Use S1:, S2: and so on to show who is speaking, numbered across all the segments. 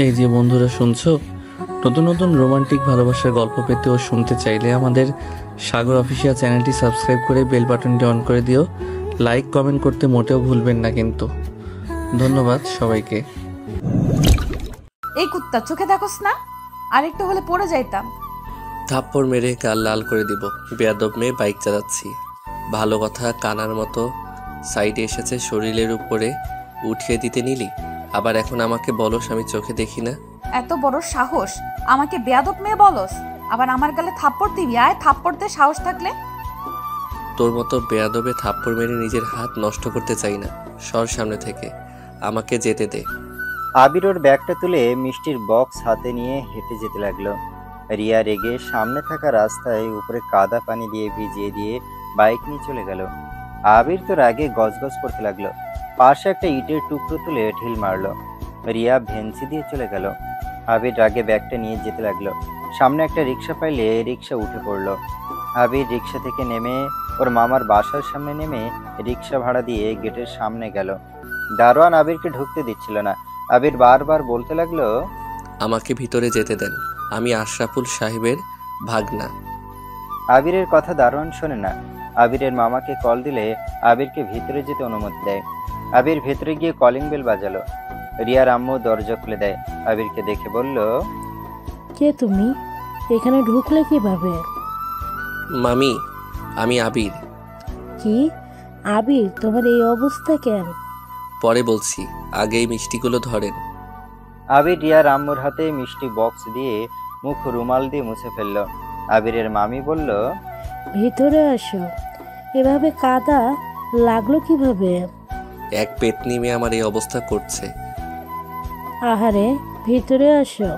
S1: এই যে বন্ধুরা শুনছো, নতুন নতুন রোমান্টিক ভালোবাসার গল্প পেতে ও শুনতে চাইলে আমাদের সাগর অফিসিয়াল চ্যানেলটি সাবস্ক্রাইব করে বেল বাটনটি অন করে দিও। লাইক কমেন্ট করতে মোটেও ভুলবেন না কিন্তু। ধন্যবাদ সবাইকে।
S2: এই কুত্তা চোখে দেখোস না? আরেকটু হলে পড়ে যাইতাম।
S3: থাপ্পড় মেরে গাল লাল করে দিব। বেয়াদব মেয়ে, বাইক চালাচ্ছি। ভালো কথা কানার মতো সাইডে এসেছে, শরীরের উপরে উঠিয়ে দিতে নিলি। আবার এখন আমাকে বলস আমি চোখে দেখি না?
S2: এত বড় সাহস, আমাকে বেয়াদব মেয়ে বলস? আবার আমার গালে থাপ্পড় দিবি? আয় থাপ্পড় দে সাহস থাকলে।
S3: তোর মতো বেয়াদবে থাপ্পড় মেরে নিজের হাত নষ্ট করতে চাই না। সর সামনে থেকে, আমাকে যেতে দে।
S4: আবির ওর ব্যাগটা তুলে মিষ্টির বক্স হাতে নিয়ে হেঁটে যেতে লাগলো। রিয়া রেগে সামনে থাকা রাস্তায় উপরে কাদা পানি দিয়ে ভিজিয়ে দিয়ে বাইক নিয়ে চলে গেল। আবির তো রাগে গজগজ করতে লাগলো। পাশে একটা ইটের টুকরো তুলে ঢিল মারলো। রিয়া ভেন্সি দিয়ে চলে গেল। আবির রাগে ব্যাগটা নিয়ে যেতে লাগলো। সামনে একটা রিক্সা পাইলে রিক্সা উঠে পড়লো। আবির রিক্সা থেকে নেমে ওর মামার বাসার সামনে নেমে রিক্সা ভাড়া দিয়ে গেটের সামনে গেল। দারোয়ান আবিরকে ঢুকতে দিচ্ছিল না। আবির বারবার বলতে লাগলো,
S3: আমাকে ভিতরে যেতে দেন, আমি আশরাফুল সাহেবের ভাগনা।
S4: আবিরের কথা দারোয়ান শোনে না। আবিরের মামাকে কল দিলে আবিরকে ভিতরে যেতে অনুমতি দেয়। আবির ভেতরে গিয়ে কলিং বেল বাজালো। রিয়ার আম্মু দরজা খুলে দেয়। আবিরকে দেখে বলল,
S5: কে তুমি? এখানে ঢুকলে কিভাবে?
S3: মামি, আমি আবির।
S5: কি আবির, তোমার এই অবস্থা কেন?
S3: পরে বলছি, আগে এই মিষ্টিগুলো ধরেন।
S4: আবির রিয়ার আম্মুর হাতে মিষ্টি বক্স দিয়ে মুখ রুমাল দিয়ে মুছে ফেলল। আবিরের মামি বলল,
S5: ভিতরে আসো। এভাবে কাদা লাগলো কিভাবে?
S3: এক পেতনি মেয়ে আমার এই অবস্থা করছে।
S5: আহারে, ভিতরে আসো।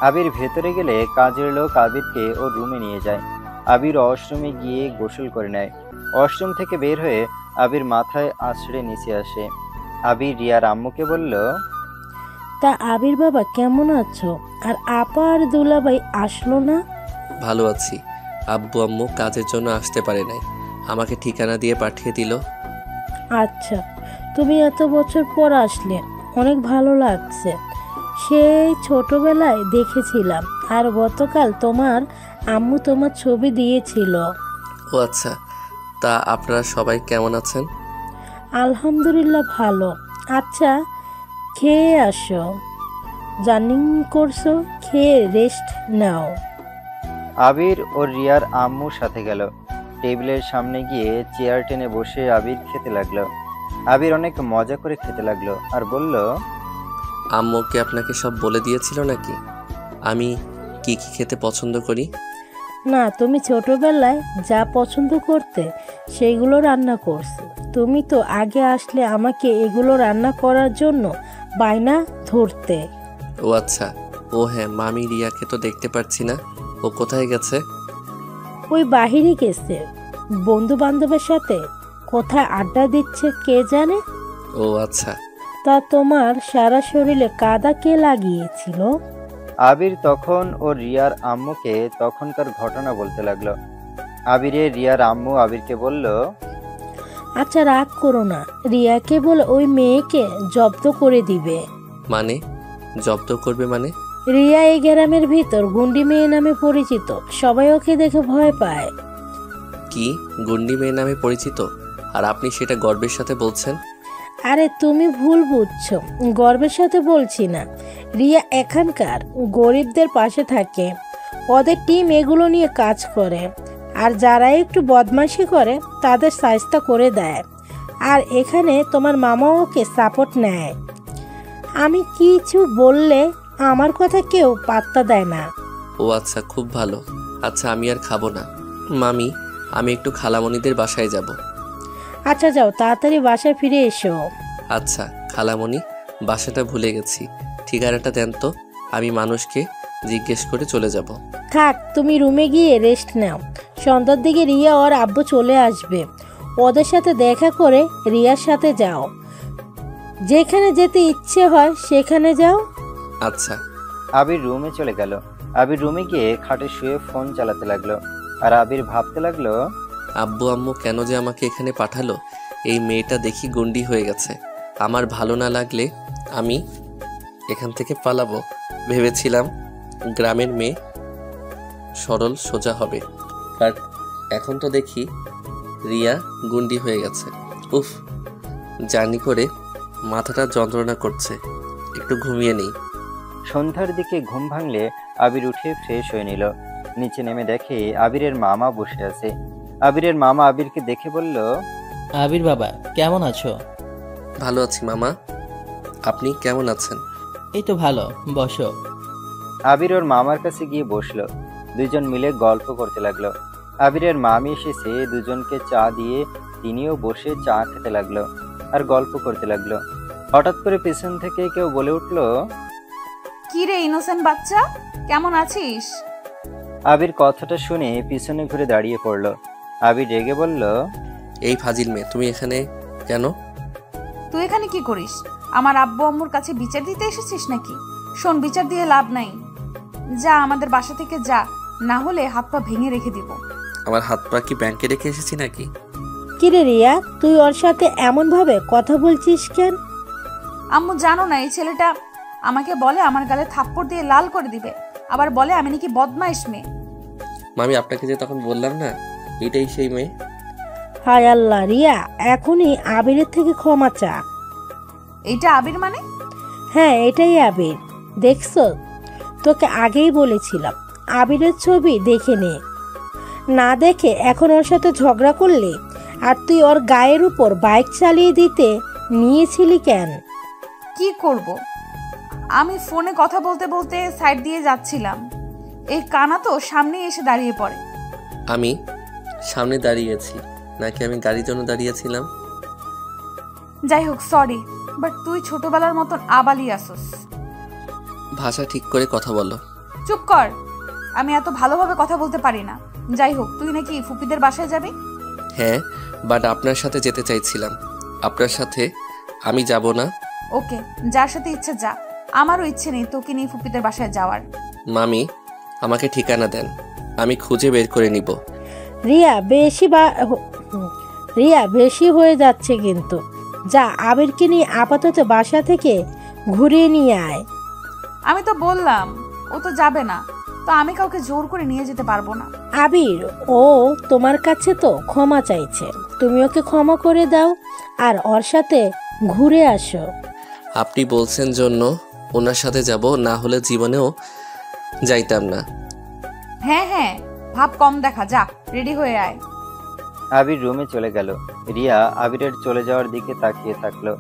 S4: আবির ভেতরে গেলে কাজের লোক আবিরকে ওর রুমে নিয়ে যায়। আবির ওয়াশরুমে গিয়ে গোসল করে নেয়। ওয়াশরুম থেকে বের হয়ে আবির মাথায় আছড়ে নিচে আসে। আবির রিয়ার আম্মুকে বলল,
S5: তা আবির বাবা কেমন আছো? আর আপা আর দুলাভাই আসলো না?
S3: ভালো আছি। আব্বু আম্মু কাজের জন্য আসতে পারে নাই, আমাকে ঠিকানা দিয়ে পাঠিয়ে দিল।
S5: আচ্ছা, তুমি এত বছর পর আসলে, অনেক ভালো লাগছে। সেই ছোটবেলায় দেখেছিলাম, আর গতকাল তোমার আম্মু তোমার ছবি দিয়েছিল।
S3: ও আচ্ছা, তা আপনারা সবাই কেমন আছেন?
S5: আলহামদুলিল্লাহ ভালো। আচ্ছা, খেয়ে আসো। জার্নিং করছো, খেয়ে রেস্ট নাও।
S4: আবির ও রিয়ার আম্মুর সাথে গেল। টেবিলের সামনে গিয়ে চেয়ার টেনে বসে আবির খেতে লাগলো। আবির অনেক মজা করে খেতে লাগলো আর বলল,
S3: আম্মুকে আপনাকে সব বলে দিয়েছিল নাকি আমি কি কি খেতে পছন্দ করি?
S5: না, তুমি ছোটবেলায় যা পছন্দ করতে সেইগুলো রান্না করছো। তুমি তো আগে আসলে আমাকে এগুলো রান্না করার জন্য বায়না ধরতে।
S3: ও আচ্ছা, ও হ্যাঁ, মামি রিয়াকে তো দেখতে পাচ্ছি না, ও কোথায় গেছে?
S5: ওই বাহিরে গেছে বন্ধু বান্ধবের সাথে, কোথায় আড্ডা দিচ্ছে কে জানে।
S3: ও আচ্ছা।
S5: তা তোমার সারা শরীরে কাদা কে লাগিয়েছিল?
S4: আবির তখন ও রিয়ার আম্মুকে তখনকার ঘটনা বলতে লাগলো। আবিরের রিয়ার আম্মু আবিরকে বলল,
S5: আচ্ছা রাগ করো না, রিয়াকে বলে ওই মেয়েকে জব্দ করে দিবে।
S3: মানে জব্দ করবে মানে?
S5: রিয়া এই গ্রামের ভিতর গুন্ডি মেয়ে নামে পরিচিত, সবাই ওকে দেখে ভয় পায়।
S3: কি গুন্ডি মেয়ে নামে পরিচিত? আর আপনি সেটা গর্বের সাথে বলছেন?
S5: আরে তুমি ভুল বুঝছো, গর্বের সাথে বলছি না। রিয়া এখানকার গরিবদের পাশে থাকে, ওদের টিম এগুলো নিয়ে কাজ করে, আর যারা একটু বদমাশি করে তাদের সাইজটা করে দেয়। আর এখানে তোমার মামা ওকে সাপোর্ট নেয়। আমি কিছু বললে আমার কথা কেউ পাত্তা দেয় না।
S3: ও আচ্ছা, খুব ভালো। আচ্ছা, আমি আর খাবো না। মামি, আমি একটু খালামণিদের বাসায় যাব।
S5: আচ্ছা যাও, তাড়াতাড়ি বাসায় ফিরে এসো।
S3: আচ্ছা খালামণি, বাসাটা ভুলে গেছি, ঠিকানাটা দেন তো, আমি মানুষকে জিজ্ঞেস করে চলে যাব।
S5: থাক, তুমি রুমে গিয়ে রেস্ট নাও। সন্ধ্যার দিকে রিয়া ওর আব্বু চলে আসবে, ওদের সাথে দেখা করে রিয়ার সাথে যাও। যেখানে যেতে ইচ্ছে হয় সেখানে যাও।
S3: আচ্ছা।
S4: আবির রুমে চলে গেল। আবির রুমে গিয়ে খাটে শুয়ে ফোন চালাতে লাগলো। আর আবির ভাবতে লাগলো,
S3: আব্বু আম্মু কেন যে আমাকে এখানে পাঠালো? এই মেয়েটা দেখি গুন্ডি হয়ে গেছে। আমার ভালো না লাগলে আমি এখান থেকে পালাবো ভেবেছিলাম। গ্রামের মেয়ে সরল সোজা হবে, বাট এখন তো দেখি রিয়া গুন্ডি হয়ে গেছে। উফ, জার্নি করে মাথাটা যন্ত্রণা করছে, একটু ঘুমিয়ে নেই।
S4: সন্ধ্যার দিকে ঘুম ভাঙলে আবির উঠে ফ্রেশ হয়ে নিল। নিচে নেমে দেখে আবিরের মামা বসে আছে। আবিরের মামা আবিরকে দেখে বলল,
S6: আবির বাবা কেমন আছো?
S3: ভালো আছি মামা, আপনি কেমন আছেন?
S6: এই তো ভালো, বসো।
S4: আবির ওর মামার কাছে গিয়ে বসলো। দুজন মিলে গল্প করতে লাগলো। আবিরের মামি এসেছে, দুজনকে চা দিয়ে তিনিও বসে চা খেতে লাগলো আর গল্প করতে লাগলো। হঠাৎ করে পেছন থেকে কেউ বলে উঠলো,
S2: কি রে ইনোসেন্ট বাচ্চা, কেমন আছিস?
S4: আবির কথাটা শুনে পিছনে ঘুরে দাঁড়িয়ে পড়লো। আবির রেগে বলল,
S3: এই ফাজিল মেয়ে, তুমি এখানে কেন?
S2: তুই এখানে কি করিস? আমার আব্বু আম্মুর কাছে বিচার দিতে এসেছিস নাকি? শোন, বিচার দিয়ে লাভ নাই, যা আমাদের বাসা থেকে যা, না হলে হাত পা ভেঙে রেখে দিব।
S3: আমার হাত পা কি ব্যাংকে রেখে এসেছি নাকি?
S5: কিরে রিয়া, তুই ওর সাথে এমন ভাবে কথা বলছিস কেন?
S2: আম্মু জানো না, এই ছেলেটা আমাকে বলে আমার গালে থাপ্পড় দিয়ে লাল করে দিবে, আবার বলে আমি নাকি বদমাইশ মেয়ে।
S3: মামি, আপনাকে যে তখন বললাম না, এটাই সেই মেয়ে।
S5: হায় আল্লাহ, রিয়া এখনই আবিরের থেকে ক্ষমা চা।
S2: এইটা আবির মানে?
S5: হ্যাঁ, এটাই আবির। দেখছো, তোকে আগেই বলেছিলাম আবিরের ছবি দেখে নে। না দেখে এখন ওর সাথে ঝগড়া করলি, আর তুই ওর গায়ের উপর বাইক চালিয়ে দিতে নিয়েছিলি কেন?
S2: কি করব, আমি ফোনে কথা বলতে বলতে সাইড দিয়ে যাচ্ছিলাম, এই কানা তো সামনে এসে দাঁড়িয়ে পড়ে।
S3: আমি সামনে দাঁড়িয়েছি নাকি আমি গাড়ির জন্য দাঁড়িয়েছিলাম?
S2: যাই হোক, সরি, বাট তুই ছোটবেলার মতন আবালি আসোস।
S3: ভাষা ঠিক করে কথা বলো।
S2: চুপ কর, আমি এত ভালোভাবে কথা বলতে পারি না। যাই হোক, তুই নাকি ফুপিদের বাসায় যাবি?
S3: হ্যাঁ, বাট আপনার সাথে যেতে চাইছিলাম। আপনার সাথে আমি যাব না।
S2: ওকে, যার সাথে ইচ্ছে যা, আমারও ইচ্ছে নেই তোকে নিয়ে ফুপিদের বাসায় যাওয়ার।
S3: মামি, আমাকে ঠিকানা দেন, আমি খুঁজে বের করে নিব।
S5: রিয়া বেশি হয়ে যাচ্ছে কিন্তু। যা, আবিরকে নিয়ে আপাতত বাসা থেকে ঘুরিয়ে নিয়ে আয়।
S2: আমি তো বললাম ও তো যাবে না, তো আমি কাউকে জোর করে নিয়ে যেতে পারবো না।
S5: আবির, ও তোমার কাছে তো ক্ষমা চাইছে, তুমি ওকে ক্ষমা করে দাও আর ওর সাথে ঘুরে আসো।
S3: আপনি বলছেন জন্য ওনার সাথে যাব, না হলে জীবনেও যাইতাম না।
S2: হ্যাঁ হ্যাঁ, ভাব কম দেখা, যা রেডি হয়ে আয়।
S4: আবির রুমে চলে গেল। রিয়া আবিরের চলে যাওয়ার দিকে তাকিয়ে থাকলো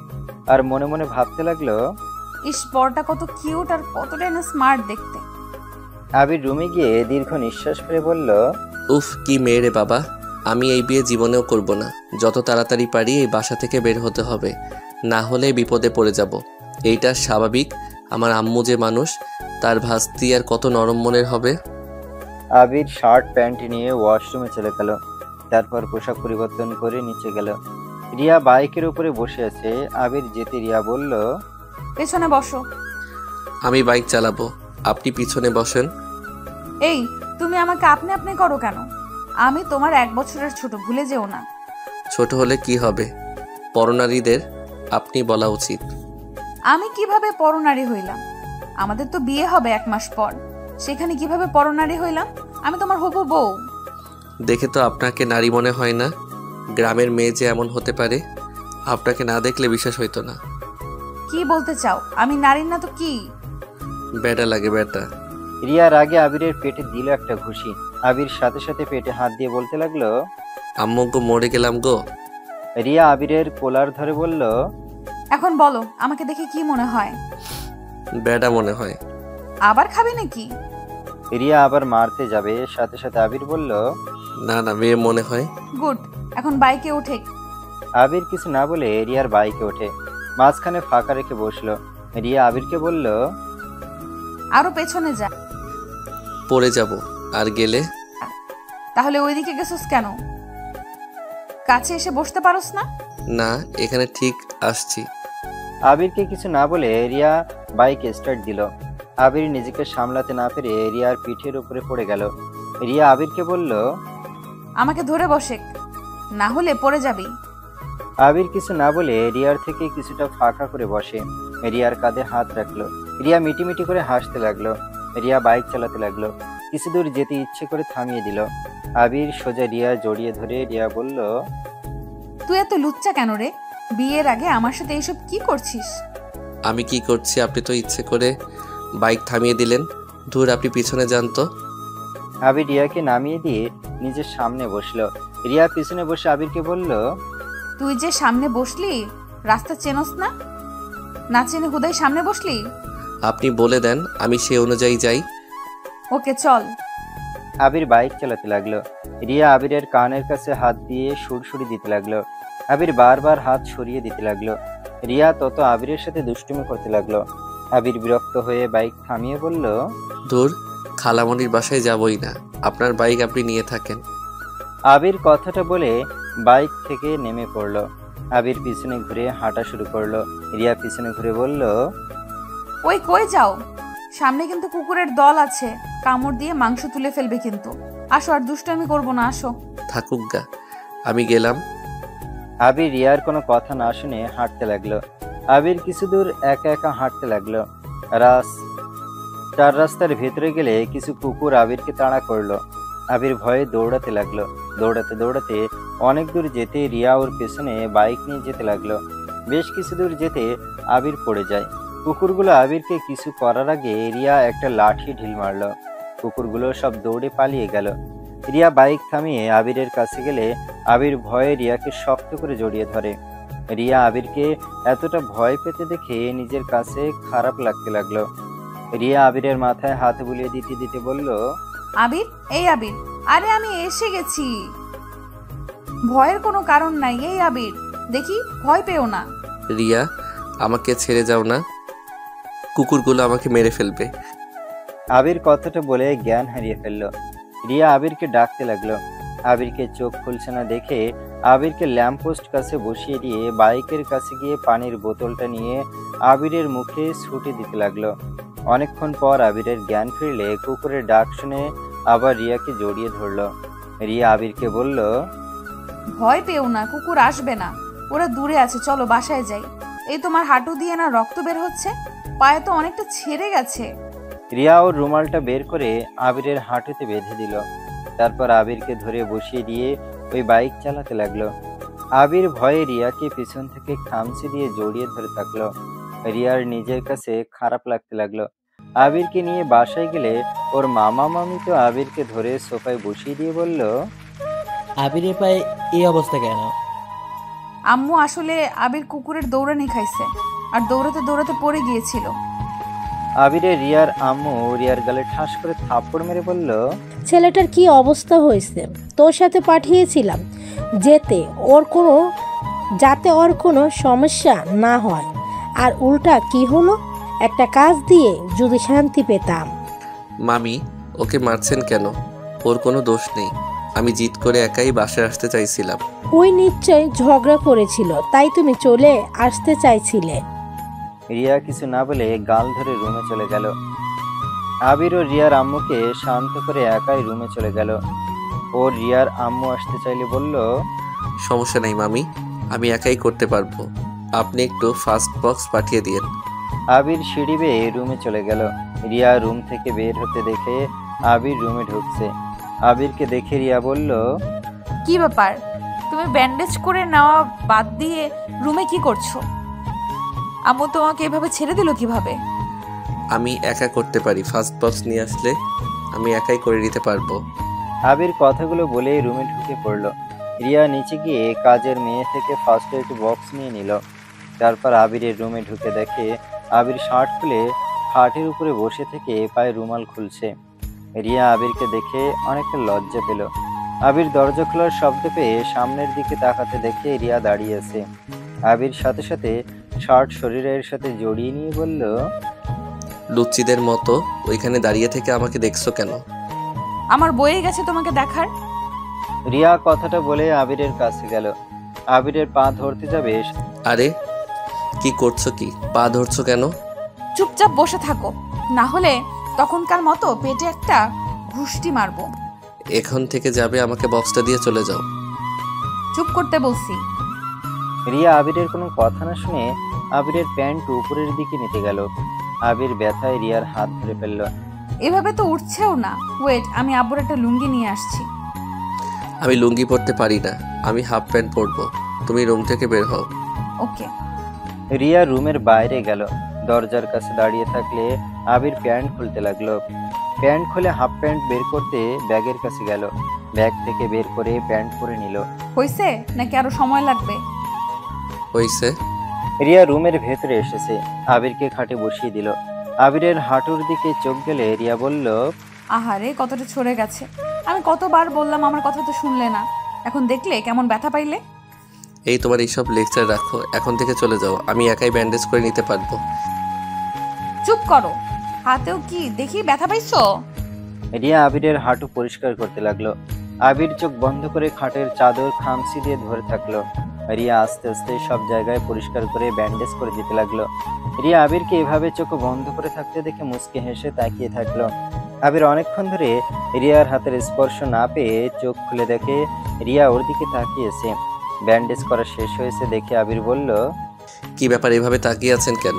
S4: আর মনে মনে ভাবতে লাগলো,
S2: ইস, বরটা কত কিউট আর কতটা না স্মার্ট দেখতে।
S4: আবির রুমে গিয়ে দীর্ঘ নিঃশ্বাস ফেলে বলল,
S3: উফ, কি মেয়ে রে বাবা, আমি এই বিয়ে জীবনেও করব না। যত তাড়াতাড়ি পারি এই বাসা থেকে বের হতে হবে, না হলে বিপদে পড়ে যাব। এইটা স্বাভাবিক, আমার আম্মু যে মানুষ, তার ভাস্তি আর কত নরম মনের হবে।
S4: আবির শার্ট প্যান্ট নিয়ে ওয়াশরুমে চলে গেল। তারপর পোশাক পরিবর্তন করে নিচে গেল। রিয়া বাইকের উপরে বসে আছে। আবির যেতে রিয়া বলল,
S2: পেছনে বসো।
S3: আমি বাইক চালাবো, আপনি পিছনে বসেন।
S2: এই, তুমি আমাকে আপনি আপনি করো কেন? আমি তোমার 1 বছরের ছোট, ভুলে যেও না।
S3: ছোট হলে কি হবে, পরনারীদের আপনি বলা উচিত।
S2: আমি কিভাবে পরনারী হইলাম? আমাদের তো বিয়ে হবে 1 মাস পর, সেখানে কিভাবে পরনারী হইলাম? আমি তোমার হবু বউ।
S3: দেখে তো আপনাকে নারী মনে হয় না। গ্রামের মেয়ে যে এমন হতে পারে, আপনাকে না দেখলে বিশ্বাস হইতো না।
S2: কি বলতে চাও? আমি নারীর না তো কি?
S3: বেটা লাগে বেটা।
S4: রিয়ার আগে আবিরের পেটে দিল একটা ঘুষি। আবির সাথে সাথে পেটে হাত দিয়ে বলতে লাগলো,
S3: আম্মু গো, মরে গেলাম গো।
S4: রিয়া আবিরের কোলার ধরে বলল,
S2: এখন বলো, আমাকে দেখে কি মনে হয়?
S3: বেটা মনে হয়।
S2: আবার খাবি নাকি?
S4: রিয়া আবার মারতে যাবে, সাথে সাথে আবির বলল,
S3: না না, মেয়ে মনে হয়।
S2: গুড, এখন বাইকে উঠে।
S4: আবির কিছু না বলে রিয়ার বাইকে ওঠে। মাঝখানে ফাঁকা রেখে বসলো। রিয়া আবিরকে বলল,
S2: আরো পেছনে যা।
S3: পড়ে যাব, আর গেলে?
S2: তাহলে ওইদিকে গেছিস কেন? কাছে এসে বসতে পারোস না?
S3: না, এখানে ঠিক আসছি।
S4: আবিরকে কিছু না বলে রিয়া বাইক স্টার্ট দিল। আবির নিজেকে সামলাতে না পেরে রিয়ার পিঠের উপরে পড়ে গেল। রিয়া আবিরকে বলল,
S2: আমাকে ধরে বসে, না হলে পড়ে যাবি।
S4: আবির কিছু না বলে রিয়ার থেকে কিছুটা ফাঁকা করে বসে। রিয়ার কাঁধে হাত রাখলো। রিয়া মিটিমিটি করে হাসতে লাগলো। রিয়া বাইক চালাতে লাগলো। কিছু দূর যেতে ইচ্ছে করে থামিয়ে দিল। আবির সোজা রিয়া জড়িয়ে ধরে রিয়া বলল,
S2: তুই এত লুচ্চা কেন রে? বিয়ের আগে আমার সাথে এইসব কি করছিস?
S3: আমি কি করছি? আপনি তো ইচ্ছে করে বাইক থামিয়ে দিলেন। ধুর, আপনি পিছনে যান তো।
S4: আবির রিয়াকে নামিয়ে দিয়ে নিজের সামনে বসলো। রিয়া পিছনে বসে আবিরকে বলল,
S2: তুই যে সামনে বসলি, রাস্তা চেনস না? না চেনে হুদাই সামনে বসলি?
S3: আপনি বলে দেন, আমি সে অনুযায়ী যাই।
S2: ওকে চল।
S4: আবির বাইক চালাতে লাগলো। রিয়া আবিরের কানের কাছে হাত দিয়ে সুরসুরি দিতে লাগলো। আবির বারবার হাত সরিয়ে দিতে লাগলো। রিয়া তত আবিরের সাথে দুষ্টুমি করতে লাগলো। আবির বিরক্ত হয়ে বাইক থামিয়ে বলল,
S3: ধুর, খালামণির বাসায় যাবই না। আপনার বাইক আপনি নিয়ে থাকেন।
S4: আবির কথাটা বলে বাইক থেকে নেমে পড়লো। আবির পিছনে ঘুরে হাঁটা শুরু করলো। রিয়া পিছনে ঘুরে বলল,
S2: ওই কই যাও? সামনে কিন্তু কুকুরের দল আছে, কামড় দিয়ে মাংস তুলে ফেলবে কিন্তু। আসো, আর দুষ্টুমি করবো না, আসো।
S3: থাকুক গা, আমি গেলাম।
S4: আবির রিয়ার কোনো কথা না শুনে হাঁটতে লাগলো। আবির কিছু দূর একা একা হাঁটতে লাগলো। চার রাস্তার ভেতরে গেলে কিছু কুকুর আবিরকে তাড়া করলো। আবির ভয়ে দৌড়াতে লাগলো। দৌড়াতে দৌড়াতে অনেক দূর যেতে রিয়া ওর পেছনে বাইক নিয়ে যেতে লাগলো। বেশ কিছু দূর যেতে আবির পড়ে যায়। কুকুরগুলো আবিরকে কিছু করার আগে রিয়া একটা লাঠি ঢিল মারলো। কুকুরগুলো সব দৌড়ে পালিয়ে গেল। রিয়া বাইক থামিয়ে আবিরের কাছে গেলে আবির ভয়ে রিয়াকে শক্ত করে জড়িয়ে ধরে। রিয়া আবিরকে এতটা ভয় পেতে দেখে নিজের কাছে খারাপ লাগতে লাগলো। রিয়া আবিরের মাথায় হাত বুলিয়ে দিতে দিতে বলল,
S2: আবির, এই আবির, আরে আমি এসে গেছি। ভয়ের কোনো কারণ নাই। এই আবির, দেখি, ভয় পেও না।
S3: রিয়া, আমাকে ছেড়ে যাও না, কুকুরগুলো আমাকে মেরে ফেলবে।
S4: আবির কথাটা বলে জ্ঞান হারিয়ে ফেললো। রিয়া আবিরকে ডাকতে লাগলো। আবিরকে চোখ খুলছে না দেখে আবিরকে ল্যাম্পপোস্ট কাছে বসিয়ে দিয়ে বাইকের কাছে গিয়ে পানির বোতলটা নিয়ে আবিরের মুখে ছুটে দিতে লাগলো। অনেকক্ষণ পর আবিরের জ্ঞান ফিরলে কুকুরের ডাক শুনে আবার রিয়াকে জড়িয়ে ধরলো। রিয়া আবিরকে বলল,
S2: ভয় পেও না, কুকুর আসবে না, ওরা দূরে আছে, চলো বাসায় যাই। এই তোমার হাঁটু দিয়ে না রক্ত বের হচ্ছে, পায়ে তো অনেকটা ছেড়ে গেছে।
S4: রিয়া ওর রুমালটা বের করে আবিরের হাঁটুতে বেঁধে দিল। তারপর আবিরকে ধরে বসিয়ে দিয়ে ওই বাইক চালাতে লাগলো। আবির ভয়ে রিয়াকে পিছন থেকে খামচি দিয়ে জড়িয়ে ধরে থাকলো। রিয়ার নিজের কাছে খারাপ লাগতে লাগলো। আবিরকে নিয়ে বাসায় গেলে ওর মামা মামি তো আবিরকে ধরে সোফায় বসিয়ে দিয়ে বলল,
S6: আবিরের পায়ে এই অবস্থা কেন?
S2: আম্মু আসলে আবির কুকুরের দৌড়ানি খাইছে, আর দৌড়াতে দৌড়াতে পড়ে গিয়েছিল।
S4: আবিরের রিয়ার আম্মু রিয়ার গালে ঠাস করে থাপ্পড় মেরে বলল,
S5: ছেলেটার কি অবস্থা হয়েছে? তোর সাথে পাঠিয়েছিলাম যাতে ওর কোনো সমস্যা না হয়, আর উল্টা কি হলো? একটা কাজ দিয়ে যদি শান্তি পেতাম।
S3: মামি, ওকে মারছেন কেন? ওর কোনো দোষ নেই। আমি জিদ করে একাই বাসায় আসতে চাইছিলাম।
S5: ওই নিশ্চয় ঝগড়া করেছিল, তাই তুমি চলে আসতে চাইছিলে।
S4: রিয়া কিছু না বলে গাল ধরে রুমে চলে গেল। আবির ও রিয়ার আম্মুকে শান্ত করে একাই রুমে চলে গেল। ও রিয়ার আম্মু আসতে চাইলে বলল,
S3: সমস্যা নেই মামি, আমি একাই করতে পারবো। আপনি একটু ফাস্ট বক্স পাঠিয়ে দিন।
S4: আবির সিঁড়ি বেয়ে রুমে চলে গেল। রিয়া রুম থেকে বের হতে দেখে আবির রুমে ঢুকছে। আবিরকে দেখে রিয়া বলল,
S2: কি ব্যাপার, তুমি ব্যান্ডেজ করে নেওয়া বাদ দিয়ে রুমে কি করছো? আম্মু তোমাকে এভাবে ছেড়ে দিল কিভাবে?
S3: আমি একা করতে পারি, ফাস্ট বক্স নিয়ে আসলে আমি একাই করে নিতে পারবো।
S4: আবির কথাগুলো বলে রুমে ঢুকে পড়ল। রিয়া নিচে গিয়ে কাজের মেয়ে থেকে ফার্স্ট এড বক্স নিয়ে নিল। তারপর আবিরের রুমে ঢুকে দেখে আবির শার্ট খুলে খাটের উপরে বসে থেকে পায়ে রুমাল খুলছে। রিয়া আবিরকে দেখে অনেকটা লজ্জা পেল। আবির দরজা খোলার শব্দ পেয়ে সামনের দিকে তাকাতে দেখে রিয়া দাঁড়িয়ে আছে। আবির সাথে সাথে শার্ট শরীরের সাথে জড়িয়ে নিয়ে বলল,
S3: লুচ্চিদের মতো ওইখানে দাঁড়িয়ে থেকে আমাকে দেখছো কেন?
S2: আমার বয়ে গেছে তোমাকে দেখার।
S4: রিয়া কথাটা বলে আবিরের কাছে গেল। আবিরের পা ধরতে যাবে।
S3: আরে কি করছো? কি পা ধরছো কেন?
S2: চুপচাপ বসে থাকো, না হলে তখনকার মতো পেটে একটা ঘুষটি মারবো।
S3: এখন থেকে যাবে, আমাকে বক্সটা দিয়ে চলে যাও।
S2: চুপ করতে বলছি।
S4: রিয়া আবিরের কোনো কথা না শুনে আবিরের প্যান্ট উপরের দিকে নিতে গেল। আবির ব্যথায় রিয়ার হাত ধরে ফেলল।
S2: এভাবে তো উঠছেও না। ওয়েট, আমি আব্বুর একটা লুঙ্গি নিয়ে আসছি।
S3: আমি লুঙ্গি পরতে পারি না, আমি হাফ প্যান্ট পরবো। তুমি রুম থেকে বের হও।
S2: ওকে।
S4: রিয়া রুমের বাইরে গেল। দরজার কাছে দাঁড়িয়ে থাকলে আবির প্যান্ট খুলতে লাগলো। প্যান্ট খুলে হাফ প্যান্ট বের করতে ব্যাগের কাছে গেল। ব্যাগ থেকে বের করে প্যান্ট পরে নিল।
S2: হইছে নাকি আরো সময় লাগবে?
S3: হইছে।
S4: রিয়া রুমের ভেতরে এসেছে, আবিরকে খাটে বসিয়ে দিল। আবিরের হাঁটুর দিকে চোখ গেলে রিয়া বলল,
S2: আহারে, কতটা ছড়ে গেছে। আমি কতবার বললাম, আমার কথা তো শুনলে না। এখন দেখলে কেমন ব্যথা পাইলে।
S3: এই তোমার এইসব লেকচার রাখো, এখন থেকে চলে যাও। আমি একাই ব্যান্ডেজ করে নিতে পারবো।
S2: চুপ করো। হাতেও কি দেখি ব্যথা পাইছো?
S4: রিয়া আবিরের হাঁটু পরিষ্কার করতে লাগলো। আবির চোখ বন্ধ করে খাটের চাদর খামচি দিয়ে ধরে থাকলো। রিয়া আস্তে আস্তে সব জায়গায় পরিষ্কার করে ব্যান্ডেজ করে দিতে লাগলো। রিয়া আবিরকে এভাবে চোখ বন্ধ করে থাকতে দেখে মুচকি হেসে তাকিয়ে থাকলো। আবির অনেকক্ষণ ধরে রিয়ার হাতের স্পর্শ না পেয়ে চোখ খুলে দেখে রিয়া ওর দিকে তাকিয়েছে। ব্যান্ডেজ করা শেষ হয়েছে দেখে আবির বলল,
S3: কি ব্যাপার, এভাবে তাকিয়ে আছেন কেন?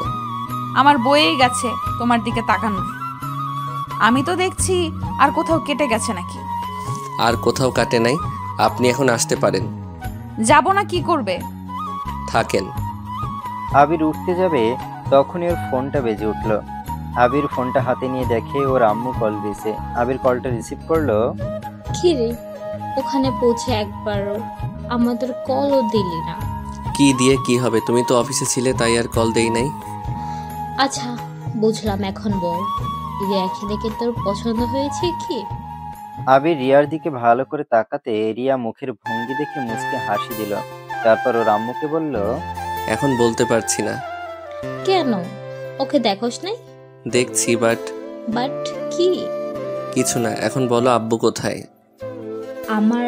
S2: আমার বয়েই গেছে তোমার দিকে তাকানোর। আমি তো দেখছি আর কোথাও কেটে গেছে নাকি।
S3: আর কোথাও কাটে নাই, আপনি এখন আসতে পারেন।
S2: যাব না, কি করবে?
S3: থাকেন।
S4: আবির উঠতে যাবে তখনই ওর ফোনটা বেজে উঠলো। আবির ফোনটা হাতে নিয়ে দেখে ওর আম্মু কল দিয়েছে। আবির কলটা রিসিভ করলো।
S7: কি রে, ওখানে পৌঁছে একবারও আমাদের কলও দিলি না।
S3: কি দিয়ে কি হবে, তুমি তো অফিসে ছিলে তাই আর কল দেই নাই।
S7: আচ্ছা বুঝলাম, এখন বল রিয়াকে দেখে তোর পছন্দ হয়েছে কি?
S4: আবির রিয়ার দিকে ভালো করে তাকাতে রিয়া মুখের ভঙ্গি দেখে মুচকে হাসি দিল। তারপর ওর আম্মুকে বলল,
S3: এখন বলতে পারছি না।
S7: কেন, ওকে দেখোস নাই?
S3: দেখছি, বাট
S7: কি?
S3: কিছু না। এখন বলো আব্বু কোথায়?
S7: আমার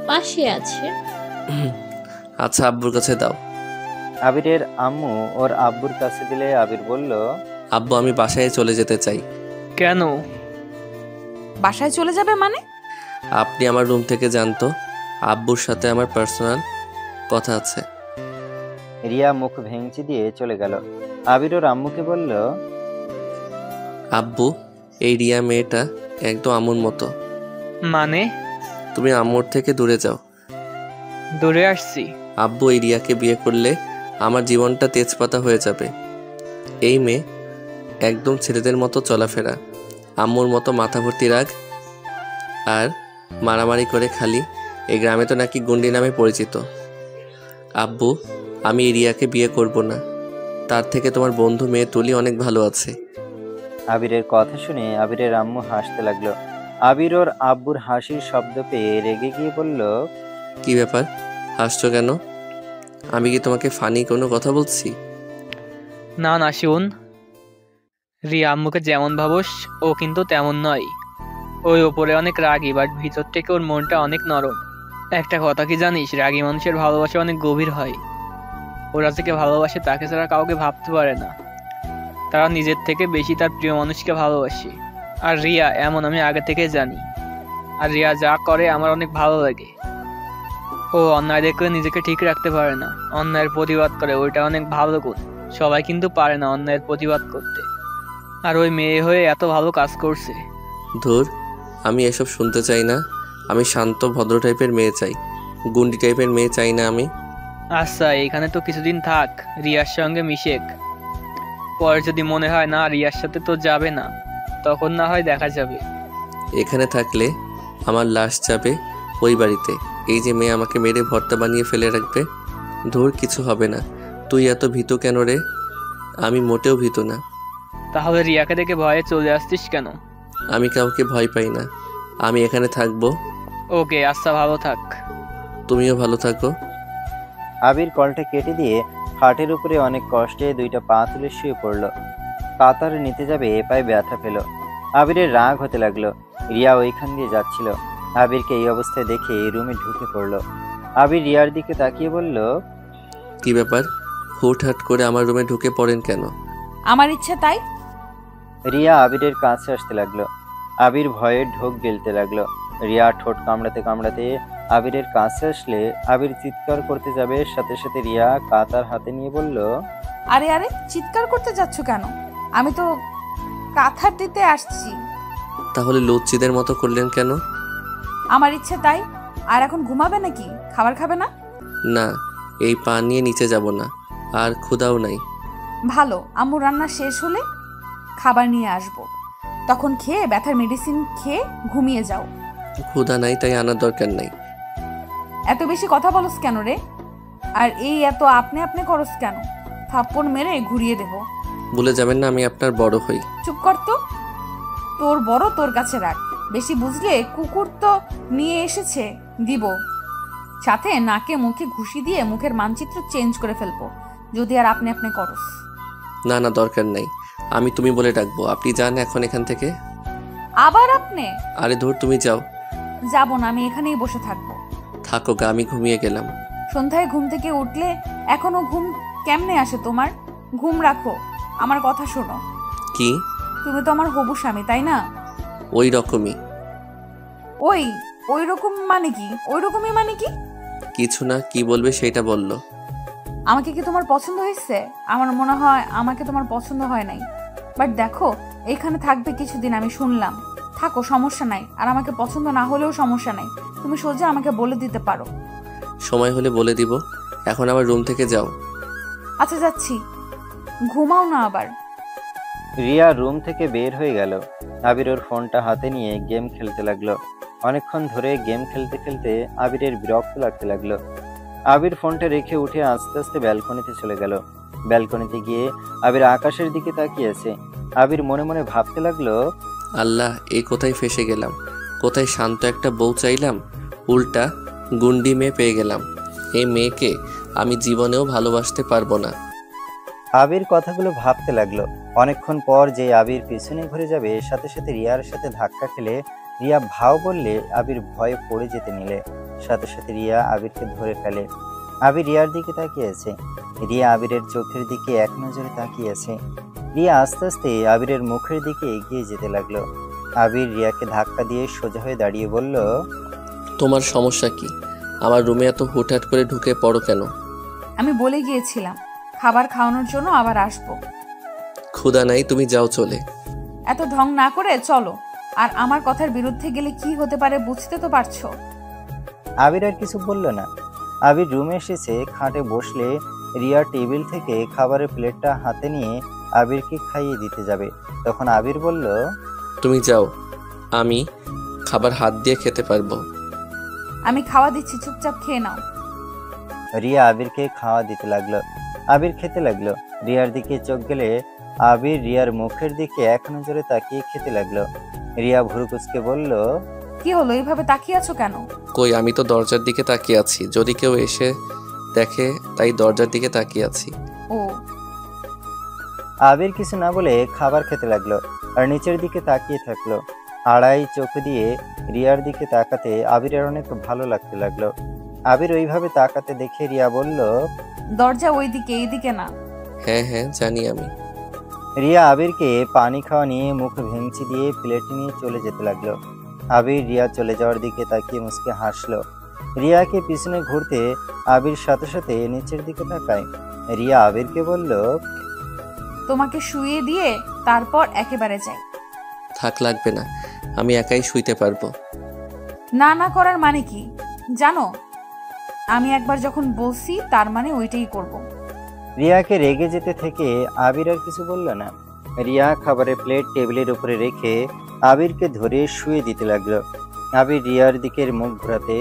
S7: পাশে আছে।
S3: আচ্ছা, আব্বুর কাছে দাও।
S4: আবিরের আম্মু ওর আব্বুর কাছে দিলে আবির বলল,
S3: আব্বু, আমি বাসায় চলে যেতে চাই।
S6: কেন?
S2: বাসায় চলে যাবে মানে?
S3: আপনি আমার রুম থেকে জানতো, আব্বুর সাথে আমার পার্সোনাল কথা আছে।
S4: রিয়া মুখ ভেঙচি দিয়ে চলে গেল। আবির ওর আম্মুকে বলল,
S3: আব্বু, এই রিয়া মেয়েটা একদম আম্মুর মতো।
S6: মানে?
S3: তুমি আম্মুর থেকে দূরে যাও।
S6: দূরে আসছি?
S3: আব্বু, এই রিয়াকে বিয়ে করলে আমার জীবনটা তেজপাতা হয়ে যাবে। এই মেয়ে একদম ছেলেদের মতো চলাফেরা, আম্মুর মতো মাথা ভর্তি রাগ, আর মারামারি করে খালি। এই গ্রামে তো নাকি গুন্ডি নামে পরিচিত। আব্বু, আমি এই রিয়াকে বিয়ে করব না। তার থেকে তোমার বন্ধু মেয়ে তুলি অনেক ভালো আছে।
S4: আবিরের কথা শুনে আবিরের আম্মু হাসতে লাগলো। আবির ওর আব্বুর হাসির শব্দ পেয়ে রেগে গিয়ে বলল,
S3: কি ব্যাপার, হাসছো কেন? আমি কি তোমাকে ফানি কোনো কথা বলছি?
S6: না না, শুন, রিয়া আম্মুকে যেমন ভাবোস ও কিন্তু তেমন নয়। ওই ওপরে অনেক রাগী, বাট ভিতর থেকে ওর মনটা অনেক নরম। একটা কথা কি জানিস, রাগী মানুষের ভালোবাসা অনেক গভীর হয়। ওরা থেকে ভালোবাসে তাকে ছাড়া কাউকে ভাবতে পারে না। তারা নিজের থেকে বেশি তার প্রিয় মানুষকে ভালোবাসে। আর রিয়া এমন আমি আগে থেকে জানি। আর রিয়া যা করে আমার অনেক ভালো লাগে। ও অন্যায় দেখলে নিজেকে ঠিক রাখতে পারে না, অন্যায়ের প্রতিবাদ করে। ওইটা অনেক ভালো গুণ। সবাই কিন্তু পারে না অন্যায়ের প্রতিবাদ করতে। আর ওই মেয়ে হয়ে এত ভালো কাজ করছে।
S3: ধুর, আমি এসব শুনতে চাই না। আমি শান্ত ভদ্র টাইপের মেয়ে চাই, গুন্ডি টাইপের মেয়ে চাই না আমি।
S6: আচ্ছা, এখানে তো কিছুদিন থাক, রিয়ার সঙ্গে মিশেক। পরে যদি মনে হয় না রিয়ার সাথে তো যাবে না, তখন না হয় দেখা যাবে।
S3: এখানে থাকলে আমার লাশ যাবে ওই বাড়িতে। এই যে মেয়ে আমাকে মেরে ভর্তা বানিয়ে ফেলে রাখবে। ধুর, কিছু হবে না। তুই এত ভীতু কেন রে? আমি মোটেও ভীতু না।
S6: তাহলে রিয়াকে দেখে ভয়ে চলে আসছিস কেন?
S3: আমি কাউকে ভয় পাই না। আমি এখানে থাকবো।
S6: ওকে, আচ্ছা, ভালো থাক।
S3: তুমিও ভালো থাকো।
S4: আবির কলটা কেটে দিয়ে খাটের উপরে অনেক কষ্টে দুইটা পা তুলে শুয়ে পড়ল। কাতার নিতে যাবে পায়ে ব্যথা পেল। আবিরের রাগ হতে লাগলো। রিয়া ওইখান দিয়ে যাচ্ছিল। আবিরকে এই অবস্থায় দেখে রুমে ঢুকে পড়ল। আবির রিয়ার দিকে তাকিয়ে বলল,
S3: কি ব্যাপার, হুটহাট করে আমার রুমে ঢুকে পড়েন কেন?
S2: আমার ইচ্ছে তাই।
S4: রিয়া আবিরের কাছে আসতে লাগলো। আবির ভয়ে ঢোক গিলতে লাগলো। রিয়া ঠোঁট কামড়াতে কামড়াতে আবিরের কাছে আসলে আবির চিৎকার করতে যাবে, সাথে সাথে রিয়া কাতার হাতে নিয়ে বলল,
S2: আরে আরে, চিৎকার করতে যাচ্ছ কেন? আমি তো কাঁথার দিতে আসছি।
S3: তাহলে লুচ্চিদের মতো করলেন কেন?
S2: আমার ইচ্ছে তাই। আর এখন ঘুমাবে নাকি? খাবার খাবে না?
S3: না, এই পা নিয়ে নিচে যাব না, আর ক্ষুধাও নাই।
S2: ভালো, আম্মু রান্না শেষ হলে খাবার নিয়ে আসবো, তখন খেয়ে ব্যথার মেডিসিন খেয়ে ঘুমিয়ে যাও।
S3: ক্ষুধা নাই, তাই আনার দরকার নাই।
S2: এত বেশি কথা বলস কেন রে? আর এই এত আপনি আপনি করস কেন? থাপ্পড় মেরে ঘুরিয়ে দেব।
S3: ভুলে যাবেন না আমি আপনার বড় হই।
S2: চুপ কর তো। তোর বড় তোর কাছে রাখ। বেশি বুঝলে কুকুর তো নিয়ে এসেছে দিব, সাথে নাকে মুখে ঘুষি দিয়ে মুখের মানচিত্র চেঞ্জ করে ফেলবো যদি আর আপনি আপনি করস।
S3: না না, দরকার নাই, আমি তুমি বলে ডাকবো। আপনি যান এখন এখান থেকে।
S2: আবার আপনি?
S3: আরে ধর, তুমি যাও।
S2: যাব না, আমি এখানেই বসে থাকবো।
S3: থাকো গা, আমি ঘুমিয়ে গেলাম।
S2: সন্ধ্যায় ঘুম থেকে উঠলে এখনো ঘুম কেমনে আসে তোমার? ঘুম রাখো, আমার কথা শোনো।
S3: কি?
S2: তুমি তো আমার হবু স্বামী, তাই না?
S3: ওই রকমই।
S2: ওই রকম মানে কি? ওই রকমই মানে কি?
S3: কিছু না, কি বলবে সেটা বললো।
S2: আমাকে কি তোমার পছন্দ হয়েছে? আমার মনে হয় আমাকে তোমার পছন্দ হয় নাই। বাট দেখো, এখানে থাকবে কিছুদিন, আমি শুনলাম। থাকো, সমস্যা নাই। আর আমাকে পছন্দ না হলেও সমস্যা নাই, তুমি সোজা আমাকে বলে দিতে পারো।
S3: সময় হলে বলে দিব। এখন আবার রুম থেকে যাও।
S2: আচ্ছা, যাচ্ছি। ঘুমাও না আবার।
S4: রিয়া রুম থেকে বের হয়ে গেল। আবির ওর ফোনটা হাতে নিয়ে গেম খেলতে লাগলো। অনেকক্ষণ ধরে গেম খেলতে খেলতে আবিরের বিরক্ত লাগতে লাগলো। আবির ফোনটা রেখে উঠে আস্তে আস্তে ব্যালকনিতে চলে গেল। ব্যালকনিতে গিয়ে আবির আকাশের দিকে তাকিয়েছে। আবির মনে মনে ভাবতে লাগলো,
S3: আল্লাহ, এই কোথায় ফেসে গেলাম? কোথায় শান্ত একটা বউ চাইলাম, উল্টা গুন্ডি মেয়ে পেয়ে গেলাম। এই মেয়েকে আমি জীবনেও ভালোবাসতে পারবো না।
S4: আবির কথাগুলো ভাবতে লাগলো। অনেকক্ষণ পর যে আবির পিছনে ঘুরে যাবে, সাথে সাথে রিয়ার সাথে ধাক্কা খেলে রিয়া ভাও বললে আবির ভয়ে পড়ে যেতে নিলে সাথে সাথে রিয়া আবিরকে ধরে ফেলে। আবির রিয়ার দিকে তাকিয়েছে। রিয়া আবিরের চোখের দিকে এক নজরে তাকিয়েছে। রিয়া আস্তে আস্তে আবিরের মুখের দিকে এগিয়ে যেতে লাগলো। আবির রিয়াকে ধাক্কা দিয়ে সোজা হয়ে দাঁড়িয়ে বলল,
S3: তোমার সমস্যা কি? আমার রুমে এত হুটহাট করে ঢুকে পড়ো কেন?
S2: আমি বলে গিয়েছিলাম খাবার খাওয়ানোর জন্য আবার আসবো।
S3: ক্ষুধা নাই, তুমি যাও চলে।
S2: এত ঢং না করে চলো। আর আমার কথার বিরুদ্ধে গেলে কি হতে পারে বুঝতে তো পারছো।
S4: আবির আর কিছু বলল না। আবির রুমে এসেছে। খাটে বসলে রিয়া টেবিল থেকে খাবারের প্লেটটা হাতে নিয়ে আবিরকে খাইয়ে দিতে যাবে। তখন আবির বলল,
S3: তুমি যাও, আমি খাবার হাত দিয়ে খেতে পারবো।
S2: আমি খাওয়া দিচ্ছি, চুপচাপ খেয়ে নাও।
S4: রিয়া আবিরকে খাওয়া দিতে লাগলো। আবির খেতে লাগলো। রিয়ার দিকে চোখ গেলে আবির রিয়ার মুখের দিকে এক নজরে তাকিয়ে খেতে লাগলো। রিয়া ভুরু কুঁচকে বলল,
S2: কি হলো, এইভাবে তাকিয়ে আছো কেন?
S3: কই, আমি তো দরজার দিকে তাকিয়ে আছি, যদি কেউ এসে দেখে, তাই দরজার দিকে তাকিয়ে আছি।
S2: ও।
S4: আবির কিছু না বলে খাবার খেতে লাগলো আর নিচের দিকে তাকিয়ে থাকলো। আড়াই চোখ দিয়ে রিয়ার দিকে তাকাতে আবিরের অনেক ভালো লাগতে লাগলো। আবির ওইভাবে তাকাতে দেখে রিয়া বলল,
S2: দরজা ওইদিকে, এইদিকে না।
S3: হ্যাঁ হ্যাঁ, জানি আমি।
S4: রিয়া আবিরকে পানি খাওয়া নিয়ে মুখ ভেঙচি দিয়ে প্লেট নিয়ে চলে যেতে লাগলো। আবির রিয়া চলে যাওয়ার দিকে তাকিয়ে মুচকে হাসলো। রিয়াকে পিছনে ঘুরতে আবির সাথে সাথে নিচের দিকে তাকায়। রিয়া আবিরকে বলল,
S2: তোমাকে শুইয়ে দিয়ে তারপর একেবারে যাই।
S3: থাক, লাগবে না, আমি একাই শুইতে পারবো।
S2: না না করার মানে কি জানো? আমি একবার যখন বলছি তার মানে ওইটাই করব।
S4: রিয়াকে রেগে যেতে থেকে আবির আর কিছু বলল না। রিয়া খাবারের প্লেট টেবিলের উপরে রেখে আবিরকে ধরে শুয়ে দিতে লাগলো। আবির রিয়ার দিকের মুখ ঘোরাতে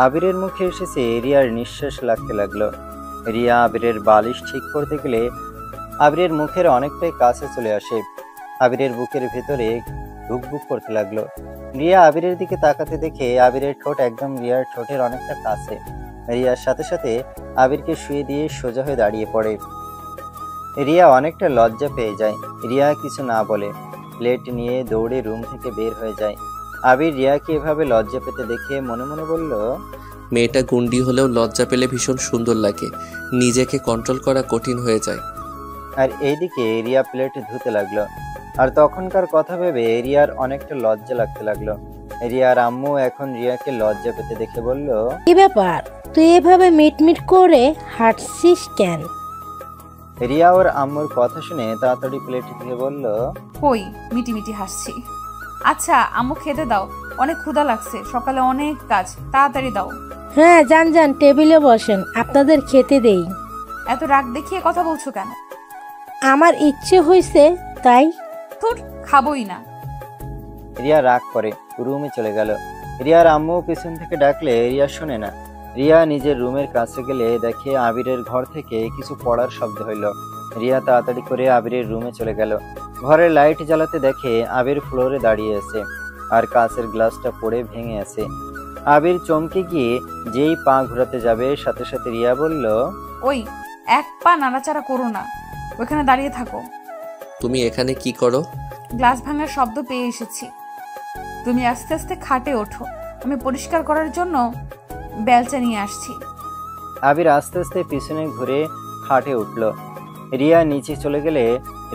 S4: আবিরের মুখে এসেছে রিয়ার নিঃশ্বাস লাগতে লাগলো। রিয়া আবিরের বালিশ ঠিক করতে গেলে আবিরের মুখের অনেকটাই কাছে চলে আসে। আবিরের বুকের ভেতরে ধুকবুক করতে লাগলো। রিয়া আবিরের দিকে তাকাতে দেখে আবিরের ঠোঁট একদম রিয়ার ঠোঁটের অনেকটা কাছে। রিয়ার সাথে সাথে আবিরকে শুয়ে দিয়ে সোজা হয়ে দাঁড়িয়ে পড়ে। রিয়া অনেকটা লজ্জা পেয়ে যায়। রিয়া কিছু না বলে প্লেট নিয়ে দৌড়ে রুম থেকে বের হয়ে যায়। আবির রিয়াকে এভাবে লজ্জা পেতে দেখে মনে মনে বলল,
S3: মেয়েটা গুন্ডি হলেও লজ্জা পেলে ভীষণ সুন্দর লাগে, নিজেকে কন্ট্রোল করা কঠিন হয়ে যায়।
S4: আর এইদিকে রিয়া প্লেট ধুতে লাগলো। আর তখনকার কথা ভেবে রিয়ার অনেকটা লজ্জা লাগতে লাগলো। রিয়ার আম্মু এখন রিয়াকে লজ্জা পেতে দেখে বলল,
S5: কি ব্যাপার, তুই এভাবে মিটমিট করে হাঁটছিস কেন?
S4: রিয়া ওর আম্মুর কথা শুনে তাড়াতাড়ি প্লেট থেকে বলল,
S2: কই মিটি মিটি হাসছি। আচ্ছা আম্মু খেতে দাও, অনেক ক্ষুধা লাগছে, সকালে অনেক কাজ, তাড়াতাড়ি দাও।
S5: হ্যাঁ যান যান, টেবিলে বসেন, আপনাদের খেতে দেই।
S2: এত রাগ দেখিয়ে কথা বলছো কেন?
S5: আমার ইচ্ছে হয়েছে তাই।
S2: তোর খাবোই না।
S4: রিয়া রাগ করে রুমে চলে গেল। রিয়ার আম্মু পিছন থেকে ডাকলে রিয়া শোনে না। রিয়া নিজের রুমের কাছে গেলে দেখে আবিরের ঘর থেকে কিছু পড়ার শব্দ হইল। রিয়া তাড়াতাড়ি করে আবিরের রুমে চলে গেল। ঘরের লাইট জ্বালাতে দেখে আবির ফ্লোরে দাঁড়িয়ে আছে আর কাঁচের গ্লাসটা পড়ে ভেঙে আছে। আবির চমকে গিয়ে যেই পা ঘোরাতে যাবে সাথে সাথে রিয়া বলল,
S2: ওই এক পা নাড়াচাড়া করো না, ওখানে দাঁড়িয়ে থাকো।
S3: তুমি এখানে কি করো?
S2: গ্লাস ভাঙার শব্দ পেয়ে এসেছি, তুমি আস্তে আস্তে খাটে ওঠো, আমি পরিষ্কার করার জন্য বেলচা নিয়ে আসছি।
S4: আবির আস্তে আস্তে পিছনে ঘুরে খাটে উঠল। রিয়া নিচে চলে গেলে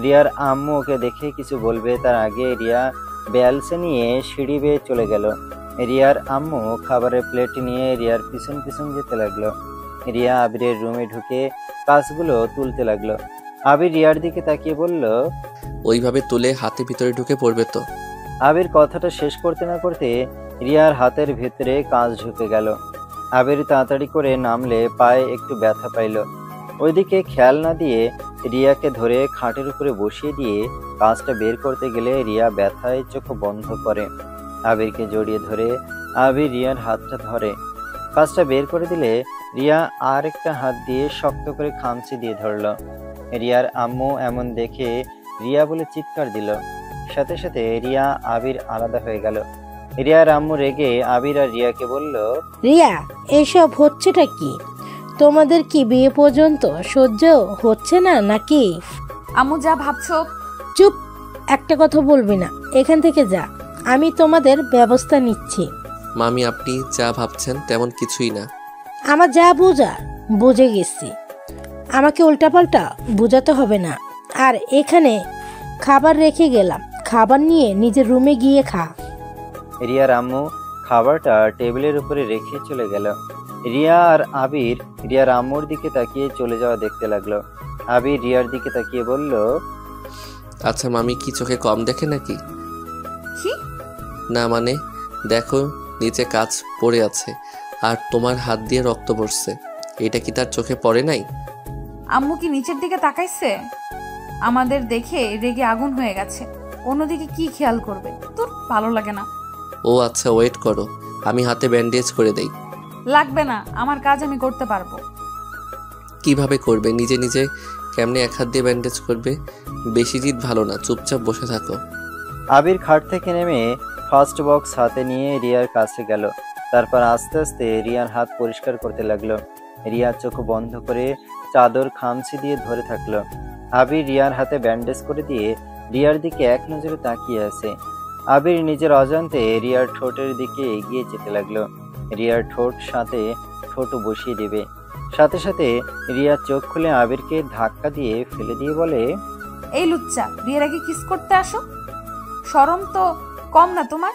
S4: রিয়ার আম্মু ওকে দেখে কিছু বলবে তার আগে রিয়া বেলচা নিয়ে সিঁড়ি বেয়ে চলে গেল। রিয়ার আম্মু খাবারের প্লেট নিয়ে রিয়ার পিছন পিছন যেতে লাগলো। রিয়া আবিরের রুমে ঢুকে কাজগুলো তুলতে লাগলো। আবির রিয়ার দিকে তাকিয়ে বলল,
S3: ওইভাবে তুলে হাতে ভিতরে ঢুকে পড়বে তো।
S4: আবির কথাটা শেষ করতে না করতে রিয়ার হাতের ভিতরে কাজ ঢুকে গেল। আবির তাড়াতাড়ি করে নামলে পায়ে একটু ব্যথা পাইল। ওইদিকে খেয়াল না দিয়ে রিয়াকে ধরে খাটের উপরে বসিয়ে দিয়ে কাজটা বের করতে গেলে রিয়া ব্যথায় চোখ বন্ধ করে। আবিরকে জড়িয়ে ধরে আবির রিয়ার হাতটা ধরে। কাজটা বের করে দিলে রিয়া আর একটা হাত দিয়ে শক্ত করে খামচি দিয়ে ধরল। রিয়ার আম্মু এমন দেখে রিয়া বলে চিৎকার দিল। সাথে সাথে রিয়া আবির আলাদা হয়ে গেল। রিয়ার আম্মু রেগে আবির আর রিয়াকে বলল,
S5: রিয়া এসব হচ্ছেটা কি? তোমাদের কি বিয়ে পর্যন্ত সহ্য হচ্ছে না নাকি?
S2: আম্মু যা ভাবছো।
S5: চুপ, একটা কথা বলবি না, এখান থেকে যা, আমি তোমাদের ব্যবস্থা নিচ্ছি।
S3: মামি আপনি যা ভাবছেন তেমন কিছুই না।
S5: আমার যা বোঝার বুঝে গেছি, আমাকে উল্টাপাল্টা বোঝাতে হবে না। আর এখানে খাবার রেখে গেলাম, খাবার নিয়ে নিজের রুমে গিয়ে খা।
S4: রিয়ার আম্মু খাবারটা টেবিলের উপরে রেখে চলে গেল। রিয়া আর আবির রিয়ার আম্মুর দিকে তাকিয়ে চলে যাওয়া দেখতে লাগলো। আবির রিয়ার দিকে তাকিয়ে বলল,
S3: আচ্ছা মামি কি চোখে কম দেখে নাকি?
S2: কি?
S3: না মানে দেখো নিচে কাজ পড়ে আছে আর তোমার হাত দিয়ে রক্ত পড়ছে, এটা কি তার চোখে পড়ে নাই?
S2: আম্মু কি নিচের দিকে তাকাইছে? আমাদের দেখে রেগে আগুন হয়ে গেছে, অন্যদিকে কি খেয়াল করবে? তোর ভালো লাগে না।
S3: ও আচ্ছা ওয়েট করো, আমি হাতে ব্যান্ডেজ করে দেই।
S2: লাগবে না, আমার কাজ আমি করতে পারবো।
S3: কিভাবে করবে? নিজে নিজে কেমনে এক হাত দিয়ে ব্যান্ডেজ করবে? বেশি জিদ ভালো না, চুপচাপ বসে থাকো।
S4: আবির খাট থেকে নেমে ফার্স্ট বক্স হাতে নিয়ে রিয়ার কাছে গেল। তারপর আস্তে আস্তে রিয়ার হাত পরিষ্কার করতে লাগলো। রিয়া চোখ বন্ধ করে চাদর খামচি দিয়ে ধরে থাকলো। আবির রিয়ার হাতে ব্যান্ডেজ করে দিয়ে রিয়ার দিকে এক নজরে তাকিয়ে আছে। আবির নিজের অজান্তে রিয়ার ঠোঁটের দিকে এগিয়ে যেতে লাগলো। রিয়ার ঠোঁট সাথে ঠোঁট বসিয়ে দেবে। সাথে সাথে রিয়া চোখ খুলে আবিরকে ধাক্কা দিয়ে ফেলে দিয়ে বলে,
S2: এই লুচ্চা, বিয়ের আগে কিস করতে আসো? শরম তো কম না তোমার?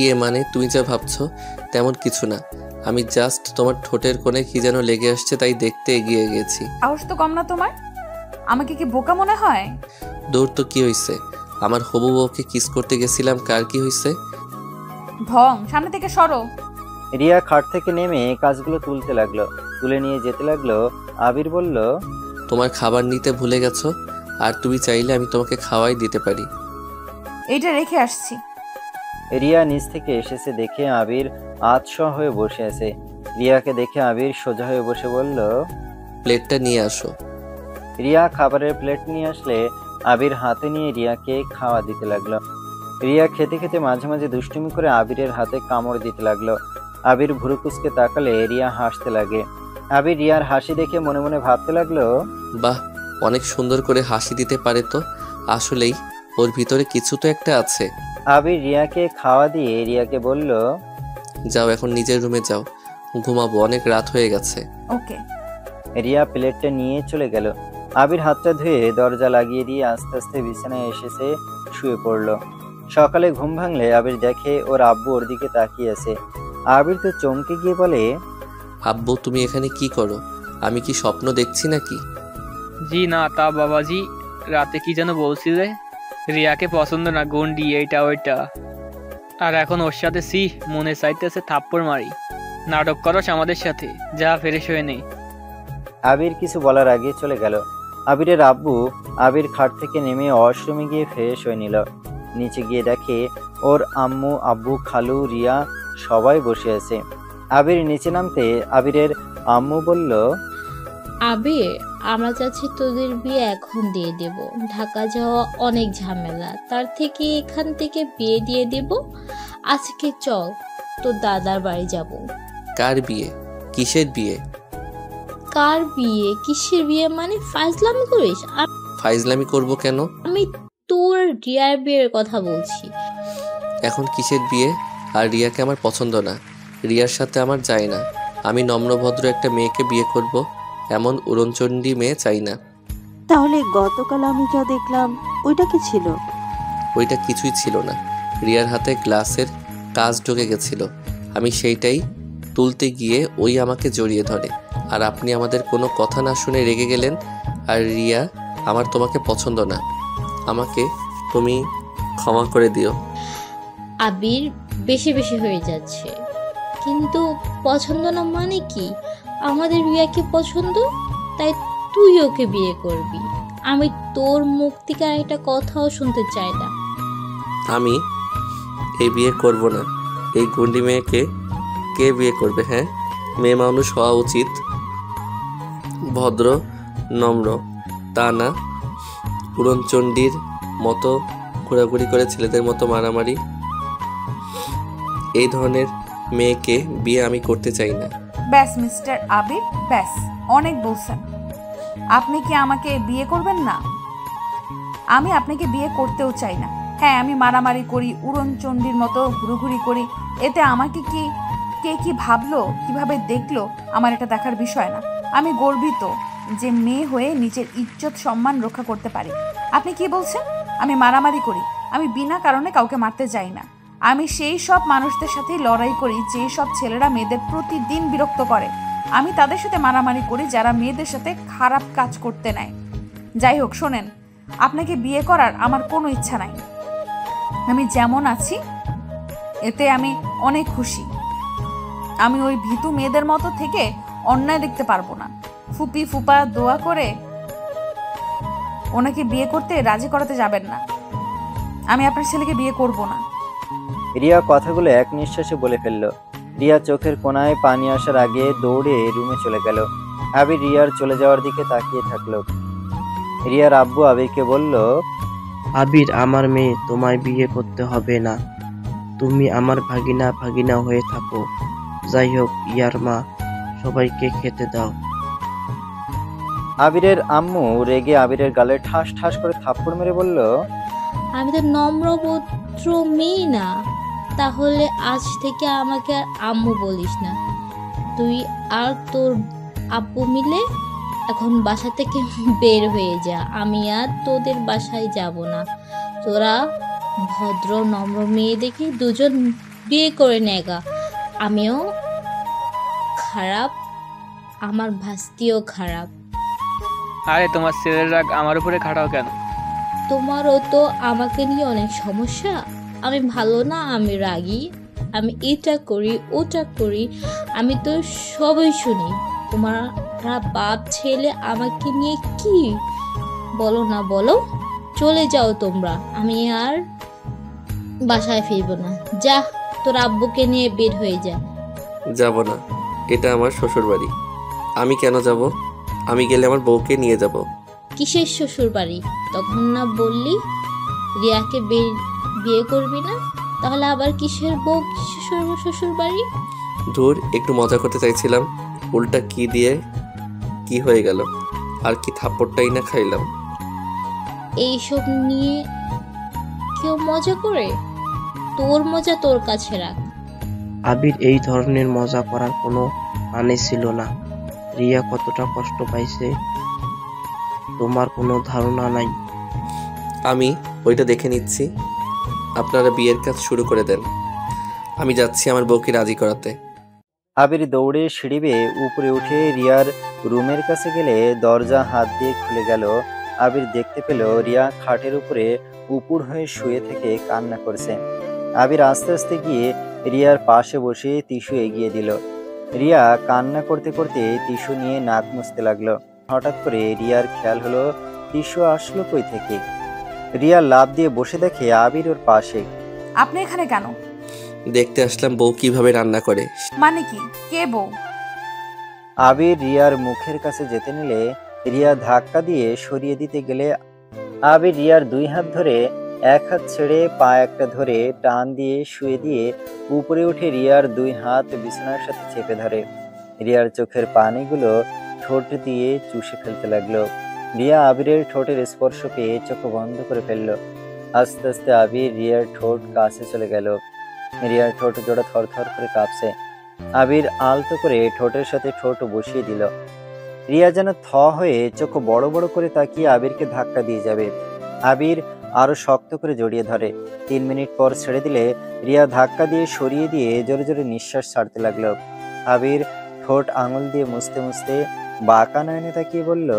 S3: ইয়ে মানে তুমি যা ভাবছো তেমন কিছু না, আমি জাস্ট তোমার ঠোঁটের কোণে কি যেন লেগে আসছে তাই দেখতে এগিয়ে গেছি।
S2: সাহস তো কম না তোমার? আমাকে কি বোকা মনে হয়?
S3: দৌড় তো কি হয়েছে? আমার হবু বউকে কিস করতে গেছিলাম, কার কি হয়েছে?
S2: ঢং, সামনে থেকে সরো।
S4: রিয়া খাট থেকে নেমে কাজগুলো তুলতে লাগলো। তুলে নিয়ে যেতে লাগলো। আবির বলল,
S3: তোমার খাবার নিতে ভুলে গেছো, আর তুমি চাইলে আমি তোমাকে খাওয়াই দিতে পারি।
S2: এইটা রেখে আসছি।
S4: রিয়া নিচ থেকে এসেছে দেখে আবির আতশোয়া হয়ে বসে আছে। রিয়াকে দেখে আবির সোজা হয়ে বসে বলল,
S3: প্লেটটা নিয়ে আসো।
S4: রিয়া খাবারের প্লেট নিয়ে আসলে আবির হাতে নিয়ে রিয়াকে খাওয়া দিতে লাগলো। রিয়া খেতে খেতে মাঝে মাঝে দুষ্টুমি করে আবিরের হাতে কামড় দিতে লাগলো। আবির ভুরুকুচকে তাকালে রিয়া হাসতে লাগে। আবির রিয়ার হাসি দেখে মনে মনে ভাবতে লাগলো,
S3: বাহ, অনেক সুন্দর করে হাসি দিতে পারে তো। আসলেই ওর ভিতরে কিছু তো একটা আছে।
S4: আবির রিয়াকে খাওয়া দিয়ে রিয়াকে বলল,
S3: যাও এখন নিজের রুমে যাও, ঘুমাবো, অনেক রাত হয়ে গেছে।
S2: ওকে।
S4: রিয়া প্লেটটা নিয়ে চলে গেল। আবির হাতটা ধুয়ে দরজা লাগিয়ে দিয়ে আস্তে আস্তে বিছানায় এসেছে, শুয়ে পড়ল। সকালে ঘুম ভাঙলে আবির দেখে ওর আব্বু ওর দিকে তাকিয়ে আছে। আবির তো চমকে গিয়ে বলে,
S3: আব্বু তুমি এখানে কি করো? আমি কি স্বপ্ন দেখছি নাকি?
S6: জি না, তা বাবাজি, রাতে কি যেন বলছিলে? রিয়াকে পছন্দ না, গন্ডি, এইটা ওইটা। আর এখন ওর সাথে মনে চাইতেছে থাপ্পড় মারি। নাটক করস আমাদের সাথে, যা ফ্রেশ হয়ে নেই।
S4: আবির কিছু বলার আগে চলে গেল। আবিরের আব্বু আবির খাট থেকে নেমে ওয়াশরুমে গিয়ে ফ্রেশ হয়ে নিল। নিচে গিয়ে দেখে ওর আম্মু, আব্বু, খালু, রিয়া সবাই বসে আছে। আবির নিচে নামতে আবিরের আম্মু বলল,
S7: আবির, আমরা চাচ্ছি তোদের বিয়ে এখন দিয়ে দেব। ঢাকা যাওয়া অনেক ঝামেলা, তার থেকে এখান থেকে বিয়ে দিয়ে দেব। আজকে চল, তোর দাদার বাড়ি যাব।
S3: কার বিয়ে? কিসের বিয়ে?
S7: কার বিয়ে? কিসের বিয়ে মানে? ফাজলামি করিস?
S3: ফাইজলামি করব কেন?
S7: আমি তোর রিয়ার বিয়ের কথা বলছি।
S3: এখন কিসের বিয়ে? আর রিয়াকে আমার পছন্দ না, রিয়ার সাথে আমার যায় না। আমি নম্রভদ্র একটা মেয়েকে বিয়ে করব, এমন উড়নচণ্ডী মেয়ে চাই না।
S8: তাহলে গতকাল আমি যা দেখলাম ওইটা কি ছিল?
S3: ওইটা কিছুই ছিল না। রিয়ার হাতে গ্লাসের কাজ ঢুকে গেছিল, আমি সেইটাই তুলতে গিয়ে ওই আমাকে জড়িয়ে ধরে। আর আপনি আমাদের কোনো কথা না শুনে রেগে গেলেন। আর রিয়া, আমার তোমাকে পছন্দ না, আমাকে তুমি ক্ষমা করে দিও।
S7: আবির, বেশি বেশি হয়ে যাচ্ছে। কিন্তু পছন্দ না মানে কি? আমাদের রিয়াকে পছন্দ, তাই তুই ওকে বিয়ে করবি। আমি তোর মুখ থেকে আর একটা কথাও শুনতে চাই না।
S3: আমি এই বিয়ে করব না। এই গুন্ডি মেয়েকে কে বিয়ে করবে? হ্যাঁ, মেয়ে মানুষ হওয়া উচিত, ভদ্র, নম্র, তা না উড়নচণ্ডীর মতো ঘোরাঘুরি করে ছেলেদের মতো মারামারি। এই ধরনের মেয়েকে বিয়ে আমি করতে চাই না।
S2: ব্যাস মিস্টার আবির, ব্যাস, অনেক বলছেন। আপনি কি আমাকে বিয়ে করবেন না? আমি আপনাকে বিয়ে করতেও চাই না। হ্যাঁ, আমি মারামারি করি, উড়নচণ্ডীর মতো ঘুরোঘুরি করি, এতে আমাকে কি কে কি ভাবলো, কিভাবে দেখলো, আমার এটা দেখার বিষয় না। আমি গর্বিত যে মেয়ে হয়ে নিজের ইজ্জত সম্মান রক্ষা করতে পারি। আপনি কি বলছেন আমি মারামারি করি? আমি বিনা কারণে কাউকে মারতে যাই না। আমি সেই সব মানুষদের সাথেই লড়াই করি যে সব ছেলেরা মেয়েদের প্রতিদিন বিরক্ত করে। আমি তাদের সাথে মারামারি করি যারা মেয়েদের সাথে খারাপ কাজ করতে নেয়। যাই হোক, শোনেন, আপনাকে বিয়ে করার আমার কোনো ইচ্ছা নাই। আমি যেমন আছি এতে আমি অনেক খুশি। আমি ওই ভীতু মেয়েদের মতো থেকে অন্যায় দেখতে পারবো না। ফুপি ফুপা দোয়া করে ওনাকে বিয়ে করতে রাজি করাতে যাবেন না। আমি আপনার ছেলেকে বিয়ে করব না।
S4: রিয়া কথাগুলো এক নিঃশ্বাসে বলে ফেলল। রিয়া চোখের কোণায় পানি আসার আগে দৌড়ে রুমে চলে গেল। আবির রিয়ার চলে যাওয়ার দিকে তাকিয়ে থাকলো। রিয়ার আব্বু আবিরকে বলল,
S9: আবির, আমার মেয়ে, তোমায় বিয়ে করতে হবে না। তুমি আমার ভাগিনা হয়ে থাকো। যাই হোক, ইয়ার মা, সবাইকে খেতে দাও।
S4: আবিরের আম্মু রেগে আবিরের গালে ঠাস ঠাস করে থাপ্পড় মেরে বলল,
S7: আমি তো নম্রভদ্র মেয়ে না, তাহলে আজ থেকে আমাকে আর আম্মু বলিস না। তুই আর তোর আব্বু মিলে এখন বাসা থেকে বের হয়ে যা। আমি আর তোদের বাসায় যাব না। তোরা ভদ্র নম্র মেয়ে দেখে দুজন বিয়ে করে নেগা। আমিও খারাপ, আমার ভাস্তিও খারাপ।
S6: আরে তোমার ছেলের রাগ আমার উপরে খাটাও কেন?
S7: তোমারও তো আমাকে নিয়ে অনেক সমস্যা। আমি ভালো না, আমি রাগী, আমি এটা করি ওটা করি, আমি তো সবই শুনি। তোমরা বাপ ছেলে আমাকে নিয়ে কি বলো না বলো? চলে যাও তোমরা, আমি আর বাসায় ফিরবো না। যা, তোর আব্বুকে নিয়ে বের হয়ে যা।
S3: যাব না, এটা আমার শ্বশুর বাড়ি। আমি কেন যাব? আমি গেলে আমার বউকে নিয়ে যাব।
S7: কিসের শ্বশুর বাড়ি? তখন না বললি রিয়াকে বিয়ে করবি না? তাহলে আবার কিসের বউ, কিসের শ্বশুর বাড়ি?
S3: ধুর, একটু মজা করতে চাইছিলাম, উল্টা কি দিয়ে কি হয়ে গেল। আর কি থাপ্পড়টাই না খাইলাম।
S7: এইসব নিয়ে কেউ মজা করে? তোর মজা তোর কাছে রাখ।
S9: আবির, এই ধরনের মজা করার কোনো মানে ছিল না। রিয়া কতটা কষ্ট পাইছে তোমার কোনো ধারণা নাই।
S3: আমি ওইটা দেখে নিচ্ছি, আপনারা বিয়ের কাজ শুরু করে দেন। আমি যাচ্ছি আমার বউকে রাজি করাতে।
S4: আবির দৌড়ে সিঁড়ি বেয়ে উপরে উঠে রিয়ার রুমের কাছে গেলে দরজা হাত দিয়ে খুলে গেল। আবির দেখতে পেল রিয়া খাটের উপরে উপুড় হয়ে শুয়ে থেকে কান্না করছে। আবির আস্তে আস্তে গিয়ে রিয়ার পাশে বসে টিস্যু এগিয়ে দিল। রিয়া কান্না করতে করতে টিস্যু নিয়ে নাক মুছতে লাগলো। হঠাৎ করে রিয়ার খেয়াল হলো টিস্যু আসলো কই থেকে। রিয়া লাফ দিয়ে বসে দেখে আবির ওর পাশে।
S2: আপনি এখানে কেন?
S3: দেখতে আসলাম বউ কিভাবে রান্না করে।
S2: মানে কি? কে বউ?
S4: আবির রিয়ার মুখের কাছে যেতে নিলে রিয়া ধাক্কা দিয়ে সরিয়ে দিতে গেলে আবির রিয়ার 2 হাত ধরে এক হাত ছেড়ে পা একটা ধরে টান দিয়ে শুয়ে দিয়ে উপরে উঠে রিয়ার 2 হাত বিছানার সাথে চেপে ধরে। রিয়ার চোখের পানিগুলো ঠোঁট দিয়ে চুষে ফেলতে লাগলো। রিয়া আবিরের ঠোঁটের স্পর্শ পেয়ে চোখ বন্ধ করে ফেললো। আস্তে আস্তে আবির রিয়ার ঠোঁট কাছে চলে গেল। রিয়ার ঠোঁট জোড়া থরথর করে কাঁপছে। আবির আলতো করে ঠোঁটের সাথে ঠোঁট বসিয়ে দিল। রিয়া যেন থ হয়ে চোখ বড় বড় করে তাকিয়ে আবিরকে ধাক্কা দিয়ে যাবে। আবির আরো শক্ত করে জড়িয়ে ধরে। 3 মিনিট পর ছেড়ে দিলে রিয়া ধাক্কা দিয়ে সরিয়ে দিয়ে জোরে জোরে নিঃশ্বাস ছাড়তে লাগলো। আবির ঠোঁট আঙুল দিয়ে মুছতে মুছতে বাঁকা নয়নে তাকিয়ে বলল,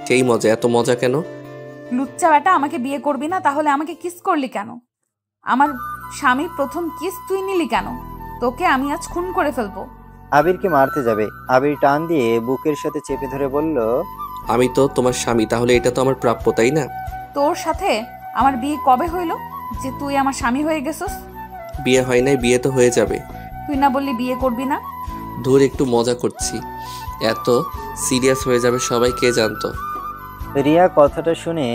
S3: সেই মজা, এত মজা কেন?
S2: লুচ্চা বেটা, আমাকে বিয়ে করবি না? তাহলে আমাকে কিস করলি কেন? আমার স্বামীর প্রথম কিস তুই নিলি কেন? তোকে আমি আজ খুন করে ফেলবো।
S4: আবিরকে মারতে যাবে। আবির টান দিয়ে বুকের সাথে চেপে ধরে বলল,
S3: আমি তো তোমার স্বামী, তাহলে এটা তো আমার প্রাপ্য, তাই না?
S2: তোর সাথে আমার বিয়ে কবে হইলো যে তুই আমার স্বামী হয়ে গেছস?
S3: বিয়ে হয় নাই, বিয়ে তো হয়ে যাবে।
S2: তুই না বললি বিয়ে করবি না?
S3: ধুর, একটু মজা করছি, এত সিরিয়াস হয়ে যাবে সবাই কে জানতো।
S4: রিয়া কথাটা শুনে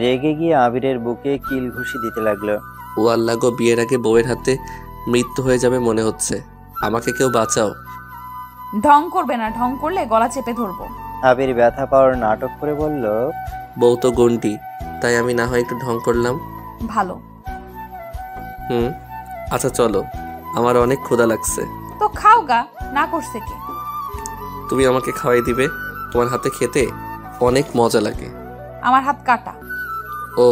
S4: রেগে গিয়ে আবিরের বুকে কিল ঘুষি দিতে লাগলো।
S3: ও আল্লাহ গো, বিয়ের আগে বউয়ের হাতে মৃত্যু হয়ে যাবে মনে হচ্ছে। আমাকে কেউ বাঁচাও।
S2: ঢং করবে না, ঢং করলে গলা চেপে ধরবো।
S4: আবির ব্যথা পাওয়ার নাটক করে বলল,
S3: বউ তো গন্ডি, তাই আমি না হয় একটু ঢং করলাম।
S2: ভালো।
S3: আচ্ছা চলো, আমার অনেক ক্ষুধা লাগছে।
S2: তো খাও গা, না করছে কে?
S3: তুমি আমাকে খাওয়াই দিবে? তোমার হাতে খেতে অনেক মজা লাগে।
S2: আমার হাত কাটা।
S3: ও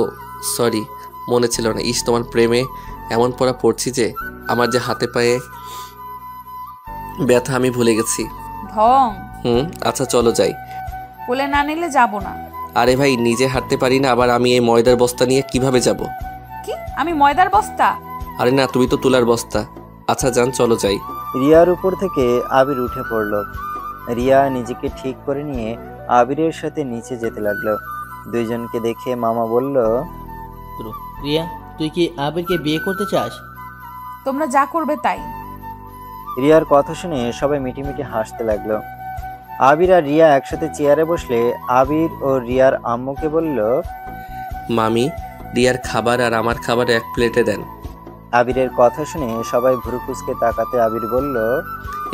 S3: সরি, মনে ছিল না। ইস, তোমার প্রেমে এমন পড়া পড়ছি যে আমার যে হাতে পায়ে ব্যথা আমি ভুলে গেছি।
S2: ঢং।
S3: আচ্ছা চলো যাই।
S2: কোলে না নিলে যাব না।
S3: আরে ভাই, নিজে হাঁটতে পারি না, আবার আমি এই ময়দার বস্তা নিয়ে কিভাবে যাব?
S2: কি আমি ময়দার বস্তা?
S3: আরে না, তুমি তো তুলার বস্তা। আচ্ছা যান, চলো যাই।
S4: রিয়ার উপর থেকে আবির উঠে পড়ল। রিয়া নিজেকে ঠিক করে নিয়ে আবিরের সাথে নিচে যেতে লাগলো। দুইজনকে দেখে মামা বলল,
S10: রিয়া, তুই কি আবিরকে বিয়ে করতে চাস?
S2: তোমরা যা করবে তাই।
S4: রিয়ার কথা শুনে সবাই মিটিমিটি হাসতে লাগলো। আবির আর রিয়া একসাথে চেয়ারে বসলে আবির ও রিয়ার আম্মুকে বলল,
S3: মামি, রিয়ার খাবার আর আমার খাবার এক প্লেটে দেন।
S4: আবিরের কথা শুনে সবাই ভুরু কুঁচকে তাকাতে আবির বলল,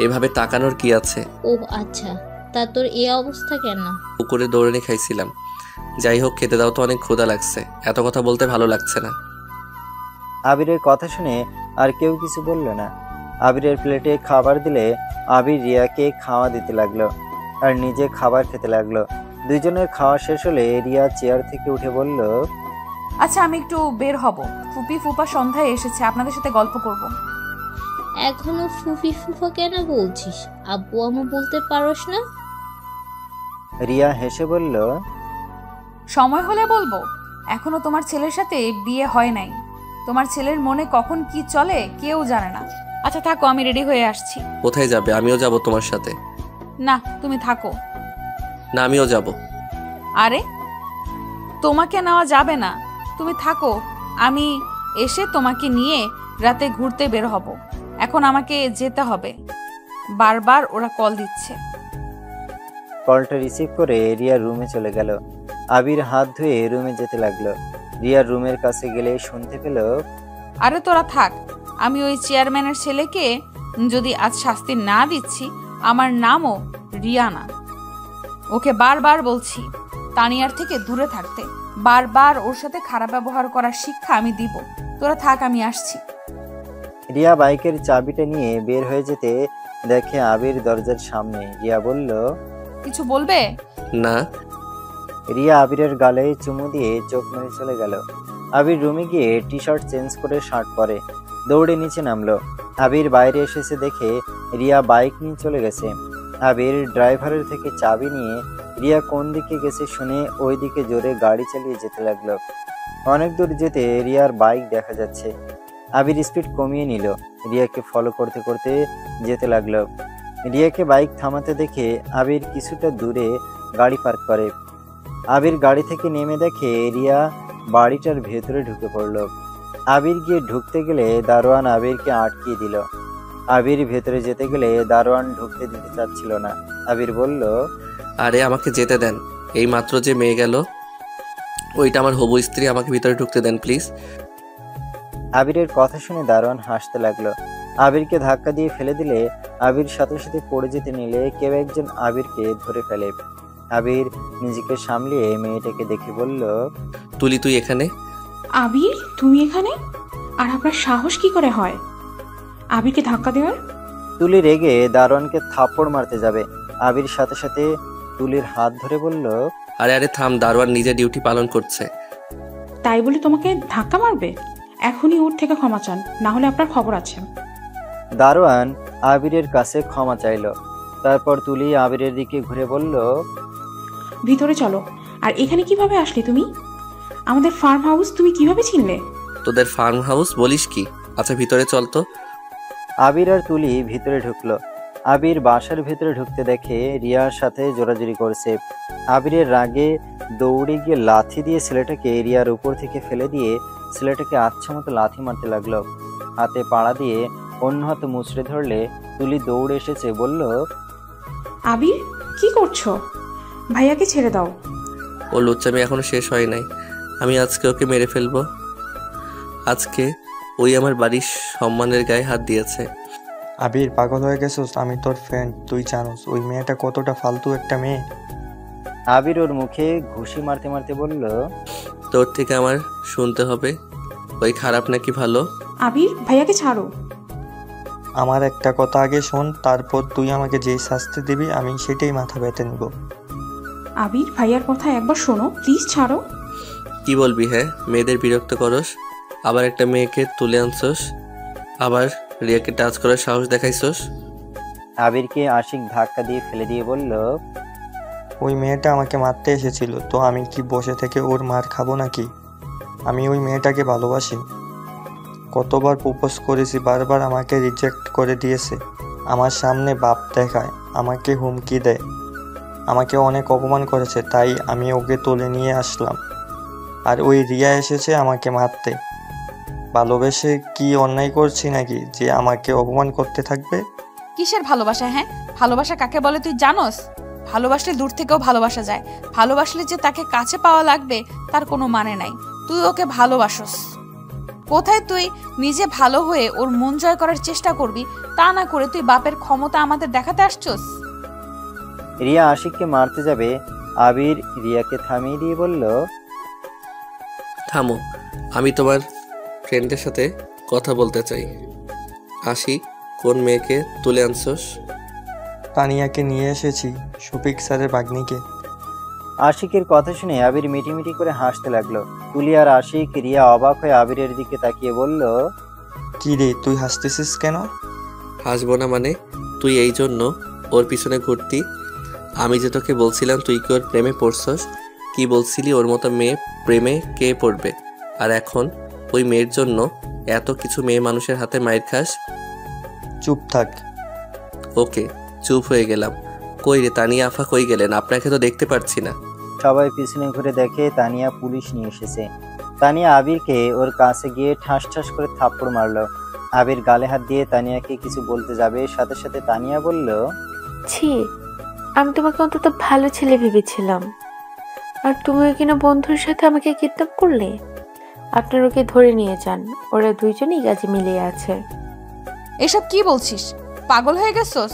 S3: এভাবে তাকানোর কি আছে?
S7: ও আচ্ছা, তা তোর এই অবস্থা কেন?
S3: পুকুরে দৌড়ে খাইছিলাম। যাই হোক, খেতে দাও তো, অনেক ক্ষুধা লাগছে। এত কথা বলতে ভালো লাগছে না।
S4: আবিরের কথা শুনে আর কেউ কিছু বলল না। আবিরের প্লেটে খাবার দিলে আবির রিয়াকে খাওয়া দিতে লাগলো আর নিজে খাবার খেতে লাগলো। দুইজনের খাওয়া শেষ হলে রিয়া চেয়ার থেকে উঠে বলল,
S2: আচ্ছা আমি একটু বের হব। ফুপি ফুপা সন্ধ্যায় এসেছে, আপনাদের সাথে গল্প করব।
S7: এখনো ফুফি ফুফা কেন বলছিস? আব্বু আম্মু বলতে পারোস না?
S4: রিয়া হেসে বলল,
S2: সময় হলে বলবো। এখনো তোমার ছেলের সাথে বিয়ে হয় নাই। তোমার ছেলের মনে কখন কি চলে কেউ জানে না। আচ্ছা থাকো, আমি রেডি হয়ে আসছি।
S3: কোথায় যাবে? আমিও যাব তোমার সাথে।
S2: না তুমি থাকো।
S3: না, আমিও যাব।
S2: আরে তোমাকে নেওয়া যাবে না, তুমি থাকো। আমি এসে তোমাকে নিয়ে রাতে ঘুরতে বের হব। এখন আমাকে যেতে হবে, বারবার ওরা কল দিচ্ছে।
S4: কলটা রিসিভ করে রিয়া রুমে চলে গেল। আবির হাত ধুয়ে রুমে যেতে লাগলো। রিয়ার রুমের কাছে গেলে শুনতে পেল,
S2: আরে তোরা থাক, আমি ওই চেয়ারম্যানের ছেলেকে যদি আজ শাস্তি না দিচ্ছি, আমার নামও রিয়ানা। ওকে বারবার বলছি তানিয়ার থেকে দূরে থাকতে। বারবার ওর সাথে খারাপ ব্যবহার করার শিক্ষা আমি দিব। তোরা থাক, আমি আসছি।
S4: রিয়া বাইকের চাবিটা নিয়ে বের হয়ে যেতে দেখে আবির দরজার সামনে। রিয়া বলল,
S2: কিছু বলবে?
S3: না।
S4: রিয়া আবিরের গালে চুমু দিয়ে চোখ মেরে চলে গেল। আবির রুমে গিয়ে টি শার্ট চেঞ্জ করে শার্ট পরে দৌড়ে নিচে নামলো। আবির বাইরে এসেছে দেখে রিয়া বাইক নিয়ে চলে গেছে। আবির ড্রাইভারের থেকে চাবি নিয়ে রিয়া কোন দিকে গেছে শুনে ওই দিকে জোরে গাড়ি চালিয়ে যেতে লাগলো। অনেক দূর যেতে রিয়ার বাইক দেখা যাচ্ছে। আবির স্পিড কমিয়ে নিল, রিয়াকে ফলো করতে করতে যেতে লাগলো। রিয়াকে বাইক থামাতে দেখে আবির কিছুটা দূরে গাড়ি পার্ক করে। আবির গাড়ি থেকে নেমে দেখে রিয়া বাড়িটার ভেতরে ঢুকে পড়ল। আবির গিয়ে ঢুকতে গেলে দারোয়ান আবিরকে আটকিয়ে দিল। আবির ভেতরে যেতে গেলে দারোয়ান ঢুকতে দিতে চাচ্ছিল না। আবির বলল,
S3: আরে আমাকে যেতে দেন, এই মাত্র যে মেয়ে গেল ওইটা আমার হবু স্ত্রী, আমাকে ভিতরে ঢুকতে দেন প্লিজ।
S4: আবিরের কথা শুনে দারোয়ান হাসতে লাগলো। আবিরকে ধাক্কা দিয়ে ফেলে দিলে আবির সাথে সাথে পড়ে যেতে নিলে কেউ একজন আবিরকে ধরে ফেলে। আবির নিজেকে সামলিয়ে মেয়েটাকে দেখে বলল,
S3: তুলি তুই এখানে?
S11: আবির তুমি এখানে? আর আপনার সাহস কি করে হয় আবিরকে ধাক্কা দেওয়ার?
S4: তুলি রেগে দারোয়ানকে থাপ্পড় মারতে যাবে। আবির সাথে সাথে তুলির হাত ধরে বলল,
S3: আরে আরে থাম, দারোয়ান নিজের ডিউটি পালন করছে।
S11: তাই বলে তোমাকে ধাক্কা মারবে? এখনই ওর থেকে ক্ষমা চান, না হলে আপনার খবর আছে।
S4: দারোয়ান আবিরের কাছে ক্ষমা চাইল। তারপর তুলি আবিরের দিকে ঘুরে বলল,
S11: ভিতরে চলো। আর এখানে কিভাবে আসলে তুমি? আমাদের ফার্ম হাউস তুমি কিভাবে চিনলে?
S3: তোদের ফার্ম হাউস বলিস কি? আচ্ছা ভিতরে চল তো।
S4: আবির আর তুলি ভিতরে ঢুকলো। আবির বাসার ভিতরে ঢুকতে দেখে রিয়ার সাথে জোরাজুরি করছে। আবিরের রাগে দৌড়ে গিয়ে লাথি দিয়ে ছেলেটাকে রিয়ার উপর থেকে ফেলে দিয়ে ছেলেটাকে আচ্ছা মতো লাথি মারতে লাগলো। হাতে পাড়া দিয়ে অন্য হাতে মুচড়ে ধরলে তুলি দৌড়ে এসেছে, বলল,
S11: আবির কি করছো? ভাইয়াকে ছেড়ে দাও।
S3: ও লুচ্চামি এখনো শেষ হয় নাই, আমি আজকে ওকে মেরে ফেলবো। আজকে ওই আমার বাড়ির সম্মানের গায়ে হাত দিয়েছে।
S12: আবির পাগল হয়ে গেছিস? আমি তোর ফ্রেন্ড, তুই জানোস ওই মেয়েটা কতটা ফালতু একটা মেয়ে।
S4: আবির ওর মুখে ঘুষি মারতে মারতে বলল,
S3: তোর থেকে আমার শুনতে হবে ওই খারাপ নাকি ভালো।
S11: আবির ভাইয়াকে ছাড়ো।
S12: আমার একটা কথা আগে শোন, তারপর তুই আমাকে যেই শাস্তি দিবি আমি সেটাই মাথা ব্যথে নিব।
S11: আবির ভাইয়ার কথা একবার শোনো, প্লিজ ছাড়ো।
S3: কি বলবি? হ্যাঁ, মেয়েদের বিরক্ত করস, আবার একটা মেয়েকে তুলে আনছস, আবার রিয়াকে টাচ করার সাহস দেখাইছস।
S4: আবিরকে আশিক ধাক্কা দিয়ে ফেলে দিয়ে বলল,
S12: ওই মেয়েটা আমাকে মারতে এসেছিল, তো আমি কি বসে থেকে ওর মার খাবো নাকি? আমি ওই মেয়েটাকে ভালোবাসি। কতবার প্রপোজ করেছি, বারবার আমাকে রিজেক্ট করে দিয়েছে। আমার সামনে বাপ দেখায়, আমাকে হুমকি দেয়, আমাকে অনেক অপমান করেছে, তাই আমি ওকে তুলে নিয়ে আসলাম। আর ওই রিয়া এসেছে আমাকে মারতে। ভালোবেসে কি অন্যায় করছি নাকি যে আমাকে অপমান করতে থাকবে?
S2: কিসের ভালোবাসা? হ্যাঁ, ভালোবাসা কাকে বলে তুই জানোস? ভালোবাসলে দূর থেকেও ভালোবাসা যায়, ভালোবাসলে যে তাকে কাছে পাওয়া লাগবে তার কোনো মানে নাই। তুই ওকে ভালোবাসস কোথায়? তুই নিজে ভালো হয়ে ওর মন জয় করার চেষ্টা করবি, তা না করে তুই বাপের ক্ষমতা আমাদের দেখাতে আসছস।
S4: রিয়া আশিককে মারতে যাবে, আবির রিয়াকে থামিয়ে দিয়ে বলল,
S3: থামো, আমি তোমার ফ্রেন্ডের সাথে কথা বলতে চাই। আশিক, কোন মেয়েকে তুলে আনছস?
S12: তানিয়াকে নিয়ে এসেছি, শফিক স্যারের ভাগ্নিকে।
S4: আশিকের কথা শুনে আবির মিটিমিটি করে হাসতে লাগলো। তুলি আর আশিক রিয়া অবাক হয়ে আবিরের দিকে তাকিয়ে বলল,
S12: কি রে, তুই হাসতেছিস কেন?
S3: হাসবো না মানে? তুই এই জন্য ওর পিছনে ঘুরতি? আমি যে তোকে বলছিলাম তুই কি ওর প্রেমে পড়ছস? কি বলছিলি ওর মতো মেয়ে প্রেমে কে পড়বে? আর এখন ওই মেয়ের জন্য এত কিছু মেয়ে মানুষের হাতে মাইর খাস।
S12: চুপ থাক।
S3: ওকে, চুপ হয়ে গেলাম। কই রে তানিয়া আফা, কই গেলেন? আপনাকে তো দেখতে পাচ্ছি না।
S4: সবাই পিছনে ঘুরে দেখে তানিয়া পুলিশ নিয়ে এসেছে। তানিয়া আবিরকে ওর কাছে গিয়ে ঠাস ঠাস করে থাপ্পড় মারলো। আবির গালে হাত দিয়ে তানিয়াকে কিছু বলতে যাবে, সাথে সাথে তানিয়া বলল,
S13: ছি, আমি তোমাকে অন্তত ভালো ছেলে ভেবেছিলাম, আর তুমিও কিনা বন্ধুর সাথে আমাকে কিডন্যাপ করলে। আপনার ওকে ধরে নিয়ে যান, ওরা দুইজনই কাজে মিলিয়ে আছে।
S2: এসব কি বলছিস? পাগল হয়ে গেছস?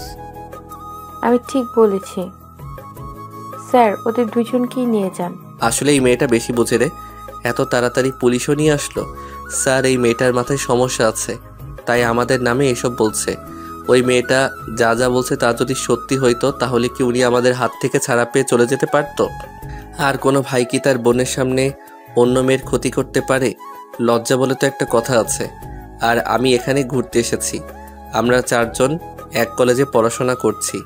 S13: আমি ঠিক বলেছি স্যার, ওদের দুজনকেই নিয়ে যান।
S3: আসলে এই মেয়েটা বেশি বোঝে রে, এত তাড়াতাড়ি পুলিশও নিয়ে আসলো। স্যার, এই মেয়েটার মাথায় সমস্যা আছে, তাই আমাদের নামে এসব বলছে। ওই মেয়েটা যা যা বলছে তা যদি সত্যি হইতো তাহলে কি উনি আমাদের হাত থেকে ছাড়া পেয়ে চলে যেতে পারতো? আর কোনো ভাই কি তার বোনের সামনে অন্য মেয়ের ক্ষতি করতে পারে? লজ্জা বলে তো একটা কথা আছে। আর আমি এখানে ঘুরতে এসেছি, আমরা চারজন এক কলেজে পড়াশোনা করছি।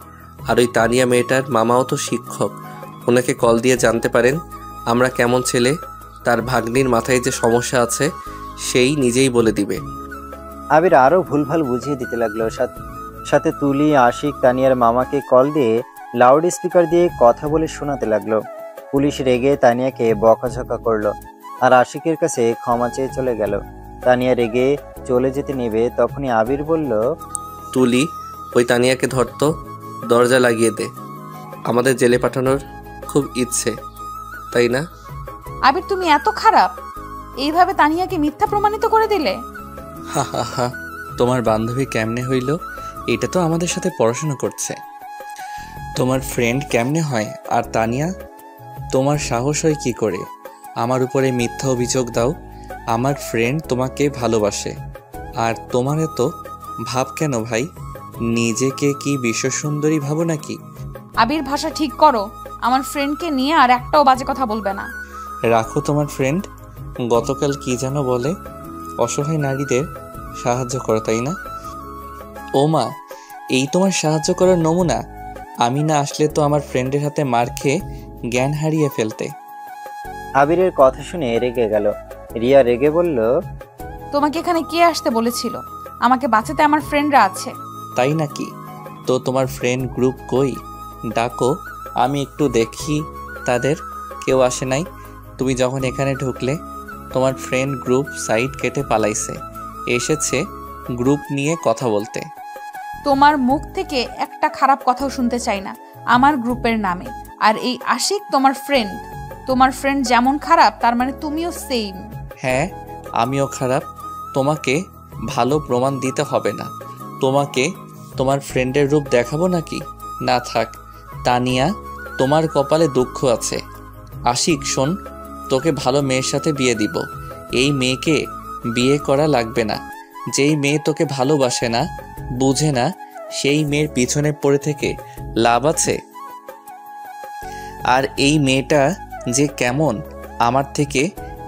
S3: আর ওই তানিয়া মেয়েটার মামাও তো শিক্ষক। ওনাকে কল দিয়ে জানতে পারেন আমরা কেমন ছেলে। তার ভাগ্নির মাথায় যে সমস্যা আছে সেই নিজেই বলে দিবে।
S4: আবির আরও ভুলভাল বুঝিয়ে দিতে লাগলো। সাথে তুলি, আশিক তানিয়ার মামাকে কল দিয়ে লাউড স্পিকার দিয়ে কথা বলে শোনাতে লাগলো। পুলিশ রেগে তানিয়াকে বকাঝকা করলো আর আশিকের কাছে ক্ষমা চেয়ে চলে গেল। তানিয়া রেগে চলে যেতে নেবে তখনই আবির বলল,
S3: তুলি, ওই তানিয়াকে ধরতো, দরজা লাগিয়ে দে। আমাদের জেলে পাঠানোর খুব ইচ্ছে, তাই না?
S2: আবির তুমি এত খারাপ, এইভাবে তানিয়াকে মিথ্যা প্রমাণিত করে দিলে।
S1: হা হা হা, তোমার বান্ধবী কেমনে হইল? এটা তো আমাদের সাথে পড়াশোনা করছে। তোমার ফ্রেন্ড কেমনে হয়? আর তানিয়া, তোমার সাহস হয় কি করে আমার উপরে মিথ্যা অভিযোগ দাও? আমার ফ্রেন্ড তোমাকে ভালোবাসে। আর তোমার এত ভাব কেন ভাই? নিজেকে কি বিশ্বসুন্দরী ভাবো নাকি?
S2: আবির, ভাষা ঠিক করো। আমার ফ্রেন্ডকে নিয়ে আর একটাও বাজে কথা বলবে না।
S1: রাখো তোমার ফ্রেন্ড। গতকাল কি যেন বলে, অসহায় নারীদের সাহায্য করো, তাই না? ও মা, এই তোমার সাহায্য করার নমুনা? আমি না আসলে তো আমার ফ্রেন্ডের হাতে মার খেয়ে জ্ঞান হারিয়ে ফেলতে।
S4: আবিরের কথা শুনে রেগে গেল। রিয়া রেগে বলল,
S2: তোমাকে এখানে কে আসতে বলেছিল? আমাকে বাঁচাতে আমার ফ্রেন্ডরা আছে।
S1: তাই নাকি? তো তোমার ফ্রেন্ড গ্রুপ কই? ডাকো, আমি একটু দেখি তাদের। কেউ আসে নাই? তুমি যখন এখানে ঢুকলে তোমার ফ্রেন্ড গ্রুপ সাইড কেটে পালাইছে, এসেছে গ্রুপ নিয়ে কথা বলতে।
S2: তোমার মুখ থেকে একটা খারাপ কথাও শুনতে চাই না আমার গ্রুপের নামে। আর এই আশিক তোমার ফ্রেন্ড। তোমার ফ্রেন্ড যেমন খারাপ তার মানে তুমিও সেম।
S1: হ্যাঁ, আমিও খারাপ। তোমাকে ভালো প্রমাণ দিতে হবে না। তোমাকে তোমার ফ্রেন্ডের রূপ দেখাবো নাকি? না থাক। তানিয়া, তোমার কপালে দুঃখ আছে। আশিক শোন, তোকে ভালো মেয়ের সাথে বিয়ে দিব। এই মেয়েকে বিয়ে করা লাগবে না। যেই মেয়ে তোকে ভালোবাসে না, বুঝে না, সেই মেয়ের পিছনে পড়ে থেকে লাভ আছে? আর এই মেয়েটা যে কেমন আমার থেকে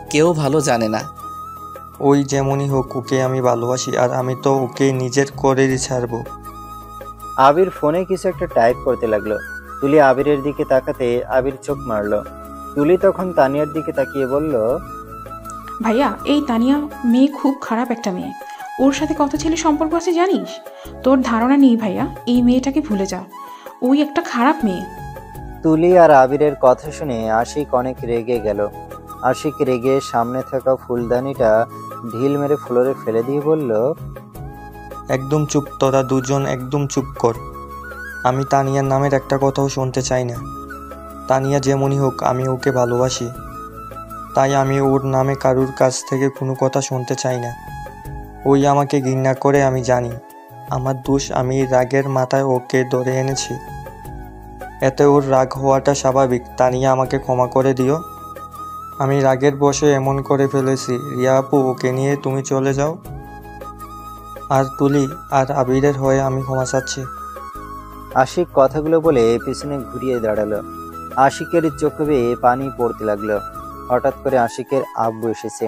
S1: কেউ ভালো জানে না।
S12: ওই যেমনই হোক, ওকে আমি ভালোবাসি আর আমি তো ওকে নিজের করেই ছাড়বো।
S4: আবির ফোনে কিছু একটা টাইপ করতে লাগলো। তুলি আবিরের দিকে তাকাতে আবির চোখ মারলো। তুলি তখন তানিয়ার দিকে তাকিয়ে বলল,
S11: ভাইয়া, এই তানিয়া মেয়ে খুব খারাপ একটা মেয়ে। ওর সাথে কত ছেলে সম্পর্ক আছে জানিস? তোর ধারণা নেই ভাইয়া, এই মেয়েটাকে ভুলে যা। ওই একটা খারাপ মেয়ে।
S4: তুলি আর আবিরের কথা শুনে আশিক অনেক রেগে গেল। আশিক রেগে সামনে থাকা ফুলদানিটা ঢিল মেরে ফ্লোরে ফেলে দিয়ে বলল,
S12: একদম চুপ, তোরা দুজন একদম চুপ কর। আমি তানিয়ার নামের একটা কথাও শুনতে চাই না। তানিয়া যেমনই হোক, আমি ওকে ভালোবাসি। তাই আমি ওর নামে কারুর কাছ থেকে কোনো কথা শুনতে চাই না। ওই আমাকে ঘৃণা করে, আমি জানি। আমার দোষ, আমি রাগের মাথায় ওকে ধরে এনেছি। এতে ওর রাগ হওয়াটা স্বাভাবিক। তানিয়া, আমাকে ক্ষমা করে দিও। আমি রাগের বশে এমন করে ফেলেছি। রিয়া আপু, ওকে নিয়ে তুমি চলে যাও। আর তুলি আর আবিরের হয়ে আমি ক্ষমা চাচ্ছি।
S4: আশিক কথাগুলো বলে পিছনে ঘুরিয়ে দাঁড়ালো। আশিকের চোখে বেয়ে পানি পড়তে লাগলো। হঠাৎ করে আশিকের আব্বু এসেছে।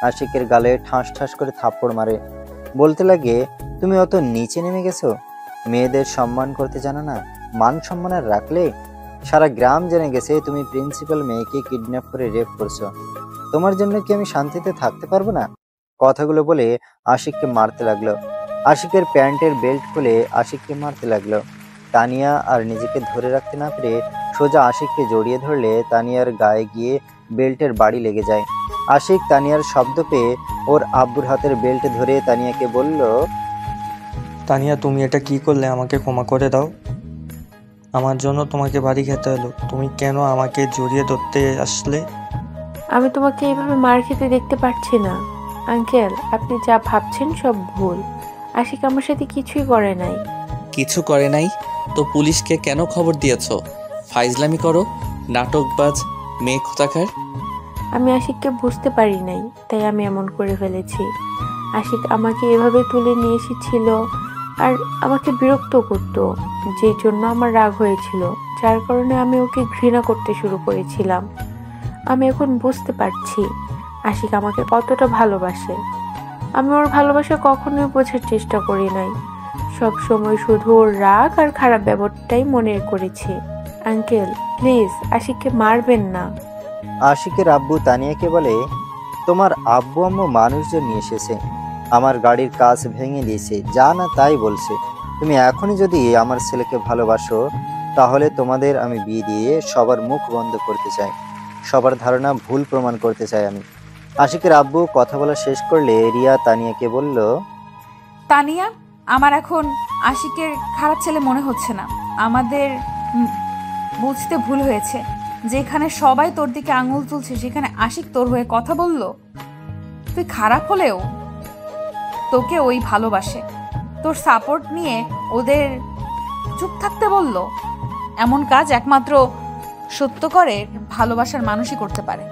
S4: আশিকের গালে ঠাস ঠাস করে থাপ্পড় মারে। বলতে লাগে, তুমি অত নিচে নেমে গেছো? মেয়েদের সম্মান করতে জানো না? মান সম্মান আর রাখলে? সারা গ্রাম জেনে গেছে তুমি প্রিন্সিপাল মেয়েকে কিডন্যাপ করে রেপ করছো। তোমার জন্য কি আমি শান্তিতে থাকতে পারবো না? কথাগুলো বলে আশিককে মারতে লাগলো। আশিকের প্যান্টের বেল্ট খুলে আশিককে মারতে লাগলো। তানিয়া আর নিজেকে ধরে রাখতে না পেরে সোজা আশিককে জড়িয়ে ধরলে তানিয়ার গায়ে গিয়ে বেল্টের বাড়ি লেগে যায়। আশিক তানিয়ার শব্দ পেয়ে ওর আব্বুর হাতের বেল্ট ধরে তানিয়াকে বলল,
S12: তানিয়া, তুমি এটা কি করলে? আমাকে ক্ষমা করে দাও। আমার জন্য তোমাকে বাড়ি খেতে হলো। তুমি কেন আমাকে জড়িয়ে ধরতে আসলে?
S13: আমি তোমাকে এইভাবে মার খেতে দেখতে পারছি না আঙ্কেল। আপনি যা ভাবছেন সব ভুল। আশিক আমার সাথে কিছুই করে নাই।
S1: কিছু করে নাই তো পুলিশকে কেন খবর দিয়েছ? ফাইজলামি করো, নাটকবাজ মেয়ে কোথাকার।
S13: আমি আশিককে বুঝতে পারি নাই, তাই আমি এমন করে ফেলেছি। আশিক আমাকে এভাবে তুলে নিয়ে এসেছিল আর আমাকে বিরক্ত করতো, যেই জন্য আমার রাগ হয়েছিল, যার কারণে আমি ওকে ঘৃণা করতে শুরু করেছিলাম। আমি এখন বুঝতে পারছি আশিক আমাকে কতটা ভালোবাসে। আমি ওর ভালোবাসা কখনোই বোঝার চেষ্টা করি নাই। সব সময় শুধু ওর রাগ আর খারাপ ব্যবহারটাই মনে করেছি। আঙ্কেল প্লিজ আশিককে মারবেন না।
S4: আশিকের আব্বু তানিয়াকে বলে, তোমার আব্বু আম্মু মানুষজন নিয়ে এসেছে, আমার গাড়ির কাজ ভেঙে দিয়েছে, যা না তাই বলছে। তুমি এখনই যদি আমার ছেলেকে ভালোবাসো তাহলে তোমাদের আমি বিয়ে দিয়ে সবার মুখ বন্ধ করতে চাই, সবার ধারণা ভুল প্রমাণ করতে চাই আমি। আশিকের আব্বু কথা বলা শেষ করলে রিয়া তানিয়াকে বলল,
S2: তানিয়া, আমার এখন আশিকের খারাপ ছেলে মনে হচ্ছে না। আমাদের বুঝতে ভুল হয়েছে। যেখানে সবাই তোর দিকে আঙুল তুলছে সেখানে আশিক তোর হয়ে কথা বলল। তুই খারাপ হলেও তোকে ওই ভালোবাসে, তোর সাপোর্ট নিয়ে ওদের চুপ থাকতে বলল। এমন কাজ একমাত্র সত্য করে ভালোবাসার মানুষই করতে পারে।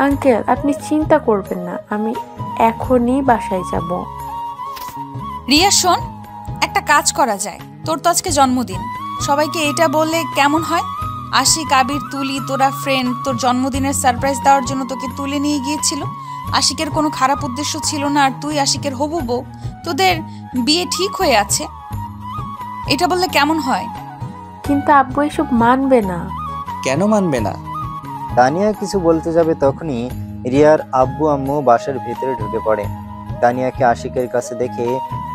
S13: আঙ্কেল আপনি চিন্তা করবেন না, আমি এখনই বাসায় যাব।
S2: রিয়া শোন, একটা কাজ করা যায়। তোর তো আজকে জন্মদিন, সবাইকে এটা বললে কেমন হয়? আশিক, আবির, তুলি, তোরা ফ্রেন্ড তোর জন্মদিনের সারপ্রাইজ দেওয়ার জন্য তোকে তুলে নিয়ে গিয়েছিল। আশিকের কোনো খারাপ উদ্দেশ্য ছিল না, আর তুই আশিকের হবু বউ, তোদের বিয়ে ঠিক হয়ে আছে। এটা বললে কেমন হয়?
S13: কিন্তু আব্বু এসব মানবে না।
S1: কেন মানবে না?
S4: তানিয়া কিছু বলতে যাবে তখনই রিয়ার আব্বু আম্মু বাসার ভিতরে ঢুকে পড়ে। তানিয়াকে আশিকের কাছে দেখে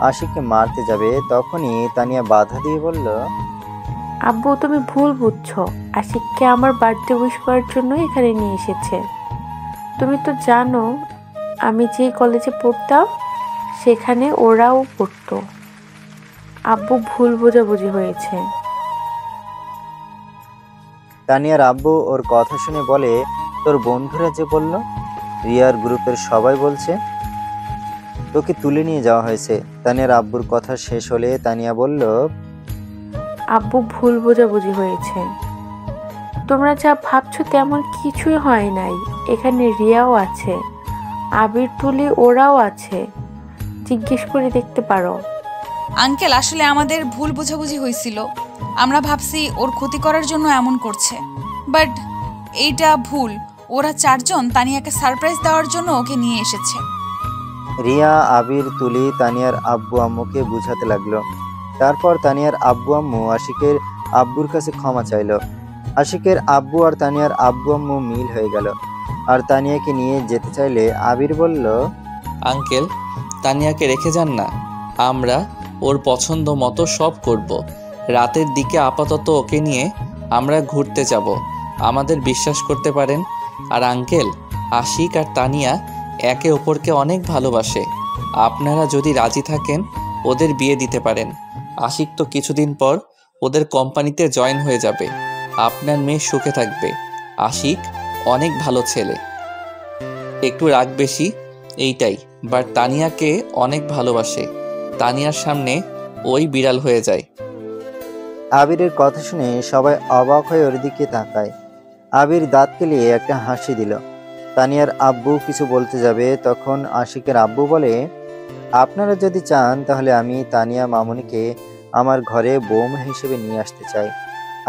S4: আশিককে মারতে যাবে, তখনই তানিয়া বাধা দিয়ে বলল,
S13: আব্বু তুমি ভুল বুঝছো, আশিককে আমার বার্থডে উইশ করার জন্য এখানে নিয়ে এসেছে। তুমি তো জানো আমি যে কলেজে পড়তাম সেখানে ওরাও পড়তো। আব্বু ভুল বোঝাবুঝি হয়েছে।
S4: তানিয়ার আব্বু ওর কথা শুনে বলে, তোর বন্ধুরা যে বলল, রিয়ার গ্রুপের সবাই বলছে তোকে তুলে নিয়ে যাওয়া হয়েছে। তানিয়ার আব্বুর কথা শেষ হলে তানিয়া বলল,
S13: আব্বু ভুল বোঝাবুঝি হয়েছে। তোমরা যা ভাবছো তেমন কিছুই হয় নাই। এখানে রিয়াও আছে, আবির, তুলি ওরাও আছে, জিজ্ঞেস করে দেখতে পারো।
S2: আঙ্কেল, আসলে আমাদের ভুল বোঝাবুঝি হয়েছিল। আমরা ভাবছি ওর ক্ষতি করার জন্য এমন করছে, বাট এইটা ভুল। ওরা চারজন তানিয়াকে সারপ্রাইজ দেওয়ার জন্য ওকে নিয়ে এসেছে।
S4: রিয়া, আবির, তুলি তানিয়ার আব্বু আম্মুকে বুঝাতে লাগলো। তারপর তানিয়ার আব্বু আম্মু আশিকের আব্বুর কাছে ক্ষমা চাইল। আশিকের আব্বু আর তানিয়ার আব্বু আম্মু মিল হয়ে গেল। আর তানিয়াকে নিয়ে যেতে চাইলে আবির বলল,
S1: আঙ্কেল, তানিয়াকে রেখে যান না, আমরা ওর পছন্দ মতো সব করব। রাতের দিকে আপাতত ওকে নিয়ে আমরা ঘুরতে যাব, আমাদের বিশ্বাস করতে পারেন। আর আঙ্কেল, আশিক আর তানিয়া একে অপরকে অনেক ভালোবাসে। আপনারা যদি রাজি থাকেন ওদের বিয়ে দিতে পারেন। আশিক তো কিছুদিন পর ওদের কোম্পানিতে জয়েন হয়ে যাবে। আপনার মেয়ে সুখে থাকবে। আশিক অনেক ভালো ছেলে, একটু রাগ বেশি এইটাই, বাট তানিয়াকে অনেক ভালোবাসে। তানিয়ার সামনে ওই বিড়াল হয়ে যায়।
S4: আবিরের কথা শুনে সবাই অবাক হয়ে ওর দিকে তাকায়। আবির দাঁত কেলিয়ে একটা হাসি দিল। তানিয়ার আব্বু কিছু বলতে যাবে তখন আশিকের আব্বু বলে, আপনারা যদি চান তাহলে আমি তানিয়া মামুনিকে আমার ঘরে বৌমা হিসেবে নিয়ে আসতে চাই।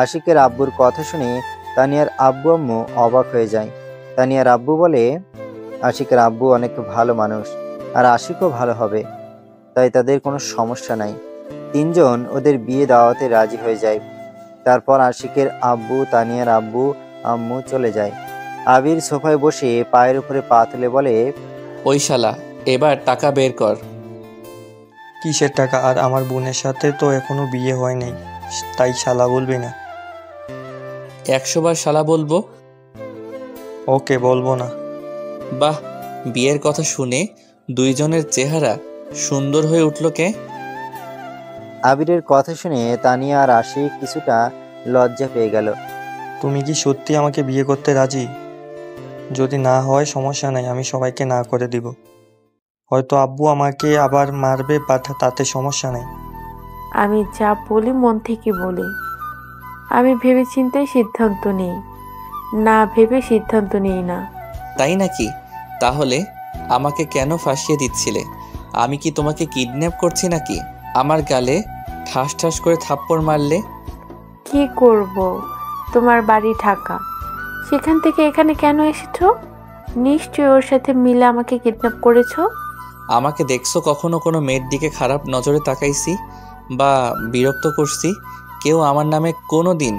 S4: আশিকের আব্বুর কথা শুনে তানিয়ার আব্বু আম্মু অবাক হয়ে যায়। তানিয়ার আব্বু বলে, আশিকের আব্বু অনেক ভালো মানুষ, আর আশিকও ভালো হবে, তাই তাদের কোনো সমস্যা নাই। তিনজন ওদের বিয়ে দাওয়াতে রাজি হয়ে যায়। তারপর আশিকের আব্বু, তানিয়ার আব্বু আম্মু চলে যায়। আবির সোফায় বসে পায়ের উপরে পা তুলে বলে,
S1: ওই শালা, এবার টাকা বের কর।
S12: কিসের টাকা? আর আমার বোনের সাথে তো এখনো বিয়ে হয় নাই, তাই শালা বলবি না।
S1: 100 বার শালা বলবো?
S12: ওকে, বলবো না।
S1: বাহ, বিয়ের কথা শুনে দুইজনের চেহারা সুন্দর হয়ে উঠল কে?
S4: আবিরের কথা শুনে তানিয়া আর আশিক কিছুটা লজ্জা পেয়ে গেল।
S12: তুমি কি সত্যি আমাকে বিয়ে করতে রাজি? যদি না হয় সমস্যা নাই, আমি সবাইকে না করে দিব। হয়তো আব্বু আমাকে আবার মারবে, বাট তাতে সমস্যা নাই।
S13: আমি যা বলি মন থেকে বলি। আমি ভেবে চিন্তে সিদ্ধান্ত নেই, না ভেবে সিদ্ধান্ত নেই না।
S1: তাই নাকি? তাহলে আমাকে কেন ফাঁসিয়ে দিচ্ছিলে? আমি কি তোমাকে কিডন্যাপ করছি নাকি? আমার গালে ঠাস ঠাস করে থাপ্পড় মারলে।
S13: কি করব? তোমার বাড়ি ঢাকা, সেখান থেকে এখানে কেন এসেছো? নিশ্চয়ই ওর সাথে মিলে আমাকে কিডন্যাপ করেছো।
S1: আমাকে দেখছো কখনো কোনো মেয়ের দিকে খারাপ নজরে তাকাইছি বা বিরক্ত করছি? কেউ আমার নামে কোনো দিন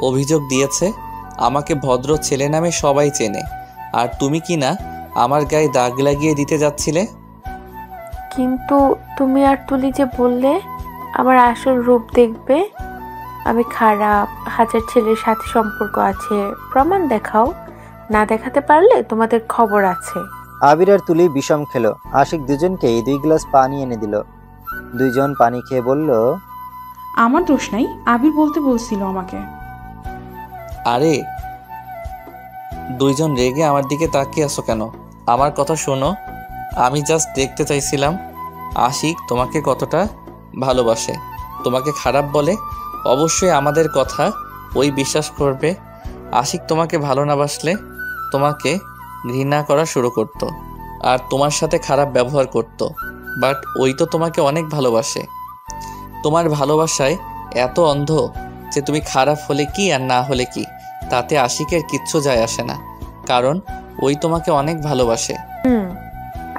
S1: অভিযোগ দিয়েছে? আমাকে ভদ্র ছেলে নামে সবাই চেনে, আর তুমি কি না আমার গায়ে দাগ লাগিয়ে দিতে যাচ্ছিলে?
S13: কিন্তু তুমি আর তুলি যে বললে আমার আসল রূপ দেখবে, আমি খারাপ, হাজার ছেলের সাথে সম্পর্ক আছে, প্রমাণ দেখাও। না দেখাতে পারলে তোমাদের খবর আছে।
S4: আবির আর তুলি বিষম খেলো। আশিক দুজনকেই 2 গ্লাস পানি এনে দিল। দুইজন পানি খেয়ে বলল,
S11: আমার দোষ নাই, আবির বলতে বলছিল আমাকে।
S1: আরে দুইজন রেগে আমার দিকে তাকিয়ে আছো কেন? আমার কথা শোনো। আমি জাস্ট দেখতে চাইছিলাম আশিক তোমাকে কতটা ভালোবাসে। তোমাকে খারাপ বলে অবশ্যই আমাদের কথা ওই বিশ্বাস করবে। আশিক তোমাকে ভালো না বাসলে তোমাকে ঘৃণা করা শুরু করতো আর তোমার সাথে খারাপ ব্যবহার করতো। বাট ওই তো তোমাকে অনেক ভালোবাসে। তোমার ভালোবাসায় এত অন্ধ যে তুমি খারাপ হলে কি আর না হলে কি তাতে আশিকের কিচ্ছু যায় আসে না, কারণ ওই তোমাকে অনেক ভালোবাসে।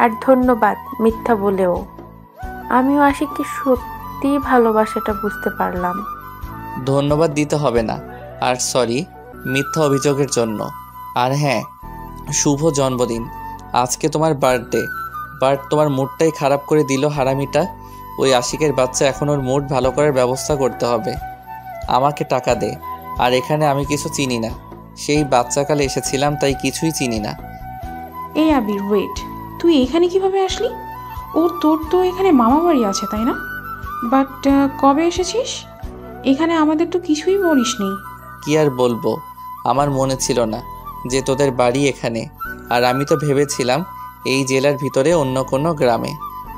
S13: আর ধন্যবাদ মিথ্যা বলেও। আমিও আশিককে সত্যি ভালোবাসাটা বুঝতে পারলাম।
S1: ধন্যবাদ দিতে হবে না, আর সরি মিথ্যা অভিযোগের জন্য। আর হ্যাঁ, শুভ জন্মদিন। আজকে তোমার বার্থডে, বাট তোমার মুডটাই খারাপ করে দিল হারামিটা। ওই আশিকের বাচ্চা, এখন ওর মুড ভালো করার ব্যবস্থা করতে হবে। আমাকে টাকা দে। আর এখানে আমি কিছু চিনি না, সেই বাচ্চাকালে এসেছিলাম তাই কিছুই চিনি না।
S11: এই আবির ওয়েট, তুই এখানে কিভাবে আসলি? তোর তো এখানে মামা বাড়ি আছে তাই না? বাট কবে এসেছিস? এখানে আমাদের তো কিছুই বলিসনি।
S1: কি আর বলবো, আমার মনে ছিল না যে তোদের বাড়ি এখানে, আর আমি তো ভেবেছিলাম এই জেলার ভিতরে অন্য কোনো গ্রামে।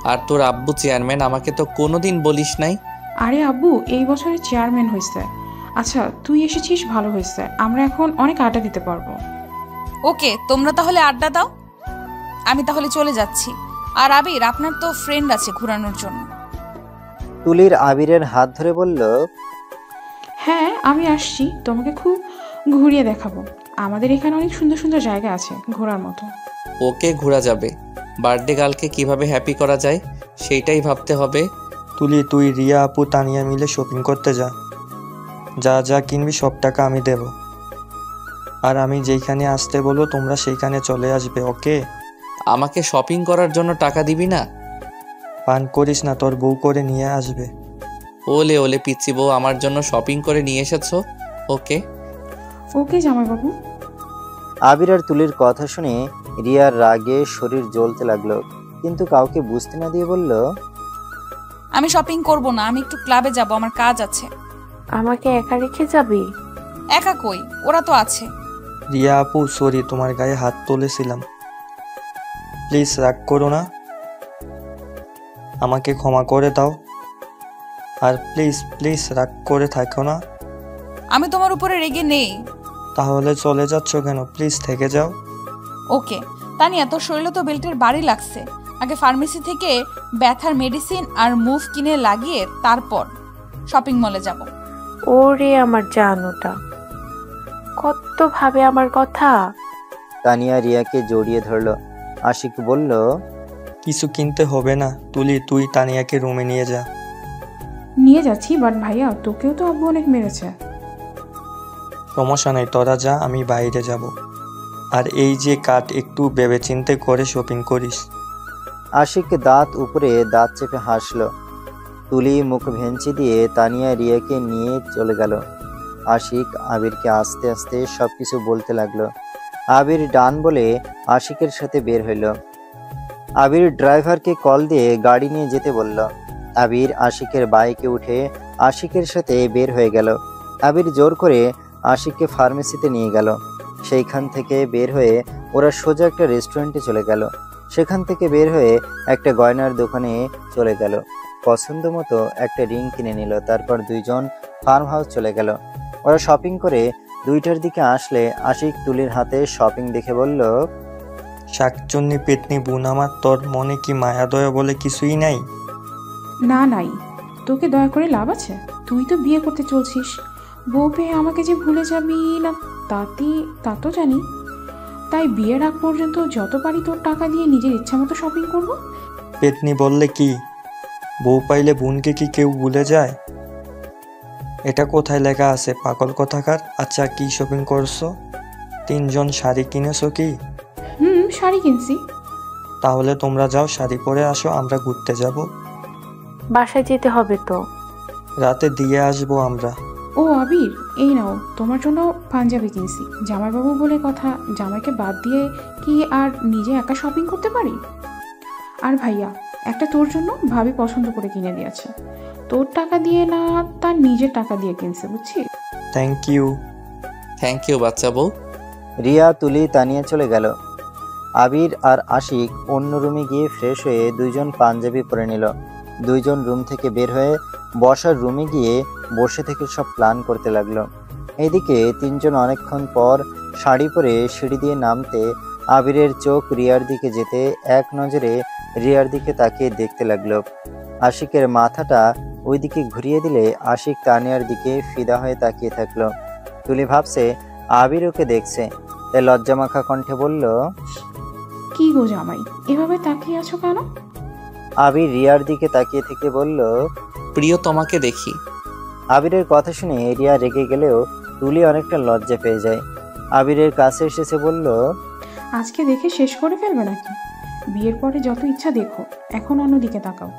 S1: আর তোর আব্বু চেয়ারম্যান, আমাকে তো কোনোদিন বলিস নাই।
S11: আরে আব্বু এই বছরে চেয়ারম্যান হয়েছে। আচ্ছা তুই এসেছিস, ভালো হয়েছে, আমরা এখন অনেক আড্ডা দিতে পারবো।
S2: ওকে, তোমরা তাহলে আড্ডা দাও, আমি তাহলে চলে যাচ্ছি। আর আবির, আপনার তো ফ্রেন্ড আছে ঘোরানোর জন্য।
S4: তুলির আবিরের হাত ধরে বলল,
S11: হ্যাঁ আমি আসছি, তোমাকে খুব ঘুরিয়ে দেখাবো। আমাদের এখানে অনেক সুন্দর সুন্দর জায়গা আছে ঘোরার মতো।
S1: ওকে ঘোরা যাবে, বার্থডে গার্লকে কিভাবে হ্যাপি করা যায় সেইটাই ভাবতে হবে।
S12: তুলি, তুই, রিয়া আপু, তানিয়া মিলে শপিং করতে যা। যা যা কিনবি সব টাকা আমি দেব। আর আমি যেইখানে আসতে বলবো তোমরা সেইখানে চলে আসবে, ওকে?
S1: আমাকে শপিং করার জন্য টাকা দিবি না?
S12: পান করিস না, তোর বউ করে নিয়ে আসবে।
S1: ওলে ওলে পিচ্ছি বউ, আমার জন্য শপিং করে নিয়ে এসেছো? ওকে
S11: ওকে জামাইবাবু।
S4: আবির আর তুলির কথা শুনে রিয়ার রাগে শরীর জ্বলতে লাগলো, কিন্তু কাউকে বুঝতে না দিয়ে বলল,
S2: আমি শপিং করব না, আমি একটু ক্লাবে যাব, আমার কাজ আছে।
S13: আমাকে একা রেখে যাবি?
S2: একা কই, ওরা তো আছে।
S12: রিয়া আপু সরি, তোমার গায়ে হাত তুলেছিলাম, প্লিজ রাগ করো না, আমাকে ক্ষমা করে দাও। আর প্লিজ প্লিজ রাগ করে থাকো না।
S2: আমি তোমার উপরে রেগে নেই।
S12: তাহলে চলে যাচ্ছ কেন? প্লিজ থেকে যাও।
S2: ওকে তানিয়া, তোর শরীরে তো বেল্টের বাড়ি লাগছে, আগে ফার্মেসি থেকে ব্যথার মেডিসিন আর মুভ কিনে লাগিয়ে তারপর শপিং মলে যাব।
S13: ওরে আমার জানোটা কত ভাবে আমার কথা।
S4: তানিয়া রিয়াকে জড়িয়ে ধরলো। আশিক বলল,
S12: কিছু কিনতে হবে না তুলি, তুই তানিয়াকে রুমে নিয়ে যা।
S11: নিয়ে যাচ্ছি, বাট ভাইয়া তোকেও তো আব্বু অনেক মেরেছে।
S12: সমস্যা নেই, তোরা যা, আমি বাইরে যাব। আর এই যে কাট, একটু ভেবেচিন্তে করে শপিং করিস।
S4: আশিক দাঁত উপরে দাঁত চেপে হাসলো। তুলি মুখ ভেঞ্চি দিয়ে তানিয়া রিয়াকে নিয়ে চলে গেল। আশিক আবিরকে আস্তে আস্তে সবকিছু বলতে লাগলো। আবির ডান বলে আশিকের সাথে বের হইল। আবির ড্রাইভারকে কল দিয়ে গাড়ি নিয়ে যেতে বলল। আবির আশিকের বাইকে উঠে আশিকের সাথে বের হয়ে গেল। আবির জোর করে আশিককে ফার্মেসিতে নিয়ে গেল। সেইখান থেকে বের হয়ে ওরা সোজা একটা রেস্টুরেন্টে চলে গেল। সেখান থেকে বের হয়ে একটা গয়নার দোকানে চলে গেল। পছন্দ মতো একটা রিং কিনে নিল। তারপর দুইজন ফার্ম হাউস চলে গেল। ওরা শপিং করে 2টার দিকে আসলে আশিক তুলির হাতে শপিং দেখে বলল,
S12: শাকচুন্নি পেতনি বোন আমার, তোর মনে কি মায়া দয়া বলে কিছুই নাই?
S11: না নাই, তোকে দয়া করে লাভ আছে? তুই তো বিয়ে করতে চলছিস, বউ পেয়ে আমাকে যে ভুলে যাবি না তা তো জানি। তাই বিয়ের আগ পর্যন্ত যত পারি তোর টাকা দিয়ে নিজের ইচ্ছা মতো শপিং করবো।
S12: পেতনি বললে কি? বউ পাইলে বোনকে কি কেউ ভুলে যায়? এটা কোথায় লেখা আছে পাগল কোথাকার? আচ্ছা, কি শপিং করছো? 3 জন শাড়ি কিনেছো কি?
S11: শাড়ি কিনছি।
S12: তাহলে তোমরা যাও, শাড়ি পরে আসো, আমরা ঘুরতে যাব।
S13: বাসায় যেতে হবে তো।
S12: রাতে দিয়ে আসবো আমরা।
S11: ও আবির, এই নাও তোমার জন্য পাঞ্জাবি কিনছি। জামাইবাবু বলে কথা, জামাইকে বাদ দিয়ে কি আর নিজে একা শপিং করতে পারি? আর ভাইয়া, একটা তোর জন্য ভাবি পছন্দ করে কিনে দিয়েছে। তোর টাকা দিয়ে না, তার নিজের টাকা দিয়ে কিনছে, বুঝছিস?
S12: Thank you.
S3: থ্যাংক ইউ বাচ্চা বউ।
S4: রিয়া, তুলি, তানিয়া চলে গেল। আবির আর আশিক অন্য রুমে গিয়ে ফ্রেশ হয়ে 2 জন পাঞ্জাবি পরে নিল। 2 জন রুম থেকে বের হয়ে বসার রুমে গিয়ে বসে থেকে সব প্ল্যান করতে লাগলো। এইদিকে 3 জন অনেকক্ষণ পর শাড়ি পরে সিঁড়ি দিয়ে নামতে আবিরের চোখ রিয়ার দিকে যেতে এক নজরে রিয়ার দিকে তাকিয়ে দেখতে লাগলো। আশিকের মাথাটা ওইদিকে ঘুরিয়ে দিলে আশিক তানিয়ার দিকে ফিদা হয়ে তাকিয়ে থাকলো। তুলি ভাবছে আবির ওকে দেখছে, তাই লজ্জামাখা কণ্ঠে বলল,
S11: কি গো জামাই, এভাবে তাকিয়ে আছো কেন?
S4: আবির রিয়ার দিকে তাকিয়ে থেকে বলল,
S3: প্রিয় তোমাকে দেখি।
S4: আবিরের কথা শুনে রিয়া রেগে গেলেও তুলি অনেকটা লজ্জা পেয়ে যায়। আবিরের কাছে এসেছে বলল,
S11: আজকে দেখে শেষ করে ফেলবে নাকি? বিয়ের পরে যত ইচ্ছা দেখো, এখন অন্যদিকে তাকাও।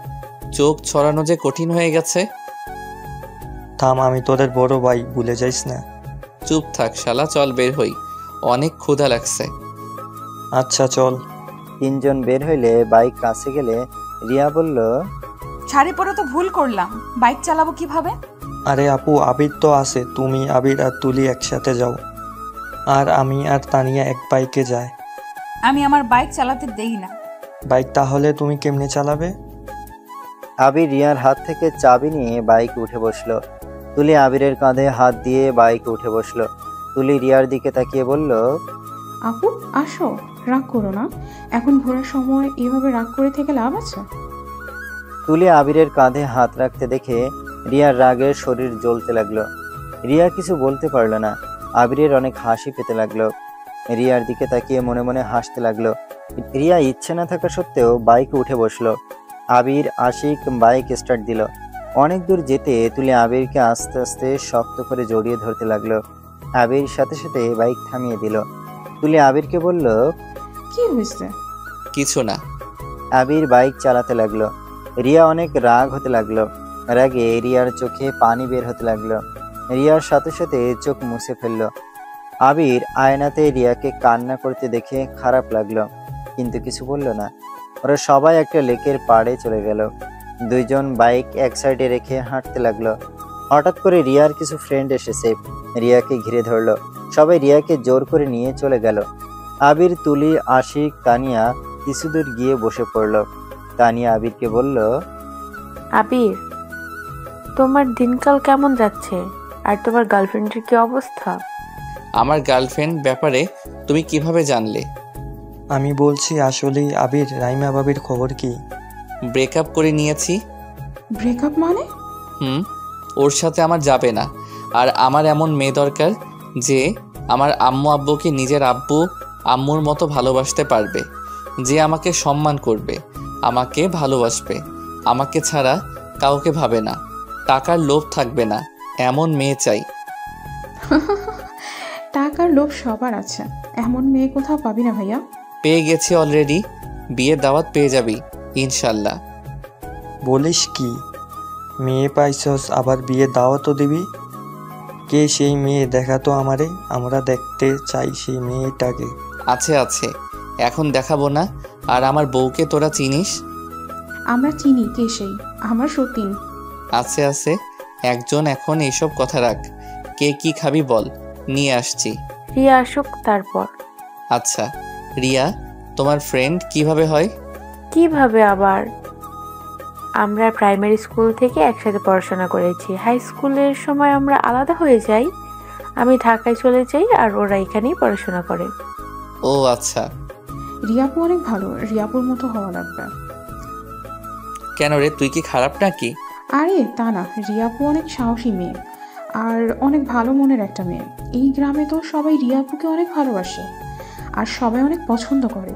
S3: চোখ ছড়ানো যে কঠিন হয়ে গেছে।
S12: থাম, আমি তোদের বড় ভাই, ভুলে যাইস না।
S3: চুপ থাক শালা, চল বের হই, অনেক ক্ষুধা লাগছে।
S12: আচ্ছা চল।
S4: 3 জন বের হইলে বাইক কাছে গেলে রিয়া বলল,
S2: শাড়ি পরে তো ভুল করলাম, বাইক চালাবো কিভাবে?
S12: আরে আপু, আবির তো আছে, তুমি আবির আর তুলি একসাথে যাও, আর আমি আর তানিয়া এক বাইকে যাই।
S2: আমি আমার বাইক চালাতে দেই না।
S12: বাইক তাহলে তুমি কেমনে চালাবে?
S4: আবির রিয়ার হাত থেকে চাবি নিয়ে বাইকে উঠে বসলো। তুলি আবিরের কাঁধে হাত দিয়ে বাইকে উঠে বসলো। তুলি রিয়ার দিকে তাকিয়ে বলল,
S11: আপু আসো, রাগ করো না, এখন ঘোরার সময় এভাবে রাগ করে থেকে লাভ আছে?
S4: তুলি আবিরের কাঁধে হাত রাখতে দেখে রিয়ার রাগে শরীর জ্বলতে লাগলো। রিয়া কিছু বলতে পারলো না। আবিরের অনেক হাসি পেতে লাগলো। রিয়ার দিকে তাকিয়ে মনে মনে হাসতে লাগলো। রিয়া ইচ্ছে না থাকা সত্ত্বেও বাইকে উঠে বসলো। আবির আশিক বাইক স্টার্ট দিল। অনেক দূর যেতে তুলি আবিরকে আস্তে আস্তে শক্ত করে জড়িয়ে ধরতে লাগলো। আবির সাথে সাথে বাইক থামিয়ে দিল। তুলি আবিরকে বলল,
S11: কি হয়েছে?
S3: কিছু না।
S4: আবির বাইক চালাতে লাগলো। রিয়া অনেক রাগ হতে লাগলো। রাগে রিয়ার চোখে পানি বের হতে লাগলো। রিয়ার সাথে সাথে চোখ মুছে ফেললো। আবির আয়নাতে রিয়াকে কান্না করতে দেখে খারাপ লাগলো, কিন্তু কিছু বলল না। ওরা সবাই একটা লেকের পাড়ে চলে গেল। 2 জন বাইক এক সাইডে রেখে হাঁটতে লাগলো। হঠাৎ করে রিয়ার কিছু ফ্রেন্ড এসেছে, রিয়াকে ঘিরে ধরলো। সবাই রিয়াকে জোর করে নিয়ে চলে গেল। আবির, তুলি, আশিক, তানিয়া কিছু দূর গিয়ে বসে পড়ল। তানিয়া আবিরকে বলল,
S13: আবির, তোমার দিনকাল কেমন যাচ্ছে? আর তোমার গার্লফ্রেন্ডের কি অবস্থা?
S3: আমার গার্লফ্রেন্ড ব্যাপারে তুমি কিভাবে জানলে?
S12: আমি বলছি আসলেই আবির, রাইমা বাবির খবর কি?
S3: ব্রেকআপ করে নিয়েছি।
S11: ব্রেকআপ মানে?
S3: ওর সাথে আমার যাবে না। আর আমার এমন মেয়ে দরকার যে আমার আম্মু আব্বুকে নিজের আব্বু আম্মুর মতো ভালোবাসতে পারবে, যে আমাকে সম্মান করবে, আমাকে ভালোবাসবে, আমাকে ছাড়া কাউকে ভাবে না, টাকার লোভ থাকবে না, এমন মেয়ে চাই।
S11: টাকার লোভ সবার আছে, এমন মেয়ে কোথাও পাবি না ভাইয়া।
S3: পেয়ে গেছি অলরেডি, বিয়ের দাওয়াত পেয়ে যাবি ইনশাল্লাহ।
S12: বলিস কি? মেয়ে পাইছস, আবার বিয়ে দাওয়াতও দিবি? কে সেই মেয়ে? দেখা তো আমারে, আমরা দেখতে চাই সেই মেয়েটাকে।
S3: আছে আছে, এখন দেখাবো না। আর আমার বউকে তোরা চিনিস?
S11: আমরা চিনি, কে সেই? আমার সতীন।
S3: আছে আছে, একজন। এখন এইসব কথা রাখ, কে কি খাবি বল, নিয়ে আসছি।
S13: রিয়া আসুক তারপর।
S3: আচ্ছা রিয়া, তোমার ফ্রেন্ড কিভাবে হয়?
S13: কিভাবে আবার? আমরা প্রাইমারি স্কুল থেকে একসাথে পড়াশোনা করেছি, হাই স্কুলের সময় আমরা আলাদা হয়ে যাই। আমি ঢাকায় চলে যাই আর ওরা এখানেই পড়াশোনা করে।
S3: ও আচ্ছা।
S11: রিয়াপু অনেক ভালো, রিয়াপুর মতো হওয়া লাগবে।
S3: কেন রে, তুই কি খারাপ নাকি?
S11: আরে তা না, রিয়াপু অনেক সাহসী মেয়ে আর অনেক ভালো মনের একটা মেয়ে। এই গ্রামে তো সবাই রিয়াপুকে অনেক ভালোবাসে আর সবাই অনেক পছন্দ করে।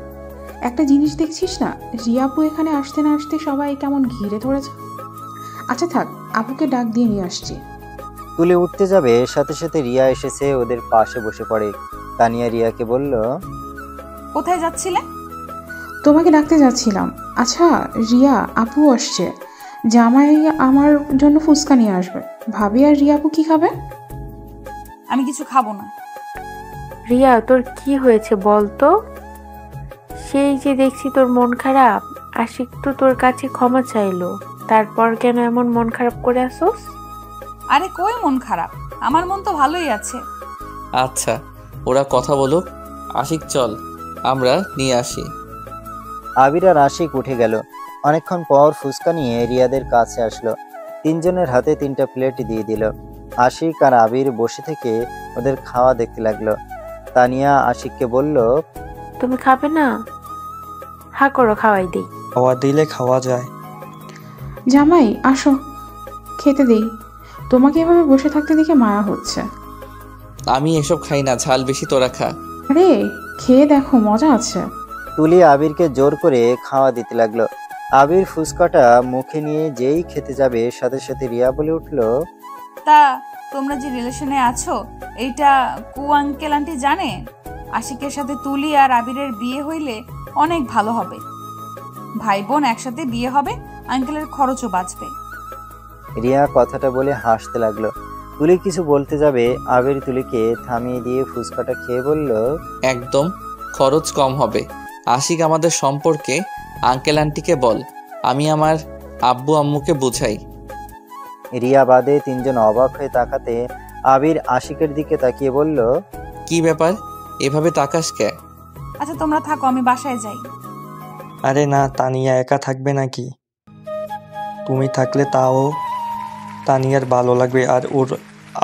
S11: একটা জিনিস দেখছিস না, রিয়া আপু এখানে আসতে না আসতে সবাই কেমন ঘিরে ধরেছে। আচ্ছা থাক, আপুকে ডাক দিয়ে নিয়ে আসছি।
S4: তুলে উঠতে যাবে, সাথে সাথে রিয়া এসেছে ওদের পাশে বসে পড়ে। তানিয়া রিয়াকে বলল,
S2: কোথায় যাচ্ছিলে?
S11: তোমাকে ডাকতে যাচ্ছিলাম। আচ্ছা রিয়া আপু আসছে, জামাই আমার জন্য ফুচকা নিয়ে আসবে। ভাবি আর রিয়া আপু কি খাবে?
S2: আমি কিছু খাবো না।
S13: রিয়া তোর কি হয়েছে বল তো? সেই যে দেখছি তোর মন খারাপ, আশিক তো তোর কাছে ক্ষমা চাইলো, তারপর কেন এমন মন খারাপ করে আসোস?
S2: আরে কই মন খারাপ, আমার মন তো ভালোই আছে।
S3: আচ্ছা ওরা কথা বলুক, আশিক চল আমরা নিয়ে আসি।
S4: আবির আর আশিক উঠে গেল। অনেকক্ষণ পর ফুচকা নিয়ে রিয়াদের কাছে আসলো। তিনজনের হাতে 3টা প্লেট দিয়ে দিল। আশিক আর আবির বসে থেকে ওদের খাওয়া দেখতে লাগলো। তানিয়া আশিককে বলল,
S13: তুমি খাবে না? হা করো, খাওয়াই দেই।
S12: খাওয়া দিলে খাওয়া যায়।
S11: জামাই আসো, খেতে দেই। তোমাকে এভাবে বসে থাকতে দেখে মায়া হচ্ছে।
S3: আমি এসব খাই না, ঝাল বেশি, তোরা খা।
S11: আরে খেয়ে দেখো, মজা আছে।
S4: তুলি আবিরকে জোর করে খাওয়া দিতে লাগলো। আবির ফুচকাটা মুখে নিয়ে যেই খেতে যাবে, সাথে সাথে রিয়া বলে উঠল,
S2: তা তোমরা যে রিলেশনে আছো এইটা কু আঙ্কেল আন্টি জানে? আশিকের সাথে তুলি আর আবিরের বিয়ে হইলে অনেক ভালো হবে। ভাই বোন একসাথে বিয়ে হবে, আঙ্কেলের খরচও বাঁচবে।
S4: রিয়া কথাটা বলে হাসতে লাগলো। তুলি কিছু বলতে যাবে, আবির তুলিকে থামিয়ে দিয়ে ফুচকাটা খেয়ে বলল,
S3: একদম খরচ কম হবে। আশিক আমাদের সম্পর্কে আঙ্কেল আন্টিকে বল, আমি আমার আব্বু আম্মুকে বুঝাই।
S4: রিয়া বাদে 3জন অবাক হয়ে তাকাতে আবির আশিকের দিকে তাকিয়ে বলল,
S3: কি ব্যাপার, এভাবে তাকাস কে?
S2: আচ্ছা তোমরা থাকো, আমি বাসায় যাই।
S12: আরে না, তানিয়া একা থাকবে নাকি? তুমি থাকলে তাও তানিয়ার ভালো লাগবে, আর ওর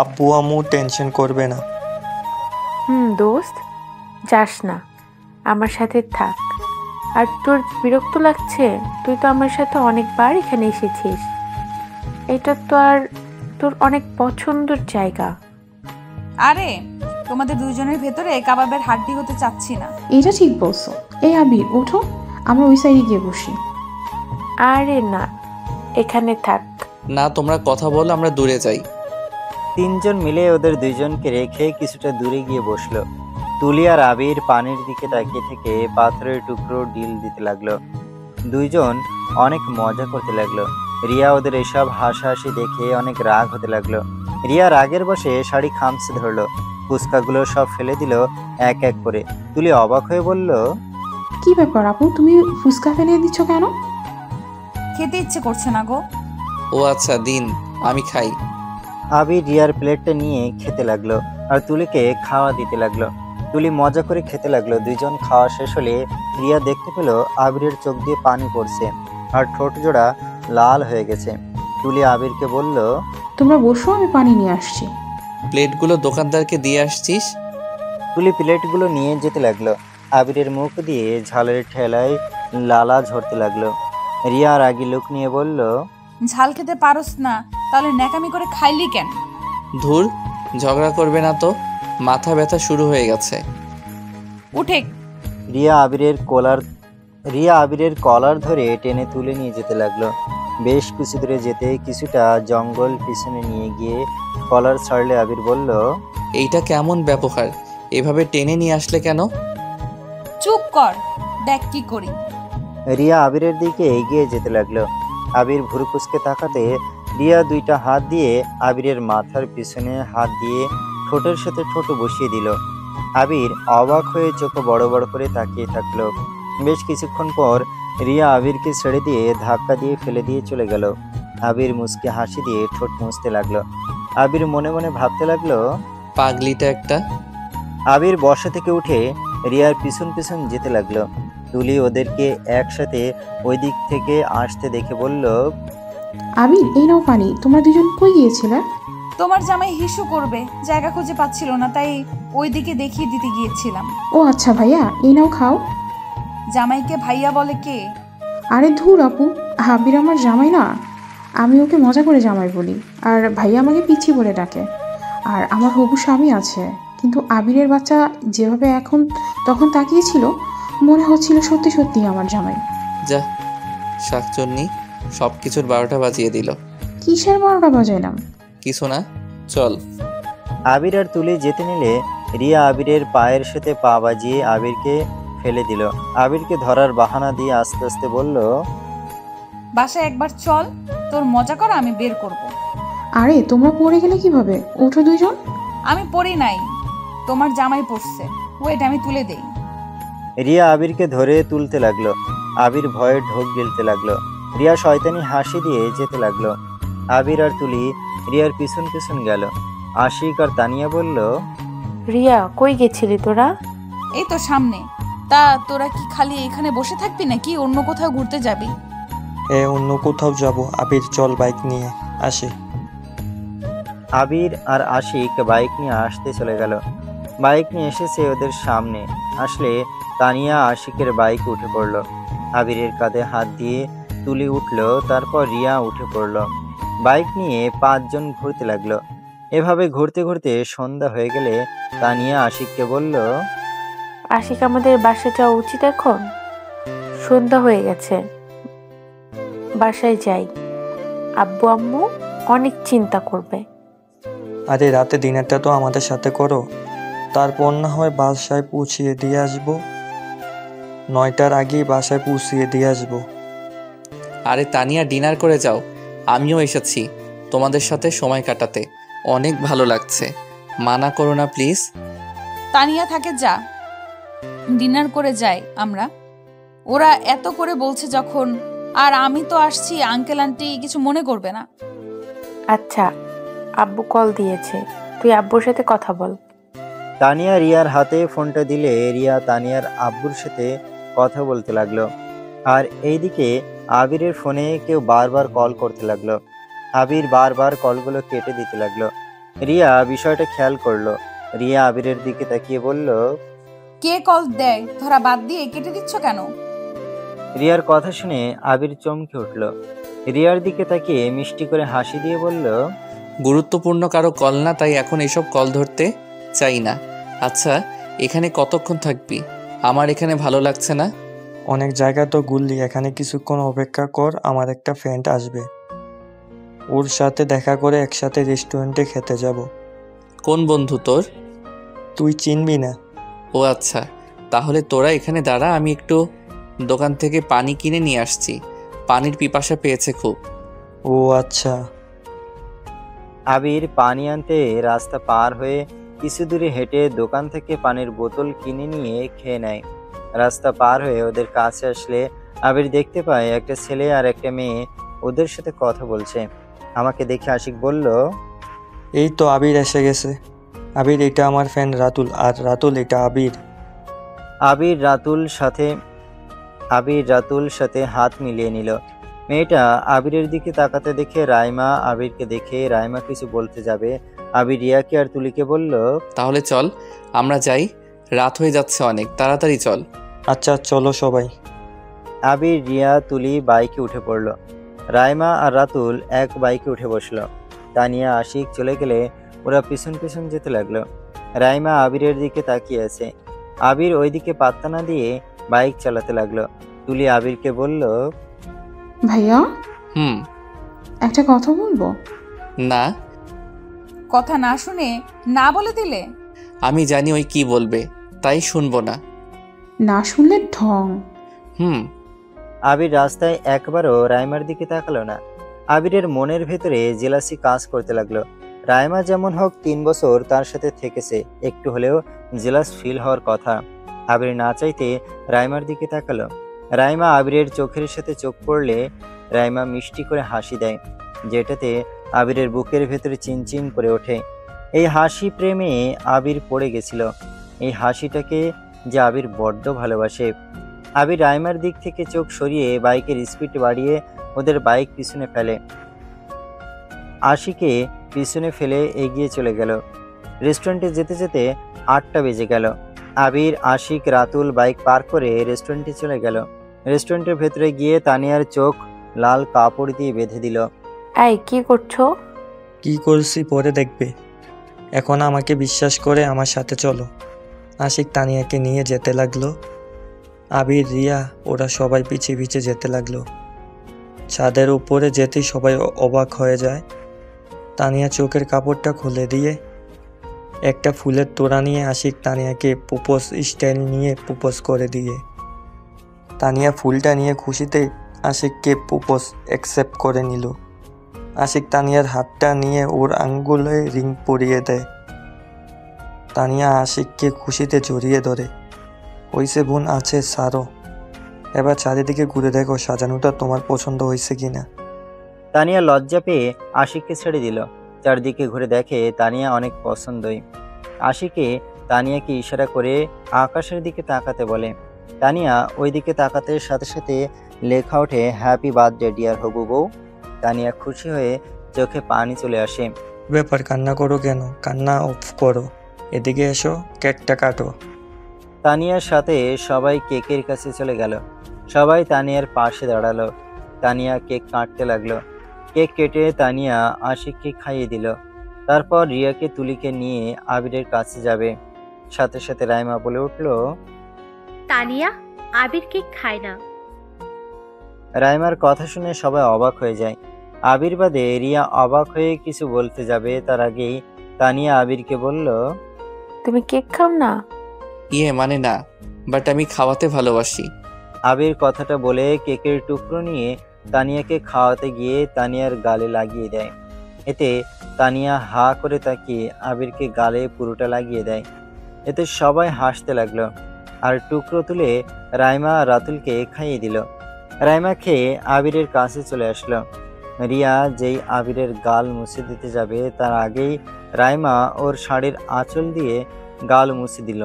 S12: আব্বু আম্মু টেনশন করবে না।
S13: দোস্ত যাস না, আমার সাথে থাক। আর তোর বিরক্ত লাগছে? তুই তো আমার সাথে অনেকবার এখানে এসেছিস, এটা তো আর তোর অনেক পছন্দের জায়গা।
S2: আরে তোমাদের দুইজনের ভেতরে কাবাবের হাড্ডি হতে চাচ্ছি না।
S11: এটা ঠিক বলছো। এই আবির ওঠো, আমরা ওই সাইডে গিয়ে বসি।
S13: আরে না, এখানে থাক।
S3: না তোমরা কথা বল, আমরা দূরে যাই।
S4: 3জন মিলে ওদের 2জনকে রেখে কিছুটা দূরে গিয়ে বসলো। তুলি আর আবির পানির দিকে তাকিয়ে থেকে পাথরের টুকরো ডিল দিতে লাগলো। 2জন অনেক মজা করতে লাগলো। রিয়া ওদের এসব হাসাহাসি দেখে অনেক রাগ হতে লাগলো। রিয়া রাগের বসে শাড়ি খামচে ধরলো, ফুচকাগুলো সব ফেলে দিল এক এক করে। তুলি অবাক হয়ে বলল,
S11: কি ব্যাপার আপু, তুমি ফুচকা ফেলে দিচ্ছ কেন?
S2: খেতে ইচ্ছে করছে না গো।
S3: ও আচ্ছা দিন, আমি খাই।
S4: আবির রিয়ার প্লেটটা নিয়ে খেতে লাগলো আর তুলিকে খাওয়া দিতে লাগলো। তুলি মজা করে খেতে লাগলো। 2জন খাওয়া শেষ হলে রিয়া দেখতে পেল আবিরের চোখ দিয়ে পানি পড়ছে আর ঠোঁট জোড়া লাল হয়ে গেছে। তুলি আবিরকে বলল,
S11: তোমরা বসো, আমি পানি নিয়ে আসছি।
S3: প্লেটগুলো দোকানদারকে দিয়ে আসছিস?
S4: তুলি প্লেটগুলো নিয়ে যেতে লাগলো। আবিরের মুখ দিয়ে ঝালের ঠেলায় লালা ঝরতে লাগলো। রিয়া রাগী লোক নিয়ে বলল,
S2: ঝাল খেতে পারোস না, তাহলে ন্যাকামি করে খাইলি কেন?
S3: ধুর, ঝগড়া করবে না তো, মাথা ব্যথা শুরু হয়ে গেছে।
S2: উঠে।
S4: রিয়া আবিরের কলার ধরে টেনে তুলে নিয়ে যেতে লাগলো। বেশ কিছু দূরে যেতে কিছুটা জঙ্গল পিছনে নিয়ে গিয়ে কলার ছাড়লে আবির বলল,
S3: এইটা কেমন ব্যবহার, এভাবে টেনে নিয়ে আসলে কেন?
S2: চুপ কর, দেখ কি করি।
S4: রিয়া আবিরের দিকে এগিয়ে যেতে লাগলো। আবির ভুরু কুঁচকে তাকাতে রিয়া 2টা হাত দিয়ে আবিরের মাথার পিছনে হাত দিয়ে ঠোঁটের সাথে ঠোঁট বসিয়ে দিল। আবির অবাক হয়ে চোখ বড় বড় করে তাকিয়ে থাকলো। বেশ কিছুক্ষণ পর রিয়া আবিরকে ছেড়ে দিয়ে ধাক্কা দিয়ে ফেলে দিয়ে চলে গেল। আবির মুচকে হাসি দিয়ে ঠোঁট মুছতে লাগলো। আবির মনে মনে ভাবতে লাগলো,
S3: পাগলিটা একটা।
S4: আবির বসা থেকে উঠে রিয়ার পিছন পিছন যেতে লাগলো। তুলি ওদেরকে একসাথে ওই দিক থেকে আসতে দেখে বলল,
S11: আবির এই নাও পানি। তোমরা 2জন কই গিয়েছিলে?
S2: তোমার জামাই হিসু করবে, জায়গা খুঁজে পাচ্ছিল না, তাই ওইদিকে দেখিয়ে দিতে গিয়েছিলাম।
S11: ও আচ্ছা ভাইয়া, এই নাও খাও।
S2: জামাইকে ভাইয়া বলে কে?
S11: আরে ধুর আপু, আবির আমার জামাই না, আমি ওকে মজা করে জামাই বলি, আর ভাইয়া আমাকে পিচ্ছি বলে ডাকে। আর আমার হবু স্বামী আছে, কিন্তু আবিরের বাচ্চা যেভাবে এখন তখন তাকিয়েছিল মনে হচ্ছিল সত্যি সত্যি আমার জামাই।
S1: যা শাকচন্নি, সব কিছুর 12টা বাজিয়ে দিল।
S11: কিসের 12টা বাজাইলাম?
S1: কিছু না, চল।
S4: আবির আর তুলি যেতে নিলে রিয়া আবিরের পায়ের সাথে পা বাজিয়ে আবিরকে ফেলে দিল। আবিরকে ধরার বাহানা দিয়ে আস্তে আস্তে বলল,
S2: বাসায় একবার চল, তোর মজা করা আমি বের করব।
S11: আরে তোমরা পড়ে গেলে কিভাবে? ওঠো দুইজন।
S2: আমি পড়ি নাই, তোমার জামাই পড়ছে। ওয়েট, আমি তুলে দেই।
S4: রিয়া আবিরকে ধরে তুলতে লাগলো। আবির ভয়ে ঢোক গিলতে লাগলো। রিয়া শয়তানি হাসি দিয়ে যেতে লাগলো। আবির আর তুলি রিয়ার পিছন পিছন গেল। আশিক আর তানিয়া বলল,
S13: রিয়া কই গেছিলি তোরা?
S2: এই তো সামনে। তা তোরা কি খালি এখানে বসে থাকবি নাকি অন্য কোথাও ঘুরতে যাবি?
S12: অন্য কোথাও যাব। আবির চল বাইক নিয়ে আসি।
S4: আবির আর আশিক বাইক নিয়ে আসতে চলে গেল। বাইক নিয়ে এসেছে ওদের সামনে। আসলে তানিয়া আশিকের বাইকে উঠে পড়ল। আবিরের কাঁধে হাত দিয়ে তুলি উঠল, তারপর রিয়া উঠে পড়ল। বাইক নিয়ে 5 জন ঘুরতে লাগলো। এভাবে ঘুরতে ঘুরতে সন্ধ্যা হয়ে গেলে তানিয়া আশিককে বলল,
S13: আশিক আমাদের বাসা যাওয়া উচিত এখন। সন্ধ্যা হয়ে গেছে, বাসায় যাই। আব্বু আম্মু অনেক চিন্তা করবে।
S12: আরে রাতে ডিনারটা তো আমাদের সাথে করো, তারপর না হয় বাসায় পৌঁছিয়ে দিয়ে আসবো। 9টার আগেই বাসায় পৌঁছিয়ে দিয়ে আসবো।
S1: আরে তানিয়া, ডিনার করে যাও। আমিও এসেছি তোমাদের সাথে সময় কাটাতে, অনেক ভালো লাগছে। মানা করো না প্লিজ।
S2: তানিয়া থাকে, যা, ডিনার করে যাই আমরা। ওরা এত করে বলছে যখন, আর আমি তো আসছি, আঙ্কেল আন্টি কিছু মনে করবে না।
S13: আচ্ছা, আব্বু কল দিয়েছে, তুই আব্বুর সাথে কথা বল।
S4: তানিয়া রিয়ার হাতে ফোনটা দিলে রিয়া তানিয়ার আব্বুর সাথে কথা বলতে লাগলো। আর এইদিকে আবিরের ফোনে কেউ বারবার কল করতে লাগলো। আবির বারবার কলগুলো কেটে দিতে লাগলো। রিয়া বিষয়টা খেয়াল করলো। রিয়া আবিরের দিকে তাকিয়ে বলল,
S2: কে কল দেয় ধরা বাদ দিয়ে কেটে দিচ্ছ কেন?
S4: রিয়ার কথা শুনে আবির চমকে উঠল। রিয়ার দিকে তাকিয়ে মিষ্টি করে হাসি দিয়ে বলল,
S1: গুরুত্বপূর্ণ কারো কল না, তাই এখন এসব কল ধরতে চাই না। আচ্ছা, এখানে কতক্ষণ থাকবি? আমার এখানে ভালো লাগছে না।
S12: অনেক জায়গা তো ঘুরলি, এখানে কিছুক্ষণ অপেক্ষা কর। আমার একটা ফ্রেন্ড আসবে, ওর সাথে দেখা করে একসাথে রেস্টুরেন্টে খেতে যাব।
S1: কোন বন্ধু তোর?
S12: তুই চিনবি না।
S1: ও আচ্ছা, তাহলে তোরা এখানে দাঁড়া, আমি একটু দোকান থেকে পানি কিনে নিয়ে আসছি। পানির পিপাসা পেয়েছে খুব।
S12: ও আচ্ছা।
S4: আবির পানি আনতে রাস্তা পার হয়ে কিছু দূরে হেঁটে দোকান থেকে পানির বোতল কিনে নিয়ে খেয়ে নেয়। রাস্তা পার হয়ে ওদের কাছে আসলে আবির দেখতে পায় একটা ছেলে আর একটা মেয়ে ওদের সাথে কথা বলছে। আমাকে দেখে আশিক বলল,
S12: এই তো আবির এসে গেছে। আবির, এটা আমার ফ্রেন্ড রাতুল, আর রাতুল এটা আবির।
S4: আবির রাতুল সাথে হাত মিলিয়ে নিল। মেয়েটা আবিরের দিকে তাকাতে দেখে রাইমা আবিরকে দেখে রাইমা কিছু বলতে যাবে, আবির রিয়াকে আর তুলিকে বলল,
S1: তাহলে চল আমরা যাই, রাত হয়ে যাচ্ছে অনেক, তাড়াতাড়ি চল।
S12: আচ্ছা চলো সবাই।
S4: আবির, রিয়া, তুলি বাইকে উঠে পড়ল। রাইমা আর রাতুল এক বাইকে উঠে বসলো। তানিয়া আশিক চলে গেলে ওরা পিছন পিছন যেতে লাগলো। রাইমা আবিরের দিকে তাকিয়ে আছে। আবির ওইদিকে পাত্তা না দিয়ে বাইক চালাতে লাগলো। তুলি আবিরকে বলল,
S11: ভাইয়া
S1: হুম।
S11: একটা কথা বলবো?
S1: না।
S2: কথা না শুনে না বলে দিলে?
S1: আমি জানি ওই কি বলবে, তাই শুনবো না।
S11: না শুনলে ঢং।
S1: হুম।
S4: আবির রাস্তায় একবারও রাইমার দিকে তাকালো না। আবিরের মনের ভেতরে জেলাসি কাজ করতে লাগলো। রাইমা যেমন হোক 3 বছর তার সাথে থেকেছে, একটু হলেও জেলাস ফিল হওয়ার কথা। আবির না চাইতে রাইমার দিকে তাকালো। রাইমা আবিরের চোখের সাথে চোখ পড়লে রাইমা মিষ্টি করে হাসি দেয়, যেটাতে আবিরের বুকের ভেতরে চিনচিন করে ওঠে। এই হাসি প্রেমে আবির পড়ে গেছিল। এই হাসিটাকে যে আবির বড্ড ভালোবাসে। আবির রাইমার দিক থেকে চোখ সরিয়ে বাইকের স্পিড বাড়িয়ে ওদের বাইক পিছনে ফেলে। আশিকে পিছনে ফেলে এগিয়ে চলে গেল। রেস্টুরেন্টে যেতে যেতে 8টা বেজে গেল। আবির, আশিক, রাতুল বাইক পার করে রেস্টুরেন্টে চলে গেল। রেস্টুরেন্টের ভেতরে গিয়ে তানিয়ার চোখ লাল কাপড় দিয়ে বেঁধে দিল।
S13: এই কি করছো?
S12: কি করছি পরে দেখবে, এখন আমাকে বিশ্বাস করে আমার সাথে চলো। আশিক তানিয়াকে নিয়ে যেতে লাগলো। আবির, রিয়া ওরা সবাই পিছিয়ে পিছিয়ে যেতে লাগলো। ছাদের উপরে যেতেই সবাই অবাক হয়ে যায়। তানিয়া চোখের কাপড়টা খুলে দিয়ে একটা ফুলের তোড়া নিয়ে আশিক তানিয়াকে প্রপোজ স্টাইল নিয়ে প্রপোজ করে দিয়ে তানিয়া ফুলটা নিয়ে খুশিতে আশিককে প্রপোজ অ্যাকসেপ্ট করে নিল। আশিক তানিয়ার হাতটা নিয়ে ওর আঙ্গুলে রিং পরিয়ে দেয়। তানিয়া আশিককে খুশিতে জড়িয়ে ধরে। হইছে বোন, আছে সারো, এবার চারিদিকে ঘুরে দেখো সাজানোটা তোমার পছন্দ হয়েছে কিনা।
S4: তানিয়া লজ্জা পেয়ে আশিককে ছেড়ে দিল। চারদিকে ঘুরে দেখে তানিয়া অনেক পছন্দই। আশিকে তানিয়াকে ইশারা করে আকাশের দিকে তাকাতে বলে। তানিয়া ওই দিকে তাকাতে সাথে সাথে লেখা ওঠে হ্যাপি বার্থডে ডিয়ার হবু বউ। তানিয়া খুশি হয়ে চোখে পানি চলে আসে।
S12: ব্যাপার, কান্না করো কেন? কান্না অফ করো, এদিকে এসো, কেকটা কাটো।
S4: তানিয়ার সাথে সবাই কেকের কাছে চলে গেল। সবাই তানিয়ার পাশে দাঁড়ালো। তানিয়া কেক কাটতে লাগলো। কেক কেটে তানিয়া আশিককে খাইয়ে দিল। তারপর রিয়াকে তুলিকে নিয়ে আবিরের কাছে যাবে। সাথে সাথে রাইমা বলে উঠল,
S14: তানিয়া আবির কেক খায় না।
S4: রাইমার কথা শুনে সবাই অবাক হয়ে যায়। আবির বাদে রিয়া অবাক হয়ে কিছু বলতে যাবে তার আগেই তানিয়া আবিরকে বলল,
S13: তুমি কেক খাও না?
S1: মানে না, বাট আমি খাওয়াতে ভালোবাসি।
S4: আবির কথাটা বলে কেকের টুকরো নিয়ে তানিয়াকে খাওয়াতে গিয়ে তানিয়ার গালে লাগিয়ে দেয়। এতে তানিয়া হা করে তাকিয়ে আবিরকে গালে পুরোটা লাগিয়ে দেয়। এতে সবাই হাসতে লাগলো। আর টুকরো তুলে রাইমা রাতুলকে খাইয়ে দিল। রাইমা খেয়ে আবিরের কাছে চলে আসলো। রিয়া যেই আবিরের গাল মুছে দিতে যাবে তার আগেই রাইমা ওর শাড়ির আঁচল দিয়ে গাল মুছে দিল।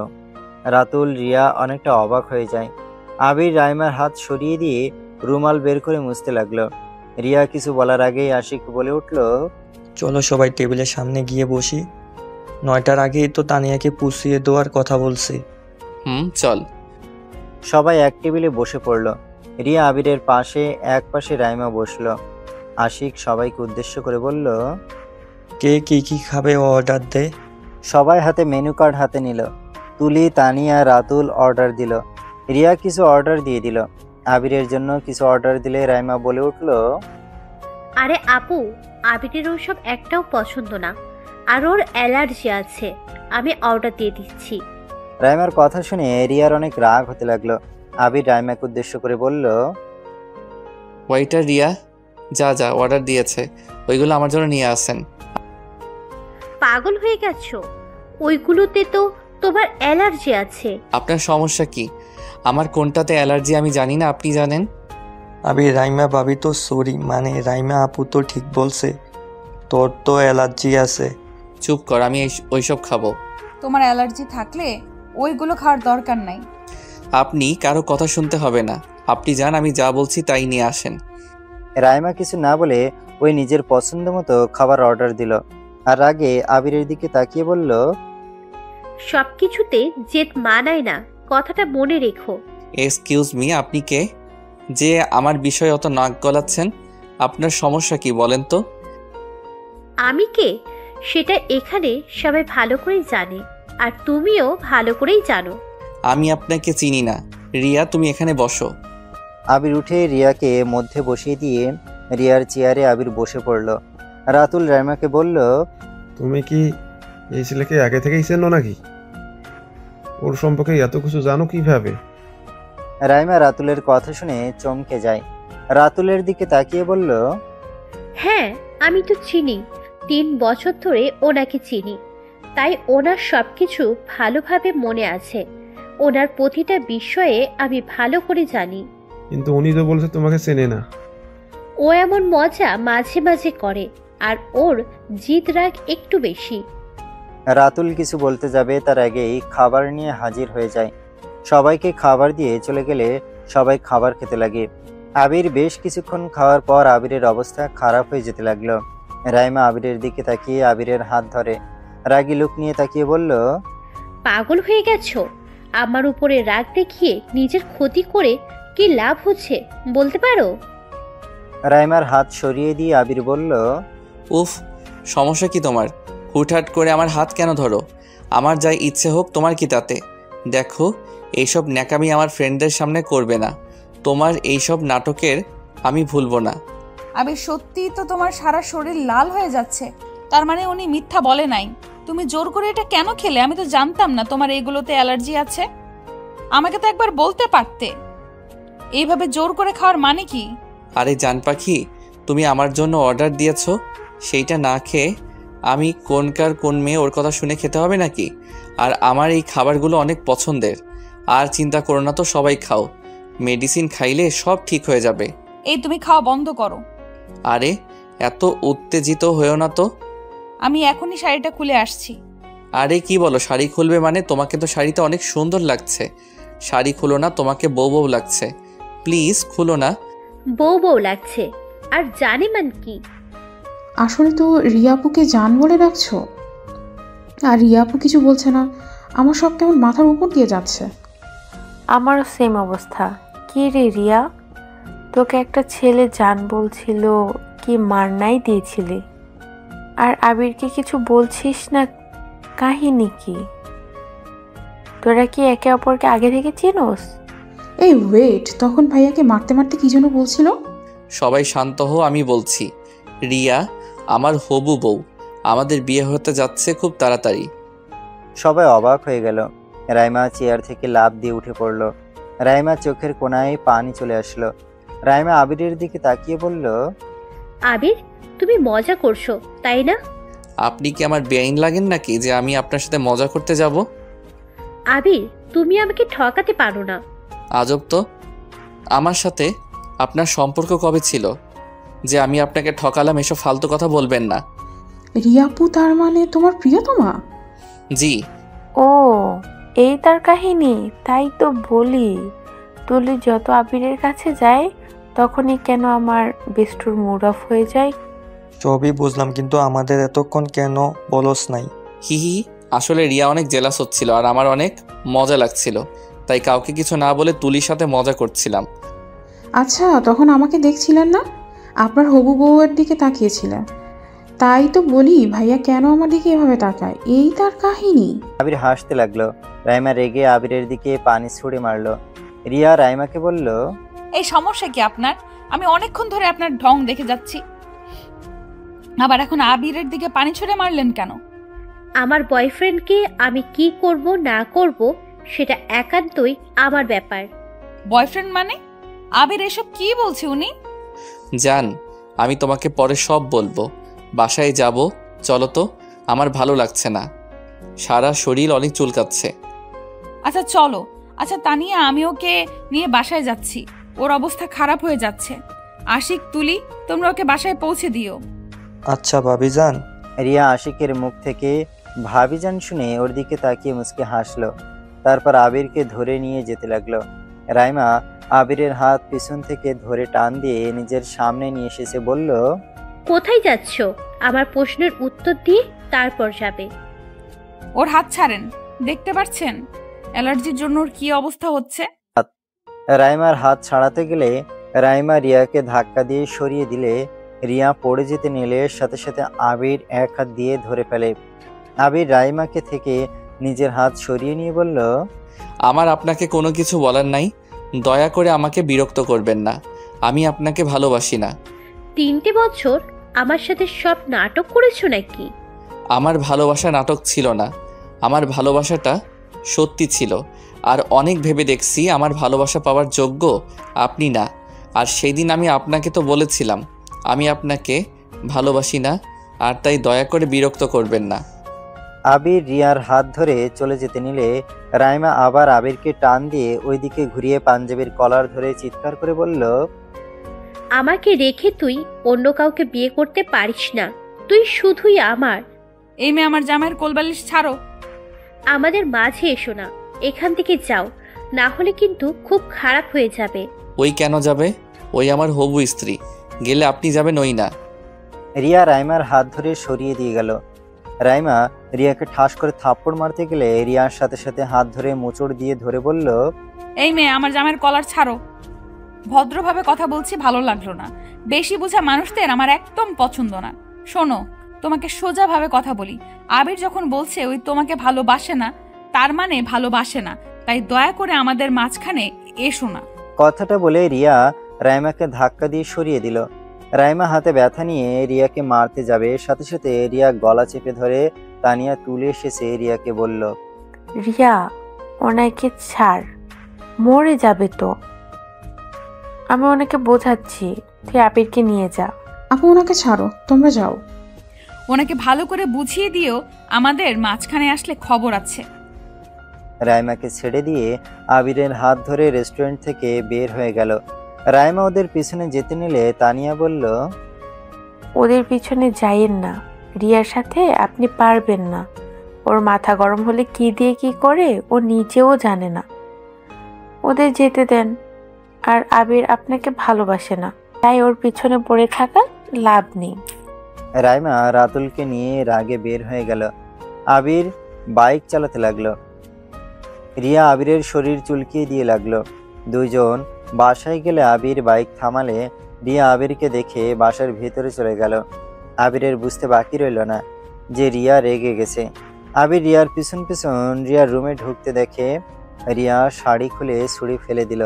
S4: রাতুল, রিয়া অনেকটা অবাক হয়ে যায়। আবির রাইমার হাত সরিয়ে দিয়ে রুমাল বের করে মুছতে লাগলো। রিয়া কিছু বলার আগেই আশিক বলে উঠল,
S12: চলো সবাই টেবিলের সামনে গিয়ে বসি, 9টার আগেই তো তানিয়াকে পুষিয়ে দেওয়ার কথা বলছি।
S1: চল।
S4: সবাই এক টেবিলে বসে পড়ল। রিয়া আবিরের পাশে, এক পাশে রাইমা বসলো। আশিক সবাইকে উদ্দেশ্য করে বলল,
S12: কে কি কি খাবে ও অর্ডার দে।
S4: সবাই হাতে মেনু কার্ড হাতে নিল। তুলি, তানিয়া, রাতুল অর্ডার দিল। রিয়া কিছু অর্ডার দিয়ে দিল। আবিরের জন্য কিছু অর্ডার দিলে রাইমা বলে উঠল,
S14: আরে আপু, আবিরের ওসব একটাও পছন্দ না, আর ওর অ্যালার্জি আছে, আমি অর্ডার দিয়ে দিচ্ছি।
S4: রাইমার কথা শুনে রিয়ার অনেক রাগ হতে লাগলো। আবির রাইমাকে উদ্দেশ্য করে বলল,
S1: ওয়েটার, রিয়া যা যা অর্ডার দিয়েছে ওইগুলো আমার জন্য নিয়ে আসেন।
S14: পাগল হয়ে গেছো? ওইগুলোতে তো তোমার অ্যালার্জি আছে।
S1: আপনার সমস্যা কি? আমার কোনটাতে অ্যালার্জি আমি জানি না, আপনি জানেন।
S12: আবি, রাইমা ভাবি তো সরি, মানে রাইমা আপু তো ঠিক বলছে, তোর তো অ্যালার্জি আছে।
S1: চুপ কর, আমি ওইসব খাবো।
S2: তোমার অ্যালার্জি থাকলে ওইগুলো খাওয়ার দরকার নাই।
S1: আপনি কারো কথা শুনতে হবে না, আপনি যান, আমি যা বলছি তাই নিয়ে আসেন।
S4: রাইমা কিছু না বলে ওই নিজের পছন্দ মতো খাবার অর্ডার দিল। আর আগে আবিরের দিকে তাকিয়ে বলল,
S14: সবকিছুতে জেদ মানায় না, কথাটা মনে রেখো।
S1: এক্সকিউজ মি, আপনি কে যে আমার বিষয়ে অত নাক গলাচ্ছেন? আপনার সমস্যা কি বলেন তো?
S14: আমি কে সেটা এখানে সবাই ভালো করেই জানে, আর তুমিও ভালো করেই জানো।
S1: আমি আপনাকে চিনি না। রিয়া, তুমি এখানে বসো।
S4: আবির উঠে রিয়াকে মধ্যে বসিয়ে দিয়ে রিয়ার চেয়ারে আবির বসে পড়ল। রাতুল রাইমাকে বলল,
S15: তুমি কি এই ছেলেকে আগে থেকেই চেনো নাকি? ওর সম্পর্কে এত কিছু জানো কিভাবে?
S4: রাইমা রাতুলের কথা শুনে চমকে যায়। রাতুলের দিকে তাকিয়ে বলল,
S14: হ্যাঁ, আমি তো চিনি, 3 বছর ধরে ওনাকে চিনি, তাই ওনার সবকিছু ভালোভাবে মনে আছে। ওনার প্রতিটা বিষয়ে আমি ভালো করে জানি।
S15: কিন্তু উনি তো বলছে তোমাকে চেনে না।
S14: ও এমন মজা মাঝে মাঝে করে, আর ওর জিদ রাগ একটু বেশি।
S4: রাতুল কিছু বলতে যাবে তার আগেই খাবার নিয়ে হাজির হয়ে যায়। সবাইকে খাবার দিয়ে চলে গেলে সবাই খাবার খেতে লাগে। আবির বেশ কিছুক্ষণ খাওয়ার পর আবিরের অবস্থা খারাপ হয়ে যেতে লাগলো। রাইমা আবিরের দিকে তাকিয়ে আবিরের হাত ধরে রাগী লোক নিয়ে তাকিয়ে বলল,
S14: পাগল হয়ে গেছো? আমার উপরে রাগ দেখিয়ে নিজের ক্ষতি করে কি লাভ হচ্ছে বলতে পারো?
S4: রাইমার হাত সরিয়ে দিয়ে আবির বলল,
S1: উফ, সমস্যা কি তোমার? হুটহাট করে আমার হাত কেন ধরো? আমার যাই ইচ্ছে হোক, তোমার কি তাতে? দেখো এইসব ন্যাকামি আমার ফ্রেন্ডদের সামনে করবে না। তোমার এইসব নাটকের আমি ভুলবো না।
S2: আবির সত্যিই তো তোমার সারা শরীর লাল হয়ে যাচ্ছে। তার মানে উনি মিথ্যা বলে নাই। তুমি জোর করে এটা কেন খেলে? আমি তো জানতাম না তোমার এইগুলোতে অ্যালার্জি আছে। আমাকে তো একবার বলতে পারতে। এইভাবে জোর করে খাওয়ার মানে কি?
S1: আরে জান পাখি, তুমি আমার জন্য অর্ডার দিয়েছো, সেইটা না খেয়ে আমি কোন মেয়ে ওর কথা শুনে খেতে হবে নাকি? আর আমার এই খাবারগুলো অনেক পছন্দের। আর চিন্তা করো না তো, সবাই খাও। মেডিসিন খাইলে সব ঠিক হয়ে যাবে।
S2: এই তুমি খাওয়া বন্ধ করো।
S1: আরে এত উত্তেজিত হয়েও না তো।
S2: আমি এখনই শাড়িটা খুলে আসছি।
S1: আরে কি বলো, শাড়ি খুলবে মানে? তোমাকে তো শাড়িতে অনেক সুন্দর লাগছে। শাড়ি খুলো না, তোমাকে বউ বউ লাগছে। প্লিজ খুলো না।
S14: বউ বউ লাগছে আর জানি মান কি?
S11: আসলে তো রিয়াপুকে জান বলে রাখছো, আর রিয়াপু কিছু বলছে না। আমার সব কেমন মাথার উপর দিয়ে যাচ্ছে।
S13: আমারও সেম অবস্থা। কি রে রিয়া, তোকে একটা ছেলে জান বলছিল, কি মারনাই দিয়েছিলি? আর আবিরকে কিছু বলছিস না, কাহিনী কি? তোরা কি একে অপরকে আগে থেকে চিনোস?
S11: এই ওয়েট, তখন ভাইয়াকে মারতে মারতে কি যেন বলছিল?
S1: সবাই শান্ত হো, আমি বলছি। রিয়া আমার হবু বউ, আমাদের বিয়ে হতে যাচ্ছে খুব তাড়াতাড়ি।
S4: সবাই অবাক হয়ে গেল। রাইমা চেয়ার থেকে লাফ দিয়ে উঠে পড়ল। রাইমা চোখের কোণায় পানি চলে আসলো। রাইমা আবিরের দিকে তাকিয়ে বলল,
S14: আবির, তুমি মজা করছো তাই না?
S1: আপনি কি আমার বেআইন লাগেন নাকি যে আমি আপনার সাথে মজা করতে যাব?
S14: আবির, তুমি আমাকে ঠকাতে পারো না।
S1: আজব তো, আমার সাথে আপনার সম্পর্ক কবে ছিল যে আমি আপনাকে ঠকালাম? এসব ফালতু কথা বলবেন না।
S11: রিয়াপু তার মানে তোমার প্রিয়তমা?
S1: জি।
S13: ও, এই তার কাহিনী। তাই তো বলি, তুলি যত আবিরের কাছে যায় তখনই কেন আমার বেস্টুর মুড অফ হয়ে যায়।
S12: সবই বুঝলাম, কিন্তু আমাদের এতক্ষণ কেন বলস নাই?
S1: হি, আসলে রিয়া অনেক জেলাস হচ্ছিল আর আমার অনেক মজা লাগছিল, তাই কাউকে কিছু না বলে তুলির সাথে মজা করছিলাম।
S11: আচ্ছা, তখন আমাকে দেখছিলেন না, আপনার হবু বউয়ের দিকে তাকিয়েছিলেন। তাই তো বলি ভাইয়া কেন আমার দিকে এভাবে তাকায়, এই তার কাহিনী।
S4: আবির হাসতে লাগলো। রাইমা রেগে আবিরের দিকে পানি ছুঁড়ে মারলো। রিয়া রাইমাকে বলল,
S2: এই সমস্যা কি আপনার? আমি অনেকক্ষণ ধরে আপনার ঢং দেখে যাচ্ছি, আবার এখন আবিরের দিকে পানি ছুঁড়ে মারলেন কেন?
S14: আমার বয়ফ্রেন্ডকে আমি কি করব না করব সেটা একান্তই আমার ব্যাপার।
S2: বয়ফ্রেন্ড মানে? আবির এসব কি বলছে উনি?
S1: জান, আমি তোমাকে পরে সব বলবো। বাসায় যাব, চলো তো, আমার ভালো লাগছে না, সারা শরীর অনেক চুলকাচ্ছে।
S2: আচ্ছা চলো। আচ্ছা তানিয়া, আমি ওকে নিয়ে বাসায় যাচ্ছি, ওর অবস্থা খারাপ হয়ে যাচ্ছে। আশিক, তুলি, তোমরা ওকে বাসায় পৌঁছে দিও।
S12: আচ্ছা ভাবিজান।
S4: রিয়া আশিকের মুখ থেকে ভাবিজান শুনে ওর দিকে তাকিয়ে মুচকে হাসলো। তারপর আবিরকে ধরে নিয়ে যেতে লাগলো। রাইমা আবিরের হাত পিছন থেকে ধরে টান দিয়ে নিজের সামনে নিয়ে এসেছে, বলল,
S14: কোথায় যাচ্ছ? আমার প্রশ্নের উত্তর দিয়ে তারপর যাবে।
S2: ওর হাত ছাড়েন, দেখতে পাচ্ছেন অ্যালার্জির জন্য ওর কি অবস্থা হচ্ছে।
S4: রাইমার হাত ছাড়াতে গেলে রাইমা রিয়াকে ধাক্কা দিয়ে সরিয়ে দিলে রিয়া পড়ে যেতে নিলে সাথে সাথে আবির এক হাত দিয়ে ধরে ফেলে। আবির রাইমাকে থেকে নিজের হাত সরিয়ে নিয়ে বলল,
S1: আমার আপনাকে কোনো কিছু বলার নাই, দয়া করে আমাকে বিরক্ত করবেন না, আমি আপনাকে ভালোবাসি না।
S14: 3টে বছর আমার সাথে সব নাটক করেছো নাকি?
S1: আমার ভালোবাসা নাটক ছিল না, আমার ভালোবাসাটা সত্যি ছিল। আর অনেক ভেবে দেখছি আমার ভালোবাসা পাওয়ার যোগ্য আপনি না। আর সেই দিন আমি আপনাকে তো বলেছিলাম আমি আপনাকে ভালোবাসি না, আর তাই দয়া করে বিরক্ত করবেন না।
S4: আবির রিয়ার হাত ধরে চলে যেতে নিলে রাইমা আবার আবিরকে টান দিয়ে ওইদিকে ঘুরিয়ে পাঞ্জাবির কলার ধরে চিৎকার করে বলল,
S14: আমাকে রেখে তুই অন্য কাউকে বিয়ে করতে পারিস না, তুই শুধুই আমার।
S2: এই মেয়ে, আমার জামাইয়ের কোলবালিশ ছাড়ো।
S14: আমাদের মাঝে এসো না, এখান থেকে যাও, না হলে কিন্তু খুব খারাপ হয়ে যাবে।
S1: ওই কেন যাবে? ওই আমার হবু স্ত্রী, গেলে আপনি যাবেন ওই না।
S4: রিয়া রাইমার হাত ধরে সরিয়ে দিয়ে গেল। রাইমা রিয়াকে ঠাস করে থাপ্পড় মারতে গেলে রিয়ার সাথে সাথে হাত ধরে মোচড় দিয়ে ধরে বলল,
S2: এই মেয়ে, আমার জামাইয়ের কলার ছাড়ো। ভদ্রভাবে কথা বলছি, ভালো লাগলো না। বেশি বোঝা মানুষদের আমার একদম পছন্দ না। শোনো, তোমাকে সোজাভাবে কথা বলি, আবির যখন বলছে ওই তোমাকে ভালোবাসে না, তার মানে ভালোবাসে না। তাই দয়া করে আমাদের মাঝখানে এসো না।
S4: কথাটা বলে রিয়া রাইমাকে ধাক্কা দিয়ে সরিয়ে দিল। রাইমা হাতে ব্যথা নিয়ে রিয়াকে মারতে যাবে, সাথে সাথে রিয়া গলা চেপে ধরে তানিয়া তুলে এসেছে রিয়াকে বলল,
S13: রিয়া ওনাকে ছাড়, মরে যাবে তো। আমি ওনাকে বোঝাচ্ছি, তুই আবিরকে নিয়ে যা।
S11: আপু ওনাকে ছাড়ো, তোমরা যাও।
S2: ওনাকে ভালো করে বুঝিয়ে দিও, আমাদের মাঝখানে আসলে খবর আছে।
S4: রাইমাকে ছেড়ে দিয়ে আবিরের হাত ধরে রেস্টুরেন্ট থেকে বের হয়ে গেল। রাইমা ওদের পিছনে যেতে নিলে তানিয়া বলল,
S13: ওদের পিছনে যাইয়েন না, রিয়ার সাথে আপনি পারবেন না। ওর মাথা গরম হলে কি দিয়ে কি করে ও নিজেও জানে না। ওদের যেতে দেন। আর আবির আপনাকে ভালোবাসে না, তাই ওর পিছনে পড়ে থাকা লাভ নেই।
S4: রাইমা রাতুলকে নিয়ে রাগে বের হয়ে গেল। আবির বাইক চালাতে লাগলো। রিয়া আবিরের শরীর চুলকিয়ে দিয়ে লাগলো। দুইজন বাসায় গেলে আবির বাইক থামালে রিয়া আবিরকে দেখে বাসার ভেতরে চলে গেল। আবিরের বুঝতে বাকি রইল না যে রিয়া রেগে গেছে। আবির রিয়ার পিছন পিছন রিয়ার রুমে ঢুকতে দেখে রিয়া শাড়ি খুলে ছুঁড়ে ফেলে দিল।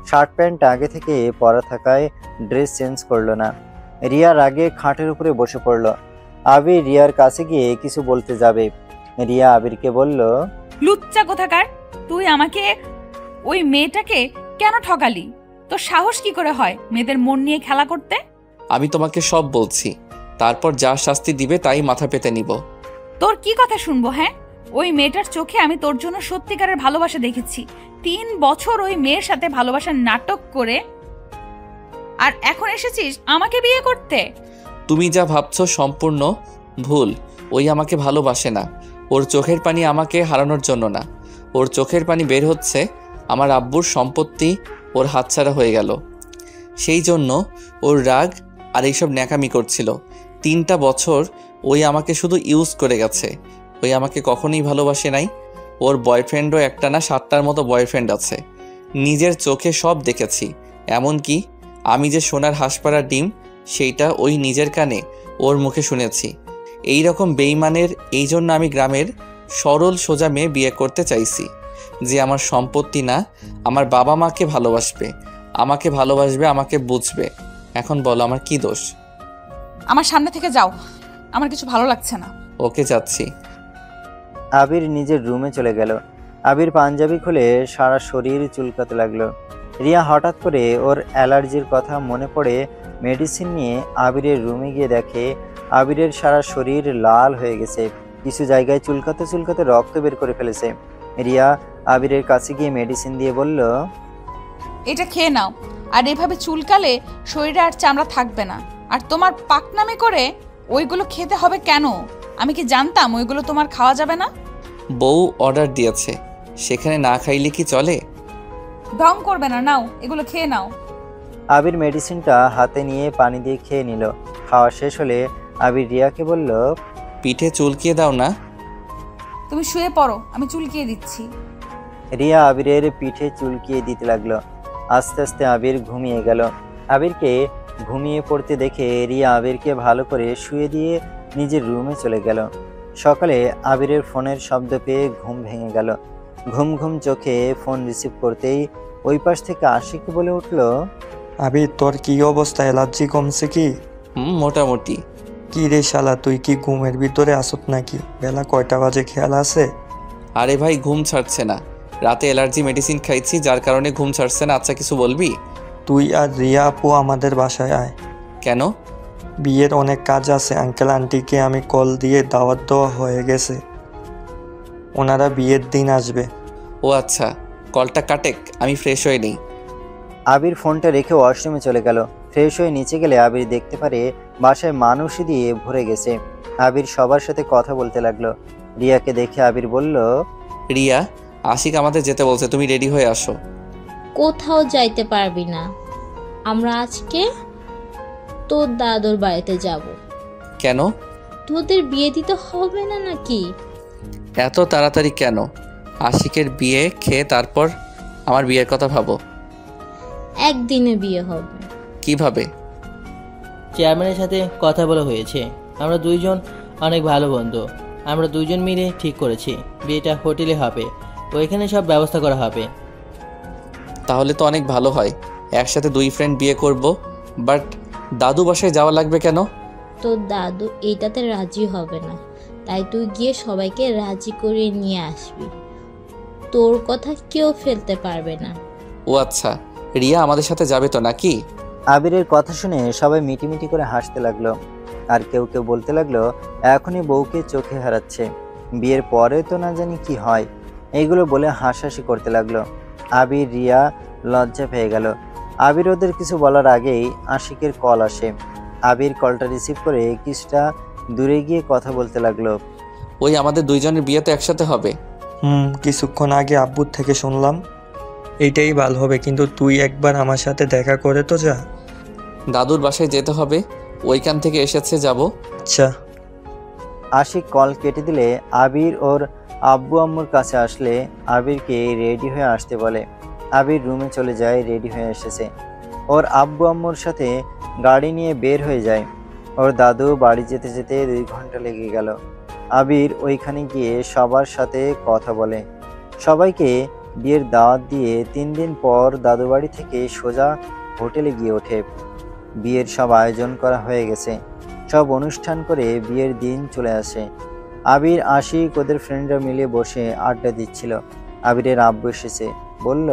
S4: শার্ট প্যান্ট আগে থেকে পরা থাকায় ড্রেস চেঞ্জ করলো না। রিয়া রাগে খাটের উপরে বসে পড়ল। আবির রিয়ার কাছে গিয়ে কিছু বলতে যাবে, রিয়া আবিরকে বলল,
S2: লুচ্চা কোথাকার, তুই আমাকে ওই মেয়েটাকে কেন ঠকালি? তোর সাহস কি করে হয় মেয়েদের মন নিয়ে খেলা করতে?
S3: আমি তোমাকে সব বলছি, তারপর যা শাস্তি দিবে তাই মাথা পেতে নিব।
S2: তোর কি কথা শুনবো? হ্যাঁ, ওই মেয়েটার চোখে আমি তোর জন্য সত্যিকারের ভালোবাসা দেখেছি। 3 বছর ওই মেয়ের সাথে ভালোবাসার নাটক করে আর এখন এসেছিস আমাকে বিয়ে করতে।
S3: তুমি যা ভাবছো সম্পূর্ণ ভুল। ওই আমাকে ভালোবাসে না। ওর চোখের পানি আমাকে হারানোর জন্য না, ওর চোখের পানি বের হচ্ছে আমার আব্বুর সম্পত্তি ওর হাতছাড়া হয়ে গেল সেই জন্য। ওর রাগ আর এইসব ন্যাকামি করছিল। 3টা বছর ওই আমাকে শুধু ইউজ করে গেছে। ওই আমাকে কখনোই ভালোবাসে নাই। ওর বয়ফ্রেন্ডও একটা না 7টার মতো বয়ফ্রেন্ড আছে। নিজের চোখে সব দেখেছি, এমনকি আমি যে সোনার হাঁসপাড়ার ডিম সেইটা ওই নিজের কানে ওর মুখে শুনেছি। এই রকম বেইমানের এই জন্য আমি গ্রামের সরল সোজা মেয়ে বিয়ে করতে চাইছি, যে আমার সম্পত্তি না, আমার বাবা মাকে ভালোবাসবে, আমাকে ভালোবাসবে, আমাকে বুঝবে। এখন বলো আমার কি দোষ?
S2: আমার সামনে থেকে যাও, আমার কিছু ভালো লাগছে না।
S3: ওকে, যাচ্ছি।
S4: আবির নিজের রুমে চলে গেল। আবির পাঞ্জাবি খুলে সারা শরীর চুলকাতে লাগলো। রিয়া হঠাৎ করে ওর অ্যালার্জির কথা মনে পড়ে মেডিসিন নিয়ে আবিরের রুমে গিয়ে দেখে আবিরের সারা শরীর লাল হয়ে গেছে, কিছু জায়গায় চুলকাতে চুলকাতে রক্ত বের করে ফেলেছে। রিয়া আবিরের কাছে গিয়ে মেডিসিন দিয়ে বলল,
S2: এটা খেয়ে নাও, আর এভাবে চুলকালে শরীরে আর চামড়া থাকবে না। আর তোমার পাকনামে করে ওইগুলো খেতে হবে কেন? আমি কি জানতাম ওইগুলো তোমার খাওয়া যাবে না?
S3: বউ অর্ডার দিয়েছে, সেখানে না খাইলে কি চলে?
S2: ঢং করবে না, নাও এগুলো খেয়ে নাও।
S4: আবির মেডিসিনটা হাতে নিয়ে পানি দিয়ে খেয়ে নিল। খাওয়া শেষ হলে আবির রিয়াকে বলল,
S3: পিঠে চুলকিয়ে দাও না।
S2: তুমি শুয়ে পড়ো, আমি চুলকিয়ে দিচ্ছি।
S4: রিয়া আবিরের পিঠে চুলকিয়ে দিতে লাগলো। আস্তে আস্তে আবির ঘুমিয়ে গেল। আবিরকে ঘুমিয়ে পড়তে দেখে রিয়া আবিরকে ভালো করে শুয়ে দিয়ে নিজের রুমে চলে গেল। সকালে আবিরের ফোনের শব্দ পেয়ে ঘুম ভেঙে গেল। ঘুম ঘুম চোখে ফোন রিসিভ করতেই ওই পাশ থেকে আশিক বলে উঠল,
S12: আবির তোর কি অবস্থা, অ্যালার্জি কমছে কি?
S3: মোটামুটি।
S12: কি রে শালা, তুই কি ঘুমের ভিতরে আসত নাকি? বেলা কয়টা বাজে খেয়াল আছে?
S3: আরে ভাই, ঘুম ছাড়ছে না। রাতে অ্যালার্জি মেডিসিন খাইছি, যার কারণে ঘুম ছাড়ছে না। আচ্ছা, কিছু বলবি?
S12: তুই আর রিয়া আপু আমাদের বাসায় আয়।
S3: কেন?
S12: বিয়ের অনেক কাজ আছে। আঙ্কেল আন্টিকে আমি কল দিয়ে দাওয়াত দেওয়া হয়ে গেছে, ওনারা বিয়ের দিন আসবে।
S3: ও আচ্ছা, কলটা কাটেক, আমি ফ্রেশ হয়ে নেই।
S4: আবির ফোনটা রেখে ওয়াশরুমে চলে গেল। ফ্রেশ হয়ে নিচে গেলে আবির দেখতে পারে বাসায় মানুষই দিয়ে ভরে গেছে। আবির সবার সাথে কথা বলতে লাগলো। রিয়াকে দেখে আবির বলল,
S3: রিয়া, আশিক আমাদের যেতে বলছে, তুমি রেডি হয়ে আসো।
S7: কোথাও যাইতে পারবি না, আমরা আজকে তোর দাদুর বাড়িতে যাব।
S3: কেন?
S7: তোদের বিয়ে দিতে হবে না নাকি?
S3: এত তাড়াতাড়ি কেন? আশিকের বিয়ে খেয়ে তারপর আমার বিয়ের কথা ভাবো।
S7: একদিনে বিয়ে হবে।
S3: কিভাবে?
S10: চেয়ারম্যানের সাথে কথা বলা হয়েছে। আমরা দুইজন অনেক ভালো বন্ধু। আমরা দুইজন মিলে ঠিক করেছি বিয়েটা হোটেলে হবে। ওইখানে সব ব্যবস্থা করা হবে।
S3: তাহলে তো অনেক ভালো হয়, একসাথে 2 ফ্রেন্ড বিয়ে করব। বাট দাদু বাসায় যাওয়া লাগবে কেন?
S7: তোর দাদু এইটাতে রাজি হবে না, তাই তুই গিয়ে সবাইকে রাজি করে নিয়ে আসবি। তোর কথা কেউ ফেলতে পারবে না।
S3: ও আচ্ছা, রিয়া আমাদের সাথে যাবে তো নাকি?
S4: আবিরের কথা শুনে সবাই মিটিমিটি করে হাসতে লাগলো, আর কেউ কেউ বলতে লাগলো এখনই বউকে চোখে হারাচ্ছে, বিয়ের পরে তো না জানি কি হয়। এইগুলো বলে হাসাহাসি করতে লাগলো। আবির রিয়া লজ্জা পেয়ে গেল। আবির ওদের কিছু বলার আগেই আশিকের কল আসে। আবির কলটা রিসিভ করে কিছুটা দূরে গিয়ে কথা বলতে লাগলো।
S3: ওই আমাদের 2 জনের বিয়ে তো একসাথে হবে।
S12: কিছুক্ষণ আগে আব্বুর থেকে শুনলাম। এইটাই ভালো হবে, কিন্তু তুই একবার আমার সাথে দেখা করে তো যা।
S3: দাদুর বাসায় যেতে হবে, ওইখান থেকে এসেছে যাব।
S12: আচ্ছা।
S4: আশিক কল কেটে দিলে আবির ওর আব্বু আম্মুর কাছে আসলে আবিরকে রেডি হয়ে আসতে বলে। আবির রুমে চলে যায়, রেডি হয়ে এসেছে। ওর আব্বু আম্মুর সাথে গাড়ি নিয়ে বের হয়ে যায়। ওর দাদু বাড়ি যেতে যেতে 2 ঘন্টা লেগে গেল। আবির ওইখানে গিয়ে সবার সাথে কথা বলে, সবাইকে বিয়ের দাওয়াত দিয়ে 3 দিন পর দাদু বাড়ি থেকে সোজা হোটেলে গিয়ে ওঠে। বিয়ের সব আয়োজন করা হয়ে গেছে, সব অনুষ্ঠান করে বিয়ের দিন চলে আসে। আবির আশিক ওদের ফ্রেন্ডরা মিলে বসে আড্ডা দিচ্ছিল। আবিরের আব্বু এসেছে, বলল,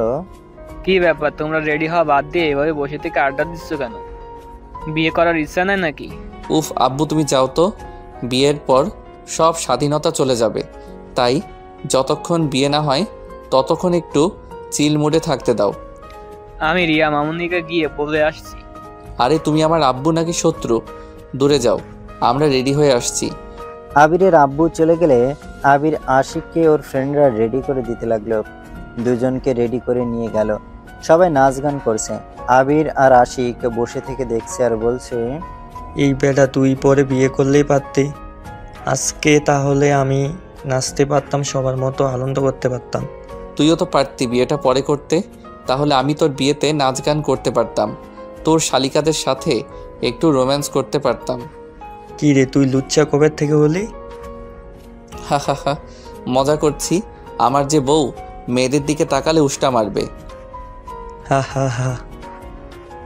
S6: কি ব্যাপার, তোমরা রেডি হওয়া বাদ দিয়ে এভাবে বসে থেকে আড্ডা দিচ্ছ কেন? বিয়ে করার ইচ্ছা নাই নাকি?
S3: উফ আব্বু, তুমি যাও তো, বিয়ের পর সব স্বাধীনতা চলে যাবে, তাই যতক্ষণ বিয়ে না হয় ততক্ষণ একটু চিল মুডে থাকতে দাও।
S6: আমি রিয়া মামুনিকে গিয়ে বলে আসছি।
S3: আরে তুমি আমার আব্বু নাকি শত্রু? দূরে যাও, আমরা রেডি হয়ে আসছি।
S4: আবিরের আব্বু চলে গেলে আবির আশিককে ওর ফ্রেন্ডরা রেডি করে দিতে লাগলো। 2 জনকে রেডি করে নিয়ে গেল। সবাই নাচ গান করছে। আবির আর আশিক বসে থেকে দেখছে আর বলছে,
S12: এই বেটা তুই পরে বিয়ে করলেই পারতি, আজকে তাহলে আমি নাচতে পারতাম, সবার মতো আনন্দ করতে পারতাম।
S3: তুইও তো পারতি বিয়েটা পরে করতে, তাহলে আমি তোর বিয়েতে নাচ গান করতে পারতাম, তোর শালিকাদের সাথে একটু রোম্যান্স করতে পারতাম।
S12: কি রে, তুই লুচ্চা কবে থেকে হলি?
S3: হা হা হা, মজা করছি। আমার যে বউ মেয়েদের দিকে তাকালে উষ্টা মারবে।
S12: হা হা হা।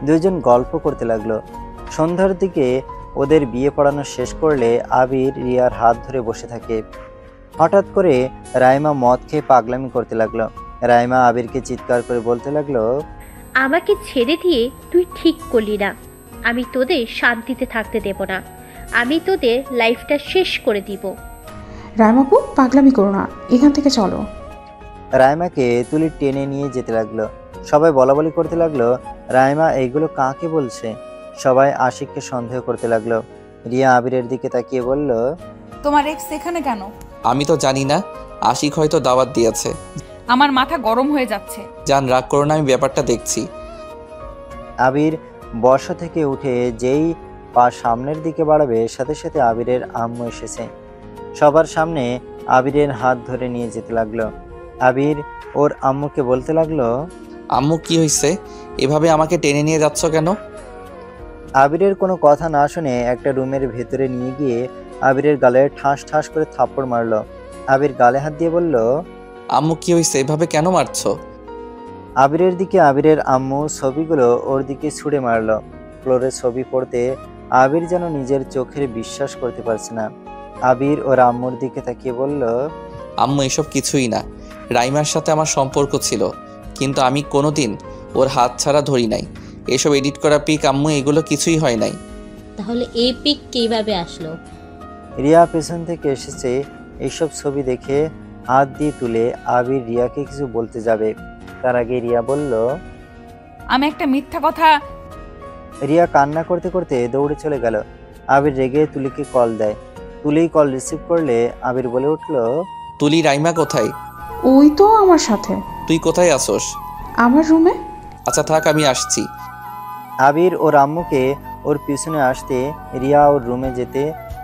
S4: 2 জন গল্প করতে লাগলো। সন্ধ্যার দিকে ওদের বিয়ে পড়ানো শেষ করলে আবির রিয়ার হাত ধরে বসে থাকে। হঠাৎ করে রাইমা মদ খেয়ে পাগলামি করতে লাগলো। রাইমা আবিরকে চিৎকার করে বলতে লাগলো,
S14: আমাকে ছেড়ে দিয়ে তুই ঠিক করলি না। আমি তোদের শান্তিতে থাকতে দেব না, আমি তোদের লাইফটা শেষ করে দিব।
S11: রাইমাপু, পাগলামি করো না, এখান থেকে চলো।
S4: রাইমাকে তুলি টেনে নিয়ে যেতে লাগলো। সবাই বলাবলি করতে লাগলো, রাইমা এইগুলো কাকে বলছে? সবাই আশিককে সন্দেহ করতে লাগলো। রিয়া আবিরের দিকে তাকিয়ে বলল,
S2: তোমার এক্স এখানে কেন?
S3: আমি তো জানি না, আশিক হয়তো দাওয়াত দিয়েছে।
S2: আমার মাথা গরম হয়ে যাচ্ছে।
S3: জান, রাগ করো না, আমি ব্যাপারটা দেখছি।
S4: আবির বর্ষা থেকে উঠে যেই পা সামনের দিকে বাড়াবে, সাথে সাথে আবিরের আম্মু এসেছে। সবার সামনে আবিরের হাত ধরে নিয়ে যেতে লাগলো। আবির ওর আম্মুকে বলতে লাগলো,
S3: আম্মু কি হয়েছে, এভাবে আমাকে টেনে নিয়ে যাচ্ছ কেন?
S4: আবিরের কোনো কথা না শুনে একটা রুমের ভেতরে নিয়ে গিয়ে আবিরের গালে ঠাস ঠাস করে থাপ্পড় মারলো। আবির গালে হাত দিয়ে বলল,
S3: আম্মু কি হয়েছে, এভাবে কেন মারছো?
S4: আবিরের দিকে আবিরের আম্মু ছবিগুলো ওর দিকে ছুঁড়ে মারলো। ফ্লোরে ছবি পড়তে আবির যেন নিজের চোখের বিশ্বাস করতে পারছে না। আবির ওর আম্মুর দিকে তাকিয়ে বলল,
S3: আম্মু এসব কিছুই না, রাইমার সাথে আমার সম্পর্ক ছিল, কিন্তু আমি কোনোদিন ওর হাত ছাড়া ধরি নাই। এসব এডিট করা পিক আম্মু, এগুলো কিছুই হয় নাই।
S7: তাহলে এই পিক কিভাবে আসলো?
S4: রিয়া পেছন থেকে এসেছে। এইসব ছবি দেখে হাত দিয়ে তুলে আবির রিয়াকে কিছু বলতে যাবে, তার আগে রিয়া বলল,
S2: আমি একটা মিথ্যা কথা।
S4: রিয়া কান্না করতে করতে দৌড়ে চলে গেল। আবির রেগে তুলিকে কল দেয়। তুলি কল রিসিভ করলে আবির বলে উঠল,
S3: তুলি, রাইমা কোথায়?
S11: ওই তো আমার সাথে।
S3: তুই কোথায় আসোস?
S11: আমার রুমে।
S3: আচ্ছা থাক, আমি আসছি।
S4: আবির ওর আম্মুকে ওর পিছনে আসতে রিয়া ওর রুমে যেতে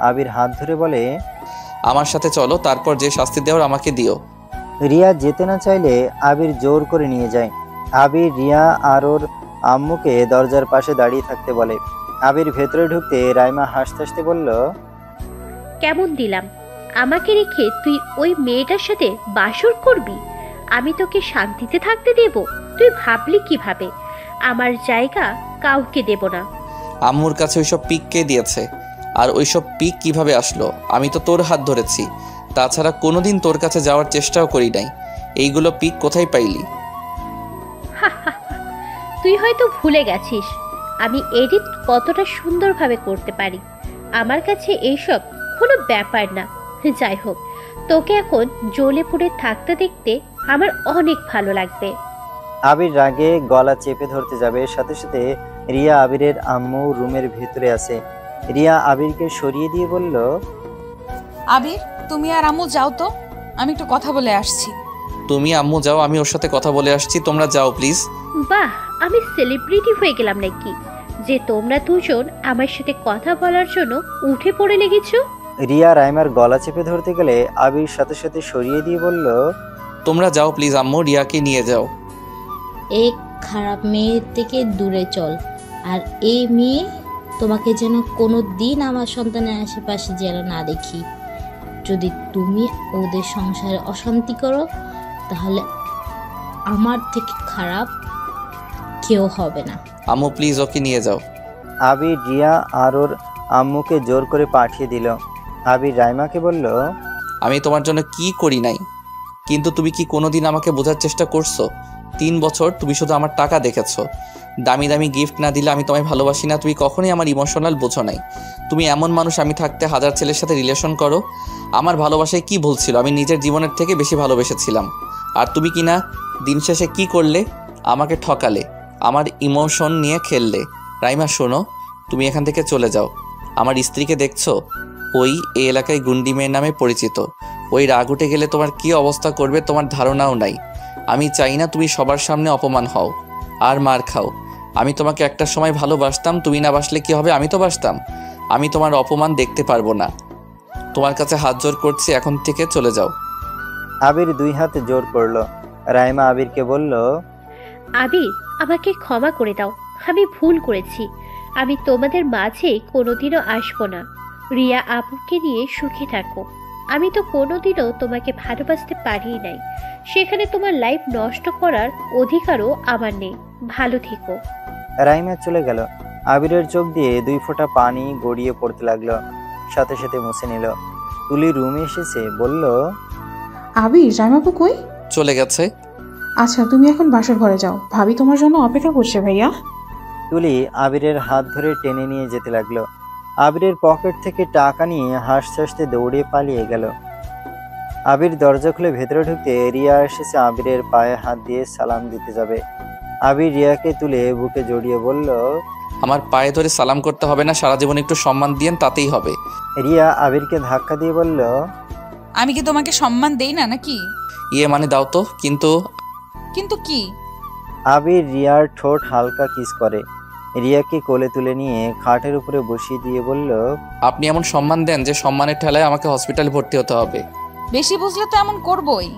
S4: আবির হাত ধরে বলে,
S3: আমার সাথে চলো, তারপর যে শাস্তি দেওয়ার আমাকে দিও।
S4: রিয়া যেতে না চাইলে আবির জোর করে নিয়ে যায়। আবির রিয়া আর ওর আম্মুকে দরজার পাশে দাঁড়িয়ে থাকতে বলে। আবির ভেতরে ঢুকতে রাইমা হাসতে হাসতে বলল,
S14: কেমন দিলাম? আমাকে রেখে তুই ওই মেয়েটার সাথে বাসর করবি? আমি তোকে শান্তিতে থাকতে দেব? তুই ভাবলি কিভাবে? আমার জায়গা কাউকে দেব না।
S1: আম্মুর কাছে ওইসব পিক কে দিয়েছে? আর ওইসব পিক কিভাবে আসলো? আমি তো তোর হাত ধরেছি, তাছাড়া কোনোদিন তোর কাছে যাওয়ার চেষ্টাও করি নাই। এইগুলো পিক কোথায় পাইলি?
S14: তুই হয়তো ভুলে গেছিস আমি এডিট কতটা সুন্দরভাবে করতে পারি। আমার কাছে এইসব কোনো ব্যাপার না। যাই হোক, তোকে এখন জ্বলে পুড়ে থাকতে দেখতে আমার অনেক ভালো লাগবে।
S4: আবির রাগে গলা চেপে ধরতে যাবে, সাথে সাথে রিয়া আবিরের আম্মু রুমের ভেতরে আছে। রিয়া আবিরকে সরিয়ে দিয়ে বলল,
S2: আবির, তুমি আর আম্মু যাও তো, আমি একটু কথা বলে আসছি।
S1: তুমি আম্মু যাও, আমি ওর সাথে কথা বলে আসছি। তোমরা যাও প্লিজ।
S14: বাহ, আমি সেলিব্রিটি হয়ে গেলাম নাকি যে তোমরা দুজন আমার সাথে কথা বলার জন্য উঠে পড়ে লেগেছো?
S4: রিয়া রাইমার গলা চেপে ধরতে গেলে আবির সাথে সাথে সরিয়ে দিয়ে বলল,
S1: তোমরা যাও প্লিজ আম্মু, রিয়াকে নিয়ে যাও।
S7: এই খারাপ মেয়ে থেকে দূরে চল। আর এই মেয়ে তোমাকে যেন কোনো দিন আমার সন্তানের আশেপাশে যেন না দেখি। যদি তুমি ওদের সংসারে অশান্তি করো তাহলে আমার থেকে খারাপ কেউ হবে না।
S1: আম্মু প্লিজ ওকে নিয়ে যাও।
S4: আবির রিয়া আর ওর আম্মুকে জোর করে পাঠিয়ে দিল। আবির রাইমাকে বলল,
S1: আমি তোমার জন্য কি করি নাই, কিন্তু তুমি কি কোনোদিন আমাকে বোঝার চেষ্টা করছো? 3 বছর তুমি শুধু আমার টাকা দেখেছো। দামি দামি গিফট না দিলে আমি তোমায় ভালোবাসি না। তুমি কখনোই আমার ইমোশনাল বোঝো নাই। তুমি এমন মানুষ, আমি থাকতে 1000 ছেলের সাথে রিলেশন করো। আমার ভালোবাসায় কি ভুল ছিল? আমি নিজের জীবনের থেকে বেশি ভালোবেসেছিলাম। আর তুমি কি না দিন শেষে কি করলে? আমাকে ঠকালে, আমার ইমোশন নিয়ে খেললে। রাইমা শোনো, তুমি এখান থেকে চলে যাও। আমার স্ত্রীকে দেখছো? ওই এই এলাকায় গুন্ডি মেয়ের নামে পরিচিত। ওই রাগ উঠে গেলে তোমার কি অবস্থা করবে তোমার ধারণাও নাই। আমি চাই না তুমি সবার সামনে অপমান হও আর মার খাও। আমি তোমাকে একটা সময় ভালোবাসতাম, তুমি না বাসলে কি হবে? আমি তো বাসতাম। আমি তোমার অপমান দেখতে পারবো না। তোমার কাছে হাত জোর করছি, এখন থেকে চলে যাও।
S4: আবির 2 হাতে জোর করলো। রাইমা আবিরকে বলল,
S14: আবির, আমাকে ক্ষমা করে দাও। আমি ভুল করেছি। আমি তোমাদের মাঝে কোনোদিনও আসবো না। রিয়া আপুকে নিয়ে সুখী থাকো। আমি তো কোনোদিনও তোমাকে ভালোবাসতে পারি নাই। সেখানে তোমার লাইফ নষ্ট করার অধিকারও আমার নেই। ভালো থেকো।
S4: রাইমা চলে গেল। আবিরের চোখ দিয়ে 2 ফোঁটা পানি গড়িয়ে পড়তে লাগলো, সাথে সাথে মুছে নিল। তুলি রুমে এসেছে, বলল,
S11: আবির, রাইমাপু কই?
S1: চলে গেছে।
S11: আচ্ছা, তুমি এখন বাসার ঘরে যাও, ভাবি তোমার জন্য অপেক্ষা করছে ভাইয়া।
S4: তুলি আবিরের হাত ধরে টেনে নিয়ে যেতে লাগলো। আবিরের পকেট থেকে টাকা নিয়ে হাসতে হাসতে দৌড়ে পালিয়ে গেল। আবির দরজা খুলে ভেতরে ঢুকতে রিয়া এসেছে আবিরের পায়ে হাত দিয়ে সালাম দিতে যাবে। আবির রিয়াকে তুলে বুকে জড়িয়ে বলল,
S1: আমার পায়ে ধরে সালাম করতে হবে না, সারা জীবন একটু সম্মান দিয়েন, তাতেই হবে।
S4: রিয়া আবিরকে ধাক্কা দিয়ে বলল,
S2: আমি কি তোমাকে সম্মান দেই না নাকি?
S1: ইয়ে মানে দাও তো। কিন্তু
S2: কিন্তু কি?
S4: আবির রিয়ার ঠোঁট হালকা কিস করে রিয়াকে কোলে তুলে নিয়ে খাটের উপরে বসিয়ে দিয়ে বলল,
S1: আপনি এমন সম্মান দেন যে সম্মানের ঠেলায় আমাকে হসপিটালে ভর্তি হতে হবে।
S2: বেশি বুঝলে তো এমন করবই।